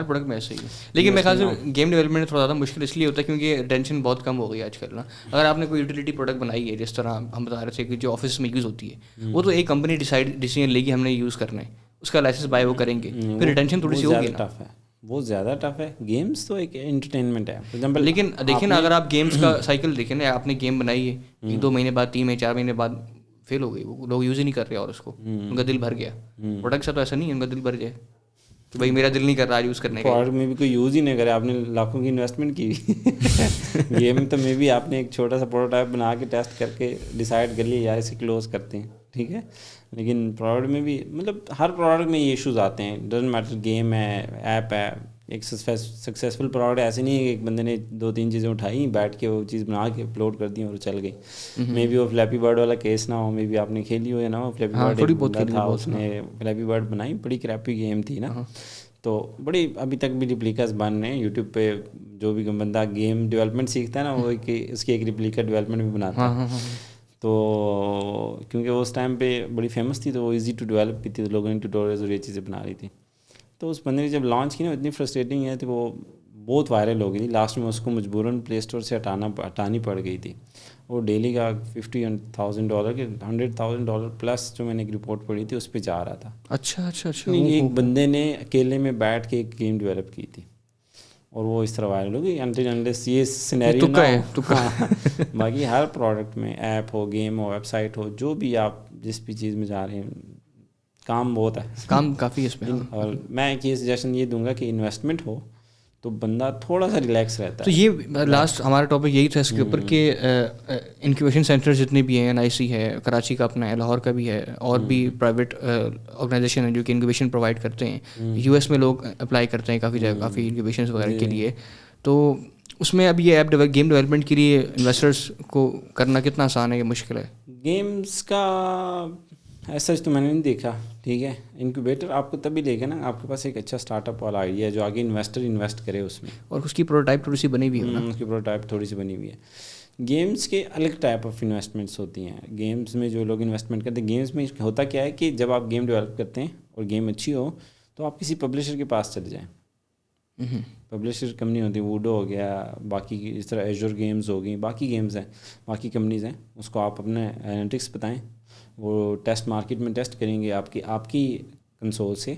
ہے. لیکن میرے خیال سے گیم ڈیولپمنٹ تھوڑا زیادہ مشکل اس لیے ہوتا ہے کیونکہ ٹینشن بہت کم ہو گئی آج کل نا. اگر آپ نے کوئی یوٹیلیٹی پروڈکٹ بنائی ہے، جس طرح ہم بتا رہے تھے کہ جو آفس میں یوز ہوتی ہے، وہ تو ایک کمپنی ڈیسیجن لے گی ہم نے یوز کرنا ہے، اس کا لائسنس بائی وہ کریں گے، پھر ریٹینشن تھوڑی سی ہوگی. ٹف ہے، بہت زیادہ ٹف ہے. گیمس تو ایک انٹرٹینمنٹ ہے. لیکن دیکھیں نا، اگر آپ گیمس کا سائیکل دیکھیں نا، آپ نے گیم بنائی ہے، 2 مہینے بعد، 3 مہینے 4 مہینے بعد فیل ہو گئی، وہ لوگ یوز ہی نہیں کر رہے اور اس کو ان کا دل بھر گیا. پروڈکٹ سے تو ایسا نہیں ہے ان کا دل بھر جائے کہ بھائی میرا دل نہیں کر رہا یوز کرنے کا. پروڈکٹ میں بھی کوئی یوز ہی نہیں کرے، آپ نے لاکھوں کی انویسٹمنٹ کی. گیم تو میں بھی آپ نے ایک چھوٹا سا پروٹوٹائپ بنا کے ٹیسٹ کر کے ڈیسائڈ کر لیا یار اسے کلوز کرتے ہیں. ٹھیک ہے، لیکن پروڈکٹ میں بھی مطلب ہر پروڈکٹ میں یہ ایشوز آتے ہیں. ڈزنٹ میٹر، گیم ہے، ایپ ہے. ایک سکسیزفل پروڈکٹ ایسے نہیں ہے کہ ایک بندے نے 2-3 چیزیں اٹھائی، بیٹھ کے وہ چیز بنا کے اپلوڈ کر دی اور چل گئی. مے بی وہ فلیپی برڈ والا کیس نہ ہو، مے بی آپ نے کھیلی ہو یا نہ ہو. فلیپی برڈ تھا، اس نے فلیپی برڈ بنائی، بڑی کریپی گیم تھی نا. تو بڑی ابھی تک بھی ریپلیکاز بن رہے ہیں یوٹیوب پہ. جو بھی بندہ گیم ڈیولپمنٹ سیکھتا ہے نا، وہ اس کی ایک ریپلیکا ڈیولپمنٹ بھی بناتا ہے. تو کیونکہ اس ٹائم پہ بڑی فیمس تھی تو وہ ایزی ٹو ڈیولپ بھی تھی، تو لوگوں نے ٹیوٹوریلز اور یہ چیزیں بنا رہی تھی. تو اس بندے نے جب لانچ کی نا، اتنی فرسٹریٹنگ ہے تو وہ بہت وائرل ہو گئی تھی. لاسٹ میں اس کو مجبوراً پلے اسٹور سے ہٹانی پڑ گئی تھی. وہ ڈیلی کا $50,000 کے $100,000 پلس جو میں نے ایک رپورٹ پڑھی تھی اس پہ جا رہا تھا. اچھا. ایک بندے نے اکیلے میں بیٹھ کے ایک گیم ڈیولپ کی تھی. اور وہ اس طرح وائرل ہوگی انٹل انلیس یہ سینیریو نہ ہو. باقی ہر پروڈکٹ میں ایپ ہو, گیم ہو, ویب سائٹ ہو, جو بھی آپ جس بھی چیز میں جا رہے ہیں, کام بہت ہے, کام کافی اس میں. اور میں ایک یہ سجیشن یہ دوں گا کہ انویسٹمنٹ ہو تو بندہ تھوڑا سا ریلیکس رہتا ہے. تو یہ لاسٹ ہمارا ٹاپک یہی تھا اس کے اوپر کہ انکیوبیشن سینٹر جتنے بھی ہیں, NIC ہے, کراچی کا اپنا ہے, لاہور کا بھی ہے, اور بھی پرائیویٹ آرگنائزیشن ہیں جو کہ انکیوبیشن پرووائڈ کرتے ہیں. US میں لوگ اپلائی کرتے ہیں کافی جگہ, کافی انکیوبیشنز وغیرہ کے لیے. تو اس میں اب یہ ایپ گیم ڈیولپمنٹ کے لیے انویسٹرس کو کرنا کتنا آسان ہے یا مشکل ہے؟ گیمس کا ایسا تو میں نے نہیں دیکھا, ٹھیک ہے. انکیوبیٹر آپ کو تبھی لے گا نا آپ کے پاس ایک اچھا اسٹارٹ اپ والا آئیڈیا ہے جو آگے انویسٹر انویسٹ کرے اس میں, اور اس کی پروٹوٹائپ تھوڑی سی بنی ہوئی ہے. اس کی پروٹوٹائپ تھوڑی سی بنی ہوئی ہے. گیمس کے الگ ٹائپ آف انویسٹمنٹس ہوتی ہیں. گیمس میں جو لوگ انویسٹمنٹ کرتے ہیں, گیمس میں ہوتا کیا ہے کہ جب آپ گیم ڈیولپ کرتے ہیں اور گیم اچھی ہو تو آپ کسی پبلشر کے پاس چلے جائیں. پبلشر کمپنی ہوتی ہے, ووڈو ہو گیا, باقی اس طرح ایجور گیمز ہو گئی, باقی گیمز ہیں, باقی کمپنیز ہیں. اس کو آپ اپنے اینالٹکس بتائیں, وہ ٹیسٹ مارکیٹ میں ٹیسٹ کریں گے آپ کی کنسول سے.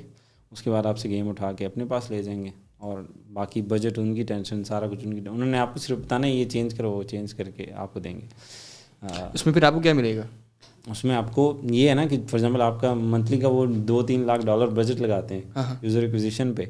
اس کے بعد آپ سے گیم اٹھا کے اپنے پاس لے جائیں گے, اور باقی بجٹ ان کی ٹینشن, سارا کچھ ان کی, انہوں نے آپ کو صرف بتانا ہے یہ چینج کرو, وہ چینج کر کے آپ کو دیں گے. اس میں پھر آپ کو کیا ملے گا؟ اس میں آپ کو یہ ہے نا کہ فار ایگزامپل آپ کا منتھلی کا وہ $2-3 لاکھ بجٹ لگاتے ہیں یوزر ایکوزیشن پہ.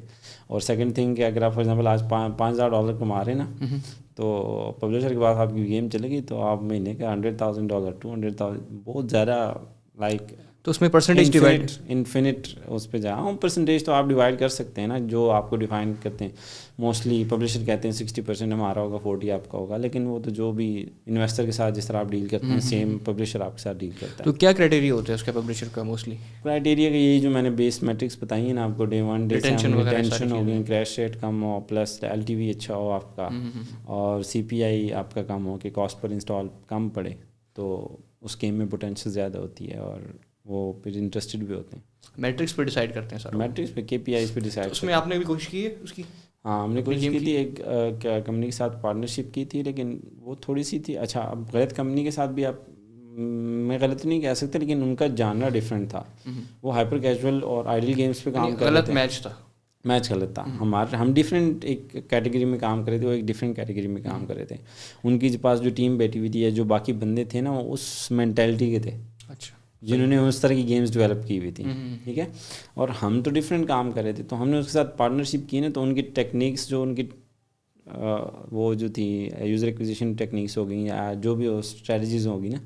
اور سیکنڈ تھنگ کہ اگر آپ فار ایگزامپل آج $5,000 کما رہے ہیں نا, تو پبلشر کے پاس آپ کی گیم چلے گی تو آپ مہینے کا $100,000 $200,000 بہت زیادہ لائک. تو اس میں پرسنٹیج ڈیوائڈ انفینٹ اس پہ جا پرسنٹیج تو آپ ڈیوائڈ کر سکتے ہیں نا, جو آپ کو ڈیفائن کرتے ہیں. موسٹلی پبلشر کہتے ہیں 60% ہمارا ہوگا, 40% آپ کا ہوگا, لیکن وہ تو جو بھی انویسٹر کے ساتھ جس طرح آپ ڈیل کرتے ہیں سیم پبلشر آپ کے ساتھ ڈیل کرتا ہے. تو کیا کرائٹیریا ہوتا ہے اس کا پبلشر کا؟ موسٹلی کرائٹیریا کا یہی جو میں نے بیس میٹرکس بتائی ہیں نا آپ کو, Day 1 ریٹینشن ہو گئی, کریش ریٹ کم ہو, پلس LTV اچھا ہو آپ کا, اور CPI آپ کا کم ہو کہ کاسٹ پر انسٹال کم پڑے, تو اس گیم میں پوٹینشیل زیادہ ہوتی ہے, اور وہ پھر انٹرسٹڈ بھی ہوتے ہیں. میٹرکس پہ ڈیسائڈ کرتے ہیں سر, میٹرکس پہ KPIs پہ ڈیسائڈ. اس میں آپ نے بھی کوشش کی ہے اس کی؟ ہاں ہم نے کوشش کی تھی, ایک کمپنی کے ساتھ پارٹنرشپ کی تھی, لیکن وہ تھوڑی سی تھی. اچھا اب غلط کمپنی کے ساتھ بھی آپ, میں غلط نہیں کہہ سکتا, لیکن ان کا جاننا ڈفرینٹ تھا. وہ ہائپر کیجول اور آئیڈل گیمس پہ کام کر رہے تھے. میچ غلط تھا. ہم ڈفرینٹ ایک کیٹیگری میں کام کر رہے تھے, وہ ایک ڈفرینٹ کیٹیگری میں کام کر رہے تھے. ان کے پاس جو ٹیم بیٹھی ہوئی تھی, یا جو باقی بندے تھے نا, وہ اس مینٹیلٹی کے تھے. اچھا, جنہوں نے اس طرح کی گیمز ڈیولپ کی ہوئی تھی, ٹھیک ہے. اور ہم تو ڈفرینٹ کام کر رہے تھے, تو ہم نے اس کے ساتھ پارٹنرشپ کی نا, تو ان کی ٹیکنیکس جو ان کی وہ جو تھی یوزر ایکوزیشن ٹیکنیکس ہو گئیں, یا جو بھی اسٹریٹجیز ہوگی نا,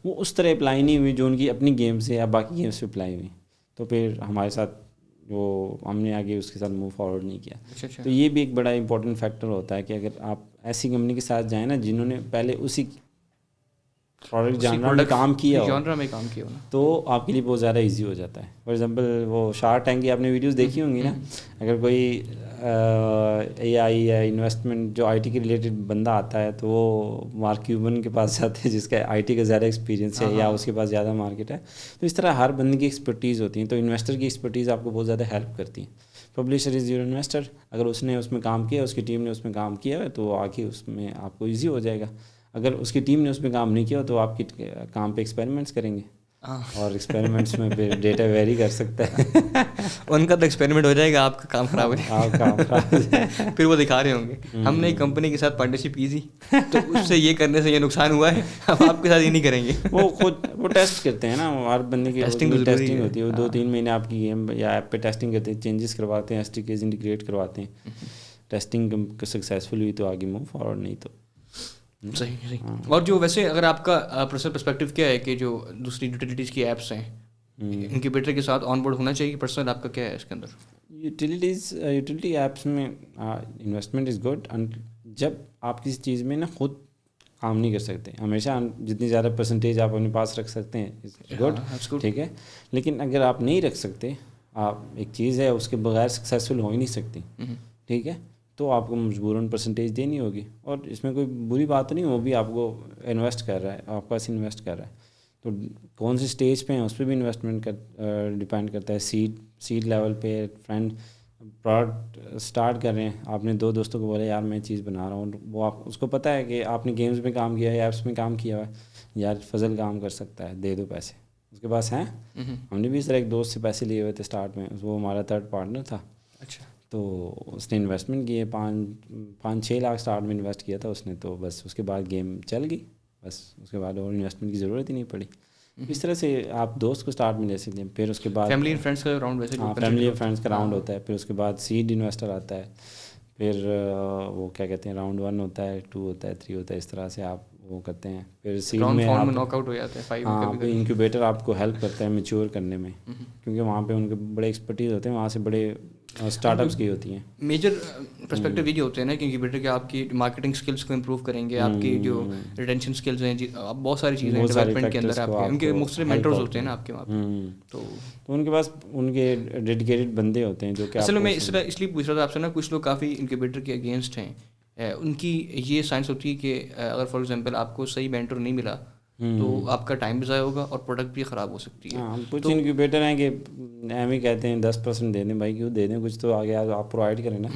وہ اس طرح اپلائی نہیں ہوئی جو ان کی اپنی گیم سے یا باقی گیمس پہ اپلائی ہوئی. تو پھر ہمارے ساتھ وہ ہم نے آگے اس کے ساتھ موو فارورڈ نہیں کیا. تو یہ بھی ایک بڑا امپورٹنٹ فیکٹر ہوتا ہے کہ اگر آپ ایسی کمپنی کے ساتھ جائیں نا جنہوں نے پہلے اسی پروڈکٹ جانرا میں کام کیا ہو, تو آپ کے لیے بہت زیادہ ایزی ہو جاتا ہے. فار ایگزامپل وہ شارک ٹینک کی آپ نے ویڈیوز دیکھی ہوں گی نا, اگر کوئی AI یا انویسٹمنٹ جو IT کے ریلیٹڈ بندہ آتا ہے, تو وہ مارک کیوبن کے پاس جاتے ہیں جس کا IT کا زیادہ ایکسپیرینس ہے, یا اس کے پاس زیادہ مارکیٹ ہے. تو اس طرح ہر بندے کی ایکسپرٹیز ہوتی ہیں, تو انویسٹر کی ایکسپرٹیز آپ کو بہت زیادہ ہیلپ کرتی ہیں. پبلشر از یور انویسٹر, اگر اس نے اس میں کام کیا, اس کی ٹیم نے اس میں کام کیا ہے, تو وہ آ کے اس میں آپ کو ایزی ہو جائے گا. اگر اس کی ٹیم نے اس پہ کام نہیں کیا تو آپ کی کام پہ ایکسپیریمنٹس کریں گے, اور ایکسپیریمنٹس میں ڈیٹا ویری کر سکتا ہے. ان کا تو ایکسپیریمنٹ ہو جائے گا, آپ کا کام خراب ہو جائے گا. پھر وہ دکھا رہے ہوں گے ہم نے ایک کمپنی کے ساتھ پارٹنرشپ کی تھی, تو اس سے یہ کرنے سے یہ نقصان ہوا ہے, ہم آپ کے ساتھ یہ نہیں کریں گے. وہ خود وہ ٹیسٹ کرتے ہیں نا, ہر بندے کی ٹیسٹنگ ہوتی ہے. وہ 2-3 مہینے آپ کی گیم یا ایپ پہ ٹیسٹنگ کرتے ہیں, چینجز کرواتے ہیں, SDKs انٹیگریٹ کرواتے ہیں. ٹیسٹنگ سکسیزفل ہوئی تو آگے موو فارورڈ, نہیں تو صحیح. اور جو ویسے اگر آپ کا پرسنل پرسپیکٹیو کیا ہے کہ جو دوسری یوٹیلیٹیز کی ایپس ہیں, انکیوبیٹر کے ساتھ آن بورڈ ہونا چاہیے, پرسنل آپ کا کیا ہے اس کے اندر؟ یوٹیلیٹی ایپس میں انویسٹمنٹ از گڈ جب آپ کسی چیز میں نا خود کام نہیں کر سکتے. ہمیشہ جتنی زیادہ پرسنٹیج آپ اپنے پاس رکھ سکتے ہیں گڈ, ٹھیک ہے. لیکن اگر آپ نہیں رکھ سکتے, آپ ایک چیز ہے اس کے بغیر سکسیزفل ہو ہی نہیں سکتی, ٹھیک ہے, تو آپ کو مجبوراً پرسنٹیج دینی ہوگی. اور اس میں کوئی بری بات نہیں, وہ بھی آپ کو انویسٹ کر رہا ہے, آپ کے پاس انویسٹ کر رہا ہے. تو کون سی اسٹیج پہ ہیں اس پہ بھی انویسٹمنٹ ڈپینڈ کرتا ہے. سیڈ لیول پہ فرینڈ پروڈکٹ اسٹارٹ کر رہے ہیں, آپ نے 2 دوستوں کو بولا یار میں چیز بنا رہا ہوں, وہ آپ اس کو پتہ ہے کہ آپ نے گیمز میں کام کیا ہے, ایپس میں کام کیا ہوا ہے, یار فضل کام کر سکتا ہے, دے دو پیسے. اس کے پاس ہیں. ہم نے بھی اس طرح ایک دوست سے پیسے لیے ہوئے تھے اسٹارٹ میں, وہ ہمارا 3rd پارٹنر تھا. اچھا. تو اس نے انویسٹمنٹ کی ہے 5-6 لاکھ اسٹارٹ میں انویسٹ کیا تھا اس نے, تو بس اس کے بعد گیم چل گئی, بس اس کے بعد اور انویسٹمنٹ کی ضرورت ہی نہیں پڑی. اس طرح سے آپ دوست کو اسٹارٹ میں لے سکتے ہیں. پھر اس کے بعد فیملی اینڈ فرینڈس کا راؤنڈ, ویسے ہاں فیملی اور فرینڈس کا راؤنڈ ہوتا ہے. پھر اس کے بعد سیڈ انویسٹر آتا ہے, پھر وہ کیا کہتے ہیں راؤنڈ 1 ہوتا ہے, 2 ہوتا ہے, 3 ہوتا ہے, اس طرح سے آپ وہ کرتے ہیں. پھر سیڈ میں آپ ناک آؤٹ ہو جاتے ہیں 5. ہاں انکیوبیٹر آپ کو ہیلپ کرتا ہے میچور کرنے میں, کیونکہ وہاں پہ ان کے بڑے ایکسپرٹیز ہوتے ہیں, وہاں سے بڑے اسٹارٹ اپس کی ہوتی ہیں. میجر پرسپیکٹیو یہ ہوتے ہیں نا کہ انکیوبیٹر کے آپ کی مارکیٹنگ اسکلس کو امپروو کریں گے, آپ کی جو ریٹینشن اسکلز ہیں, آپ بہت ساری چیزیں ڈیولپمنٹ کے اندر آپ کے ان کے مختلف مینٹرز ہوتے ہیں نا آپ کے وہاں پہ, تو ان کے پاس ان کے ڈیڈیکیٹڈ بندے ہوتے ہیں جو کہ اصل میں اس لیے پوچھ رہا تھا آپ سے نا, کچھ لوگ کافی انکیوبیٹر کے اگینسٹ ہیں, ان کی یہ سائنس ہوتی ہے کہ اگر فار ایگزامپل آپ کو صحیح مینٹر نہیں ملا تو آپ کا ٹائم بھی ضائع ہوگا اور پروڈکٹ بھی خراب ہو سکتی ہے. ہاں کچھ انکیوبیٹر ہیں کہ ایم ہی کہتے ہیں 10% دے دیں بھائی, کیوں دے دیں, کچھ تو آگے آپ پرووائڈ کریں نا.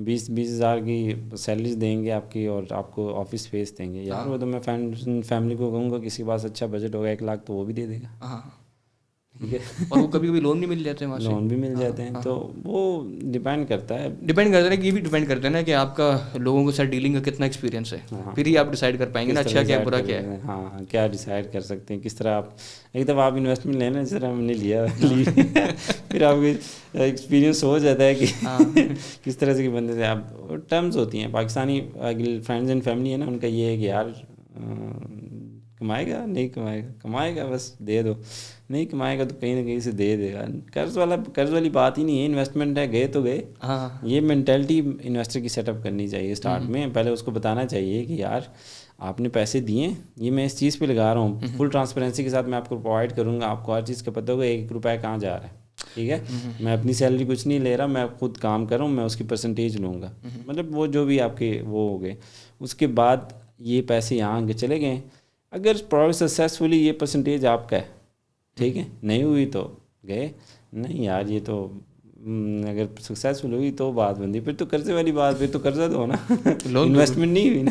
20,000 کی سیلریز دیں گے آپ کی اور آپ کو آفس اسپیس دیں گے. یار وہ تو میں فیملی کو کہوں گا کسی کے پاس اچھا بجٹ ہوگا 1 لاکھ تو وہ بھی دے دے گا. ہاں ٹھیک ہے, اور وہ کبھی کبھی لون بھی مل جاتے ہیں, لون بھی مل جاتے ہیں. تو وہ ڈپینڈ کرتا ہے کہ یہ بھی ڈپینڈ کرتا ہے نا کہ آپ کا لوگوں کے ساتھ ڈیلنگ کا کتنا ایکسپیرینس ہے, پھر ہی آپ ڈیسائڈ کر پائیں گے نا اچھا کیا برا کیا ہے. ہاں کیا ڈیسائڈ کر سکتے ہیں کس طرح آپ ایک دفعہ آپ انویسٹمنٹ لینا جس طرح ہم نے لیا پھر آپ کو ایکسپیرینس ہو جاتا ہے کہ کس طرح سے بندے سے آپ ٹرمز ہوتی ہیں. پاکستانی فرینڈز اینڈ فیملی ہے نا, ان کا یہ ہے کہ یار کمائے گا نہیں کمائے گا, کمائے گا بس دے دو, نہیں کمائے گا تو کہیں نہ کہیں سے دے دے گا. قرض والی بات ہی نہیں ہے, انویسٹمنٹ ہے گئے تو گئے. یہ مینٹلٹی انویسٹر کی سیٹ اپ کرنی چاہیے اسٹارٹ میں. پہلے اس کو بتانا چاہیے کہ یار آپ نے پیسے دیے, یہ میں اس چیز پہ لگا رہا ہوں, فل ٹرانسپیرنسی کے ساتھ میں آپ کو پرووائڈ کروں گا, آپ کو ہر چیز کا پتہ ہوگا 1 روپیہ کہاں جا رہا ہے. ٹھیک ہے, میں اپنی سیلری کچھ نہیں لے رہا, میں خود کام کر رہا ہوں, میں اس کی پرسنٹیج لوں گا. مطلب وہ جو بھی آپ کے وہ ہو گئے, اس کے بعد یہ پیسے یہاں آگے چلے گئے. اگر پروڈکٹ سکسیزفلی یہ پرسنٹیج آپ کا ہے, ٹھیک ہے, نہیں ہوئی تو گئے, نہیں یار یہ تو اگر سکسیزفل ہوئی تو بات بندی, پھر تو قرضے والی بات, پھر تو قرضہ دو نا, انویسٹمنٹ نہیں ہوئی نا.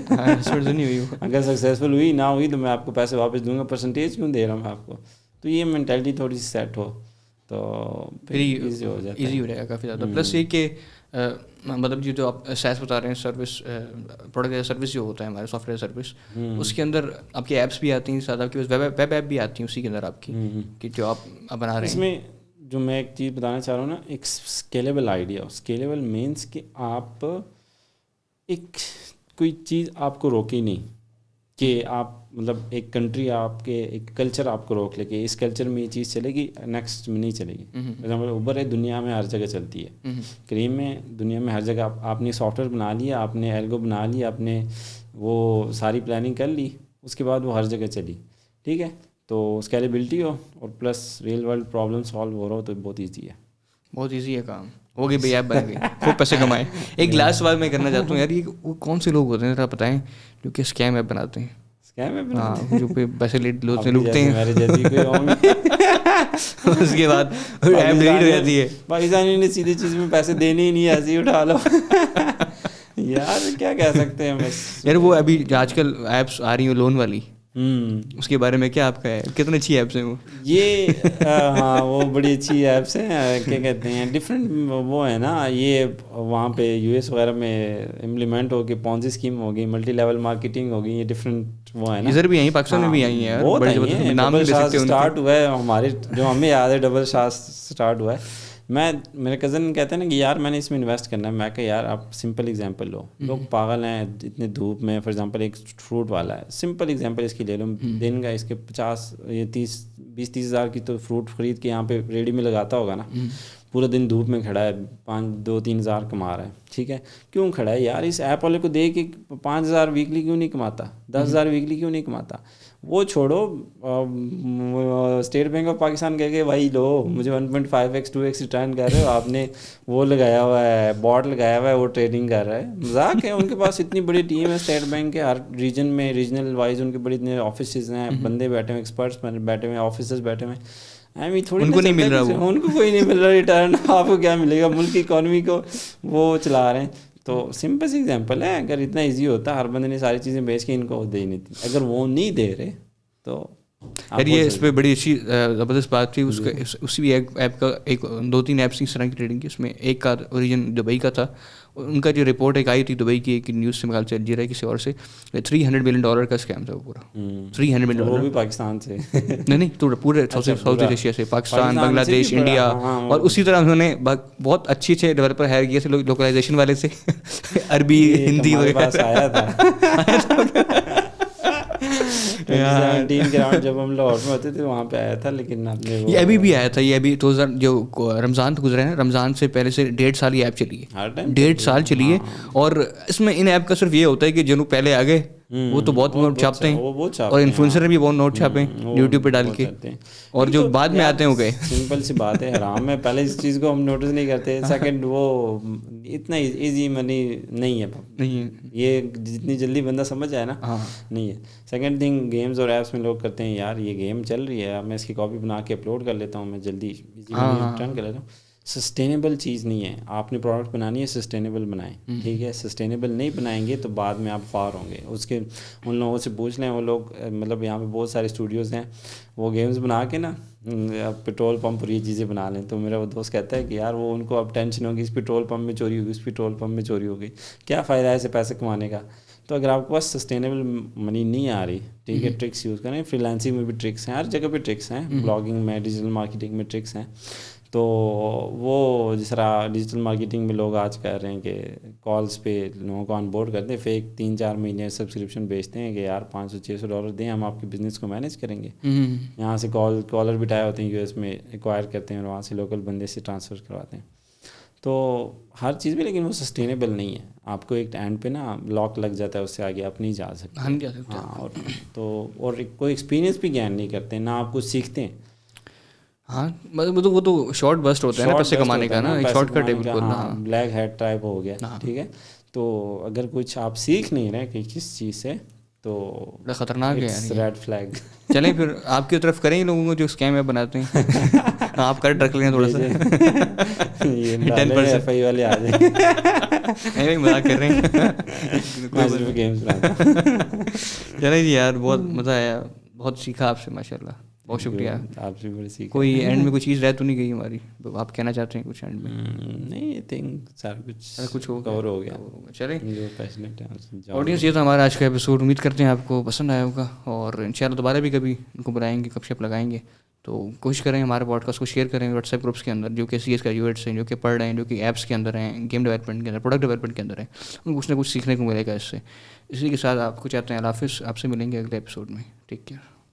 اگر سکسیزفل ہوئی نہ ہوئی تو میں آپ کو پیسے واپس دوں گا, پرسنٹیج کیوں دے رہا ہوں میں آپ کو. تو یہ مینٹلٹی تھوڑی سی سیٹ ہو تو پھر ایزی ہو جاتا ہے, ایزی ہو جائے گا کافی زیادہ. پلس یہ کہ مطلب جو آپ سیس بتا رہے ہیں, سروس پروڈکٹ ایز سروس جو ہوتا ہے ہمارے سافٹ ویئر سروس, اس کے اندر آپ کی ایپس بھی آتی ہیں, ساتھ آپ کے پاس ویب ایپ بھی آتی ہیں اسی کے اندر آپ کی, کہ جو آپ بنا رہے ہیں. اس میں جو میں ایک چیز بتانا چاہ رہا ہوں نا, ایک اسکیلیبل آئیڈیا. اسکیلیبل مینس کہ آپ ایک کوئی چیز آپ کو روکی نہیں, کہ آپ مطلب ایک کنٹری آپ کے ایک کلچر آپ کو روک لے کہ اس کلچر میں یہ چیز چلے گی, نیکسٹ میں نہیں چلے گی. فار ایگزامپل اوبر ہے, دنیا میں ہر جگہ چلتی ہے, کریم میں دنیا میں ہر جگہ. آپ نے سافٹ ویئر بنا لیا, آپ نے ایلگو بنا لیا, آپ نے وہ ساری پلاننگ کر لی, اس کے بعد وہ ہر جگہ چلی. ٹھیک ہے, تو اسکیلیبلٹی ہو اور plus real world problem solve ہو رہا ہو تو بہت ایزی ہے. بہت ایزی ہے کام, ہو گئی بھائی, ایپ بن گئی, خوب پیسے کمائے. ایک لاسٹ بات میں کرنا چاہتا ہوں یار, یہ وہ کون سے لوگ ہوتے ہیں ذرا بتائیں جو کہ اسکیم ایپ بناتے ہیں, جو پیسے لوٹتے ہیں میرے جیسی کوئی ہوں گے, اس کے بعد ایپ ڈیلیٹ ہو جاتی ہے. پاکستانی نے سیدھی چیز میں پیسے دینے ہی نہیں, ایسے ہی اٹھا لو. یار کیا کہہ سکتے ہیں بس. یار وہ ابھی آج کل ایپس آ رہی ہیں لون والی, اس کے بارے میں کیا آپ کا ہے, کتنی اچھی ایپس ہیں وہ؟ یہ ہاں وہ بڑی اچھی ایپس ہیں, کیا کہتے ہیں ڈفرینٹ وہ ہے نا, یہ وہاں پہ یو ایس وغیرہ میں امپلیمنٹ ہوگی, پونزی اسکیم ہوگی, ملٹی لیول مارکیٹنگ ہوگی, یہ ڈفرینٹ وہ ہے نا. ادھر بھی آئی ہیں, پاکستان میں بھی آئی ہیں, بہت آئی ہیں. ڈبل شاہ اسٹارٹ ہوا ہے ہمارے, جو ہمیں یاد ہے ڈبل شاہ اسٹارٹ ہوا ہے. میرے کزن کہتے ہیں نا کہ یار میں نے اس میں انویسٹ کرنا ہے. میں کہ یار آپ سمپل ایگزامپل لو, لوگ پاگل ہیں اتنے دھوپ میں. فار ایگزامپل ایک فروٹ والا ہے, سمپل ایگزامپل اس کی لے لو, دن کا اس کے 20-30 ہزار کی تو فروٹ خرید کے یہاں پہ ریڈی میں لگاتا ہوگا نا, پورا دن دھوپ میں کھڑا ہے, 2-3 ہزار کما رہا ہے. ٹھیک ہے, کیوں کھڑا ہے یار؟ اس ایپ والے کو دے کے 5,000 ویکلی کیوں نہیں کماتا, 10,000 ویکلی کیوں نہیں کماتا؟ وہ چھوڑو, اسٹیٹ بینک آف پاکستان کہہ کے بھائی لو مجھے 1.5x 2x ریٹرن کر رہے ہو, آپ نے وہ لگایا ہوا ہے, باٹ لگایا ہوا ہے, وہ ٹریڈنگ کر رہا ہے. مذاق ہے. ان کے پاس اتنی بڑی ٹیم ہے اسٹیٹ بینک کے, ہر ریجن میں ریجنل وائز ان کے بڑے اتنے آفیسز ہیں, بندے بیٹھے ہوئے, ایکسپرٹس بیٹھے ہوئے, آفیسرز بیٹھے ہوئے. ان کو نہیں مل رہا, ان کو کوئی نہیں مل رہا ریٹرن. آپ کو کیا ملے گا؟ ملک کی اکانومی کو وہ چلا رہے ہیں. تو سمپل سی ایگزامپل ہے, اگر اتنا ایزی ہوتا ہر بندے نے ساری چیزیں بیچ کے ان کو دے نہیں تھی, اگر وہ نہیں دے رہے تو یار یہ اس پہ بڑی اچھی زبردست بات تھی. اس کا اسی بھی ایپ کا ایک 2-3 ایپس کی اس طرح کی ٹریڈنگ کی. اس میں ایک کا اوریجن دبئی کا تھا. ان کا جو رپورٹ ایک آئی تھی دبئی کی ایک نیوز سے مغال سے الجیریا کسی اور سے, $300 ملین کا اسکیم تھا وہ پورا. $300 ملین, وہ بھی پاکستان سے نہیں تو پورے ساؤتھ ایشیا سے, پاکستان, بنگلہ دیش, انڈیا. اور اسی طرح انہوں نے بہت اچھے اچھے ڈیولپر ہائر کیے تھے لوکلائزیشن والے سے, عربی ہندی وغیرہ آیا تھا. جب ہم لاہور میں ہوتے تھے وہاں پہ آیا تھا. لیکن یہ ابھی بھی آیا تھا, یہ ابھی 2000 جو رمضان تو گزرا ہے, رمضان سے پہلے سے 1.5 سال یہ ایپ چلی ہے, 1.5 سال چلی ہے. اور اس میں ان ایپ کا صرف یہ ہوتا ہے کہ جو لوگ پہلے آ گئے وہ تو بہت نوٹ چھاپتے ہیں, اور انفلوئنسر نے بھی بہت نوٹ چھاپے ہیں یوٹیوب پہ ڈال کے, اور جو بعد میں آتے ہیں وہ گئے. سمپل سی بات ہے, حرام ہے. پہلے اس چیز کو ہم نوٹس نہیں کرتے. سیکنڈ وہ اتنا ایزی منی نہیں ہے, یہ جتنی جلدی بندہ سمجھ جائے نا نہیں ہے. سیکنڈ تھنگ, گیمز اور ایپس میں لوگ کرتے ہیں یار یہ گیم چل رہی ہے, میں اس کی کاپی بنا کے اپلوڈ کر لیتا ہوں, میں جلدی ریٹرن کر لیتا ہوں. سسٹینیبل چیز نہیں ہے. آپ نے پروڈکٹ بنانی ہے سسٹینیبل بنائیں, ٹھیک ہے. سسٹینیبل نہیں بنائیں گے تو بعد میں آپ فار ہوں گے. اس کے ان لوگوں سے پوچھ لیں, وہ لوگ مطلب یہاں پہ بہت سارے اسٹوڈیوز ہیں, وہ گیمز بنا کے نا پیٹرول پمپ اور یہ چیزیں بنا لیں. تو میرا وہ دوست کہتا ہے کہ یار وہ ان کو اب ٹینشن ہوگی اس پیٹرول پمپ میں چوری ہوگی, اس پیٹرول پمپ میں چوری ہوگی, کیا فائدہ ہے اسے پیسے کمانے کا. تو اگر آپ کے پاس سسٹینیبل منی نہیں آ رہی, ٹھیک ہے, ٹرکس یوز کریں. فری لانسنگ میں بھی ٹرکس ہیں, ہر جگہ پہ ٹرکس ہیں, بلاگنگ میں, ڈیجیٹل مارکیٹنگ میں ٹرکس ہیں. تو وہ جس طرح ڈیجیٹل مارکیٹنگ میں لوگ آج کر رہے ہیں کہ کالز پہ لوگوں کو آن بورڈ کرتے ہیں, فیک 3-4 مہینے سبسکرپشن بیچتے ہیں کہ یار $500-600 دیں, ہم آپ کے بزنس کو مینیج کریں گے. یہاں سے کالر بٹھائے ہوتے ہیں یو ایس میں, ایکوائر کرتے ہیں اور وہاں سے لوکل بندے سے ٹرانسفر کرواتے ہیں. تو ہر چیز میں, لیکن وہ سسٹینیبل نہیں ہے. آپ کو ایک اینڈ پہ نا لاک لگ جاتا ہے, اس سے آگے آپ نہیں جا سکتے. ہاں, اور کوئی ایکسپیرینس بھی گین نہیں کرتے, نہ آپ کچھ سیکھتے ہیں. ہاں وہ تو شارٹ بسٹ ہوتا ہے نا پیسے کمانے کا, نا ایک شارٹ کٹ ہے بالکل, بلیک ہیٹ ٹائپ ہو گیا, ٹھیک ہے. تو اگر کچھ آپ سیکھ نہیں رہے کہ کس چیز سے, تو بڑا خطرناک ہے, ریڈ فلیگ. چلیں پھر آپ کی طرف کریں لوگوں کو جو اسکیم ایپ بناتے ہیں, آپ کر رکھ لیں تھوڑا سا, 10% والے آ جائیں. نہیں مذاق کر رہے ہیں. چلیں جی یار, بہت مزہ آیا, بہت سیکھا آپ سے, ماشاء اللہ, بہت شکریہ. آپ سے بڑی سیکھ. کوئی اینڈ میں کوئی چیز رہ تو نہیں گئی ہماری, آپ کہنا چاہتے ہیں کچھ اینڈ میں؟ نہیں, تھنک سارا کچھ کور ہو گیا. چلیں آڈینس, یہ تو ہمارا آج کا ایپیسوڈ. امید کرتے ہیں آپ کو پسند آیا ہوگا, اور ان شاء اللہ دوبارہ بھی کبھی ان کو بلائیں گے, گپ شپ لگائیں گے. تو کوشش کریں ہمارے پوڈ کاسٹ کو شیئر کریں واٹس ایپ گروپس کے اندر, جو کہ CS گریجویٹس ہیں, جو کہ پڑھ رہے ہیں, جو کہ ایپس کے اندر ہیں, گیم ڈیولپمنٹ کے اندر, پروڈکٹ ڈیولپمنٹ کے اندر ہیں. ان کو کچھ نہ کچھ سیکھنے کو ملے گا اس سے. اسی کے ساتھ آپ کو چاہتے ہیں اللہ حافظ, آپ سے ملیں گے اگلے ایپیسوڈ میں. Take care.